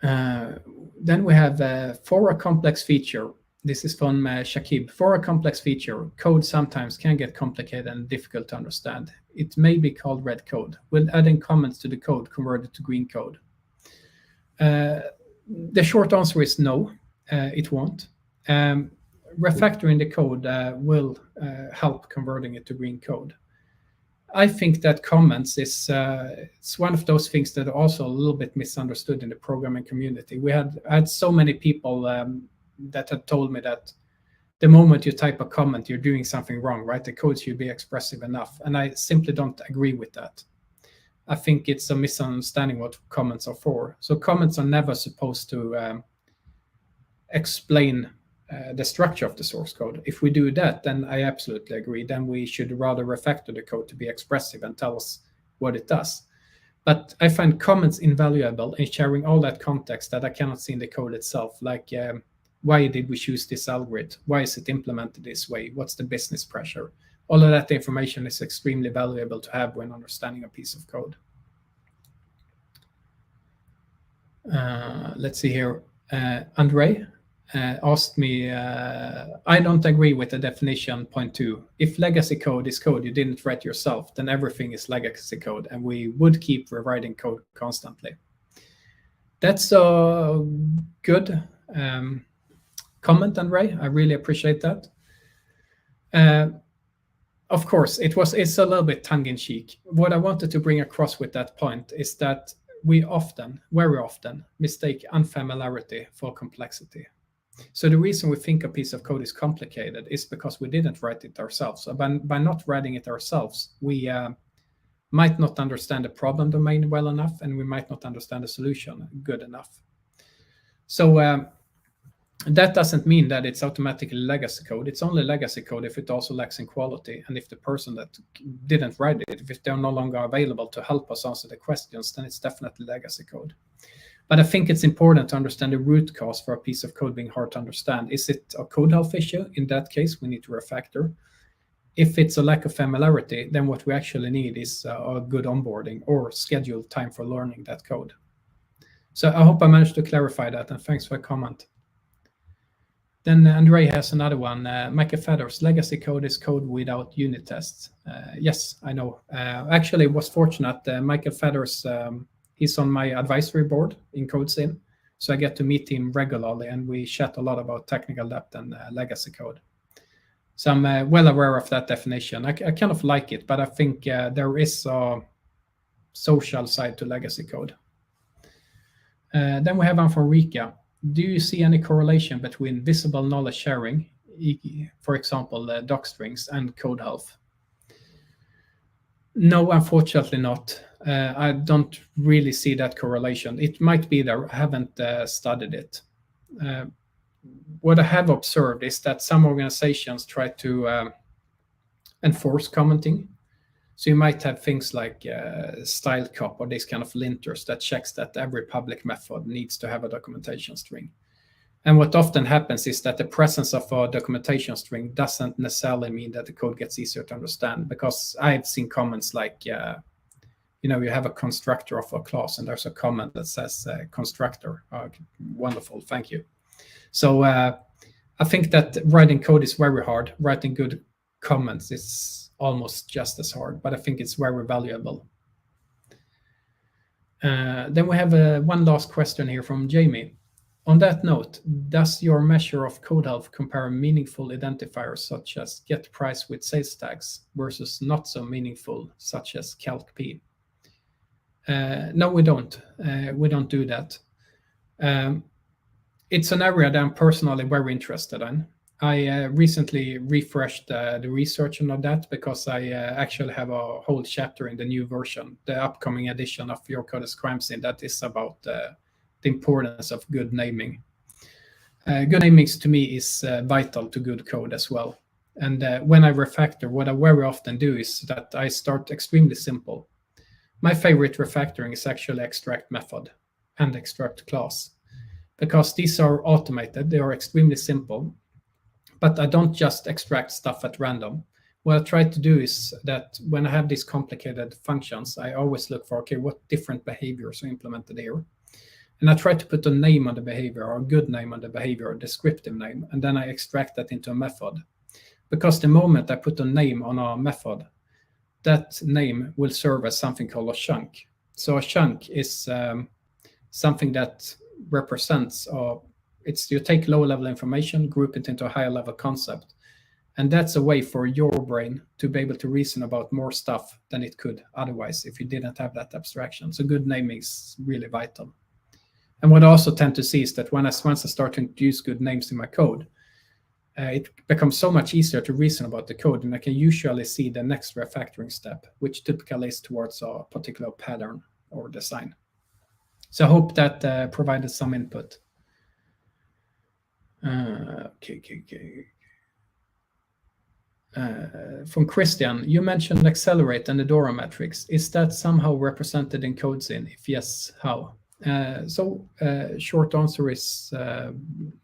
S2: Then we have for a complex feature. This is from Shakib. For a complex feature, code sometimes can get complicated and difficult to understand. It may be called red code. Will adding comments to the code convert it to green code? The short answer is no, it won't. Refactoring the code will help converting it to green code. I think that comments is it's one of those things that are also a little bit misunderstood in the programming community. I had so many people that had told me that the moment you type a comment, you're doing something wrong, right? The code should be expressive enough. And I simply don't agree with that. I think it's a misunderstanding what comments are for. So comments are never supposed to explain the structure of the source code. If we do that, then I absolutely agree. Then we should rather refactor the code to be expressive and tell us what it does. But I find comments invaluable in sharing all that context that I cannot see in the code itself, like why did we choose this algorithm? Why is it implemented this way? What's the business pressure? All of that information is extremely valuable to have when understanding a piece of code. Let's see here. Andre asked me, I don't agree with the definition point 2. If legacy code is code you didn't write yourself, then everything is legacy code, and we would keep rewriting code constantly. That's a good comment, Andre. I really appreciate that. Of course, it's a little bit tongue-in-cheek. What I wanted to bring across with that point is that we very often, mistake unfamiliarity for complexity. So the reason we think a piece of code is complicated is because we didn't write it ourselves. So by not writing it ourselves, we might not understand the problem domain well enough, and we might not understand the solution good enough. So that doesn't mean that it's automatically legacy code. It's only legacy code if it also lacks in quality, and if the person that didn't write it, if they're no longer available to help us answer the questions, then it's definitely legacy code. But I think it's important to understand the root cause for a piece of code being hard to understand. Is it a code health issue? In that case, we need to refactor. If it's a lack of familiarity, then what we actually need is a good onboarding or scheduled time for learning that code. So I hope I managed to clarify that, and thanks for the comment. Then Andre has another one. Michael Feather's legacy code is code without unit tests. Yes, I know. Actually, was fortunate. Michael Feather's, he's on my advisory board in CodeScene, so I get to meet him regularly, and we chat a lot about technical debt and legacy code. So I'm well aware of that definition. I kind of like it, but I think there is a social side to legacy code. Then we have one from Rika. Do you see any correlation between visible knowledge sharing, for example, doc strings, and code health? No, unfortunately not. I don't really see that correlation. It might be there. I haven't studied it. What I have observed is that some organizations try to enforce commenting. So you might have things like style cop or these kind of linters that checks that every public method needs to have a documentation string. And what often happens is that the presence of a documentation string doesn't necessarily mean that the code gets easier to understand, because I've seen comments like, you have a constructor of a class and there's a comment that says constructor. Wonderful, thank you. So I think that writing code is very hard. Writing good comments is almost just as hard, but I think it's very valuable. Then we have one last question here from Jamie. On that note, does your measure of code health compare meaningful identifiers such as get price with sales tags versus not so meaningful such as calc-p? No, we don't. We don't do that. It's an area that I'm personally very interested in. I recently refreshed the research on that because I actually have a whole chapter in the new version, the upcoming edition of Your Code is Crime Scene, that is about the importance of good naming. Good naming to me is vital to good code as well. And when I refactor, what I very often do is that I start extremely simple. My favorite refactoring is actually extract method and extract class, because these are automated, they are extremely simple, but I don't just extract stuff at random. What I try to do is that when I have these complicated functions, I always look for, okay, what different behaviors are implemented here? And I try to put a name on the behavior, or a good name on the behavior, or a descriptive name, and then I extract that into a method. Because the moment I put a name on a method, that name will serve as something called a chunk. So a chunk is something that represents, you take low-level information, group it into a higher-level concept, and that's a way for your brain to be able to reason about more stuff than it could otherwise if you didn't have that abstraction. So good naming is really vital. And what I also tend to see is that once I start to introduce good names in my code, it becomes so much easier to reason about the code, and I can usually see the next refactoring step, which typically is towards a particular pattern or design. So I hope that provided some input. Okay. From Christian, you mentioned accelerate and the DORA metrics. Is that somehow represented in CodeScene? If yes, how? Short answer is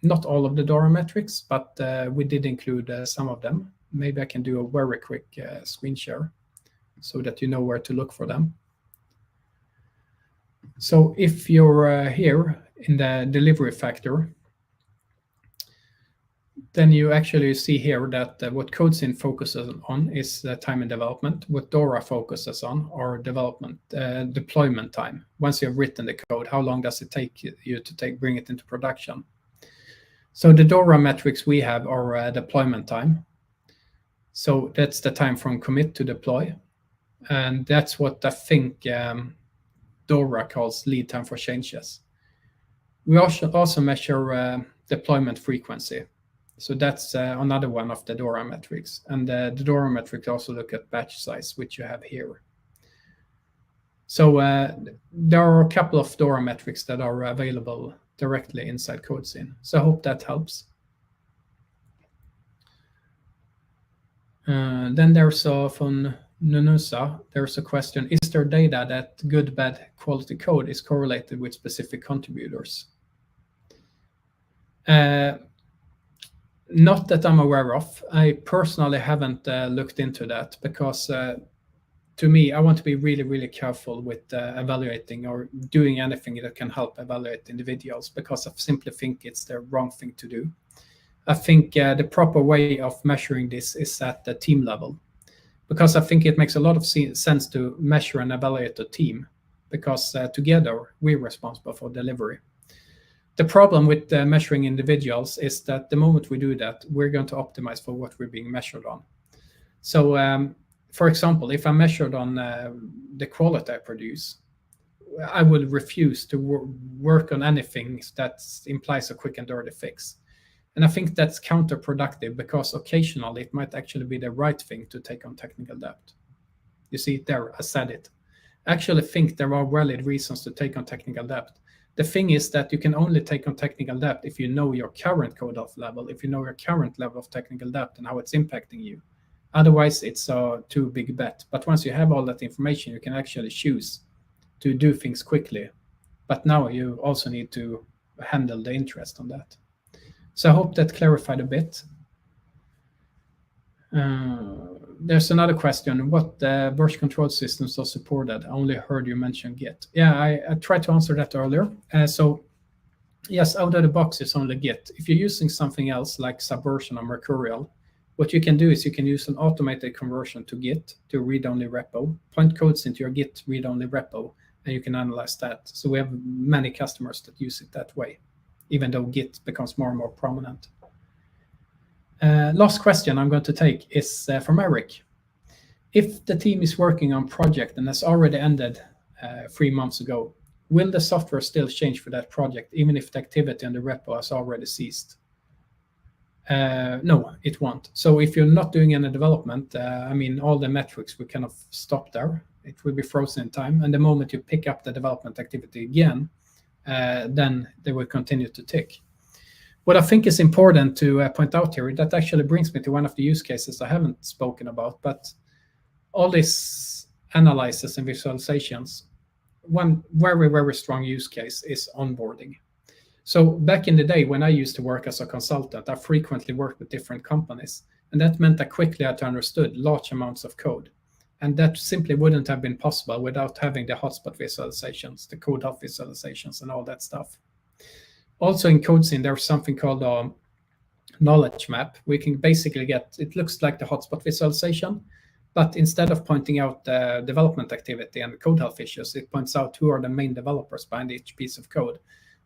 S2: not all of the DORA metrics, but we did include some of them. Maybe I can do a very quick screen share so that you know where to look for them. So if you're here in the delivery factor, then you actually see here that what CodeScene focuses on is time in development. What DORA focuses on are deployment time. Once you have written the code, how long does it take you to bring it into production? So the DORA metrics we have are deployment time. So that's the time from commit to deploy. And that's what I think DORA calls lead time for changes. We also measure deployment frequency. So that's another one of the DORA metrics. And the DORA metrics also look at batch size, which you have here. So there are a couple of DORA metrics that are available directly inside CodeScene. So I hope that helps. Then there's from Nunusa, there's a question, is there data that good, bad quality code is correlated with specific contributors? Not that I'm aware of. I personally haven't looked into that because to me, I want to be really, really careful with evaluating or doing anything that can help evaluate individuals, because I simply think it's the wrong thing to do. I think the proper way of measuring this is at the team level, because I think it makes a lot of sense to measure and evaluate a team, because together we're responsible for delivery. The problem with measuring individuals is that the moment we do that, we're going to optimize for what we're being measured on. So, for example, if I'm measured on the quality I produce, I will refuse to work on anything that implies a quick and dirty fix. And I think that's counterproductive, because occasionally it might actually be the right thing to take on technical debt. You see, there, I said it. I actually think there are valid reasons to take on technical debt. The thing is that you can only take on technical debt if you know your current code off level, if you know your current level of technical debt and how it's impacting you. Otherwise, it's a too big bet. But once you have all that information, you can actually choose to do things quickly. But now you also need to handle the interest on that. So I hope that clarified a bit. There's another question. What version control systems are supported? I only heard you mention Git. Yeah, I tried to answer that earlier. So yes, out of the box, it's only Git. If you're using something else like Subversion or Mercurial, what you can do is you can use an automated conversion to Git, to read-only repo, point codes into your Git read-only repo, and you can analyze that. So we have many customers that use it that way, even though Git becomes more and more prominent. Last question I'm going to take is from Eric. If the team is working on project and has already ended 3 months ago, will the software still change for that project, even if the activity on the repo has already ceased? No, it won't. So if you're not doing any development, I mean, all the metrics will kind of stop there. It will be frozen in time. And the moment you pick up the development activity again, then they will continue to tick. What I think is important to point out here, that actually brings me to one of the use cases I haven't spoken about, but all this analysis and visualizations, one very, very strong use case is onboarding. So back in the day when I used to work as a consultant, I frequently worked with different companies. And that meant that quickly I understood large amounts of code. And that simply wouldn't have been possible without having the hotspot visualizations, the code hub visualizations, and all that stuff. Also in CodeScene, there's something called a knowledge map. We can basically get, it looks like the hotspot visualization, but instead of pointing out the development activity and the code health issues, it points out who are the main developers behind each piece of code.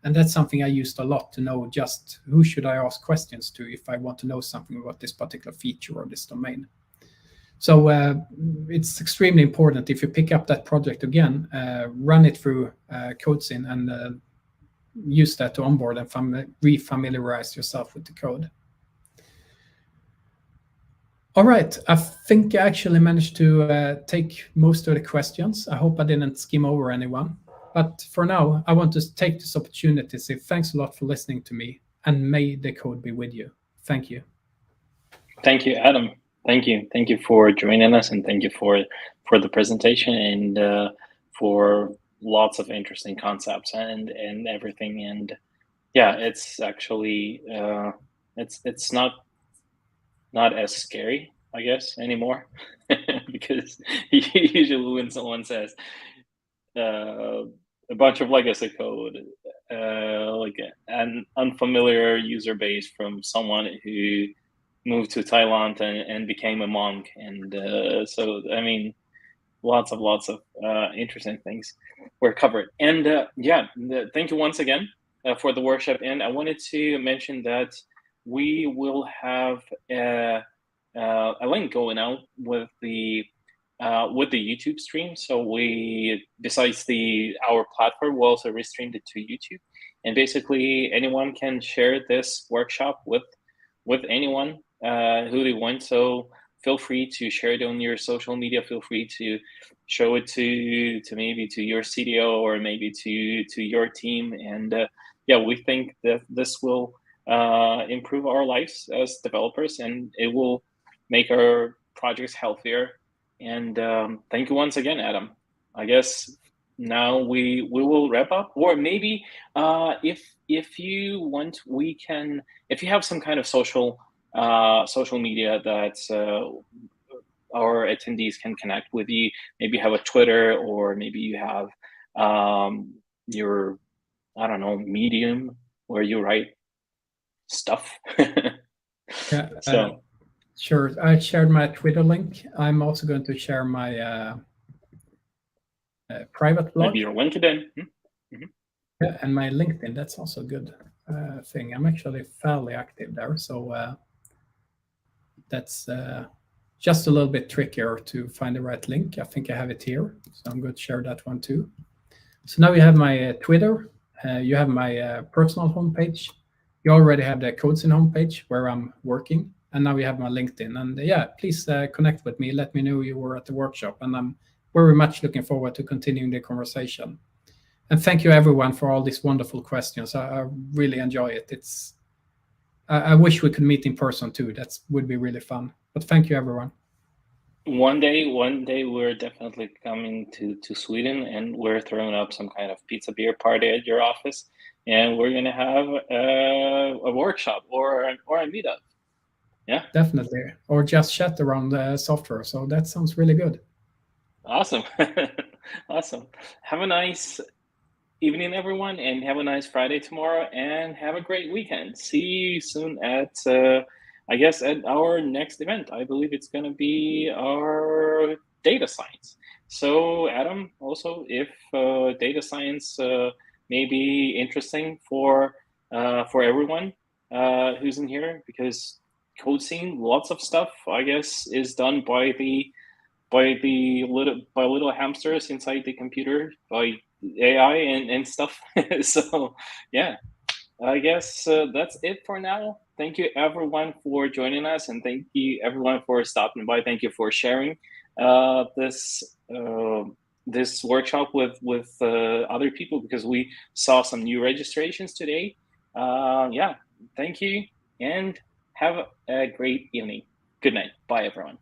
S2: And that's something I used a lot to know just who should I ask questions to if I want to know something about this particular feature or this domain. So it's extremely important if you pick up that project again, run it through CodeScene and use that to onboard and refamiliarize yourself with the code. All right, I think I actually managed to take most of the questions. I hope I didn't skim over anyone. But for now, I want to take this opportunity to say thanks a lot for listening to me, and may the code be with you. Thank you.
S3: Thank you, Adam. Thank you. Thank you for joining us, and thank you for the presentation and for lots of interesting concepts and everything. And yeah, it's actually it's not as scary, I guess, anymore, because usually when someone says a bunch of legacy code, like an unfamiliar user base from someone who moved to Thailand and became a monk, and so I mean, lots of interesting things were covered. And yeah, thank you once again for the workshop. And I wanted to mention that we will have a link going out with the YouTube stream. So we, besides our platform, we also restreamed it to YouTube, and basically anyone can share this workshop with anyone who they want. So feel free to share it on your social media. Feel free to show it to maybe to your CDO or maybe to your team. And yeah, we think that this will improve our lives as developers, and it will make our projects healthier. And thank you once again, Adam. I guess now we will wrap up, or maybe if you want, we can, if you have some kind of social media that our attendees can connect with you. Maybe you have a Twitter, or maybe you have your, I don't know, Medium, where you write stuff.
S2: Yeah.
S3: So
S2: sure. I shared my Twitter link. I'm also going to share my private blog.
S3: maybe your LinkedIn. Mm-hmm.
S2: Yeah, and my LinkedIn. That's also a good thing. I'm actually fairly active there. So that's just a little bit trickier to find the right link. I think I have it here. So I'm going to share that one too. So now you have my Twitter. You have my personal homepage. You already have the CodeScene homepage where I'm working. And now you have my LinkedIn. And yeah, please connect with me. Let me know you were at the workshop. And I'm very much looking forward to continuing the conversation. And thank you, everyone, for all these wonderful questions. I really enjoy it. I wish we could meet in person too. That would be really fun. But thank you, everyone.
S3: One day we're definitely coming to Sweden, and we're throwing up some kind of pizza beer party at your office, and we're gonna have a workshop or a meetup. Yeah,
S2: definitely. Or just chat around the software. So that sounds really good.
S3: Awesome. Awesome. Have a nice evening, everyone, and have a nice Friday tomorrow, and have a great weekend. See you soon at I guess at our next event. I believe it's going to be our data science. So Adam, also, if data science may be interesting for everyone who's in here, because CodeScene, lots of stuff, I guess, is done by little hamsters inside the computer, by AI and stuff. So yeah, I guess that's it for now. Thank you everyone for joining us, and thank you everyone for stopping by. Thank you for sharing this workshop with other people, because we saw some new registrations today. Yeah, thank you, and have a great evening. Good night. Bye, everyone.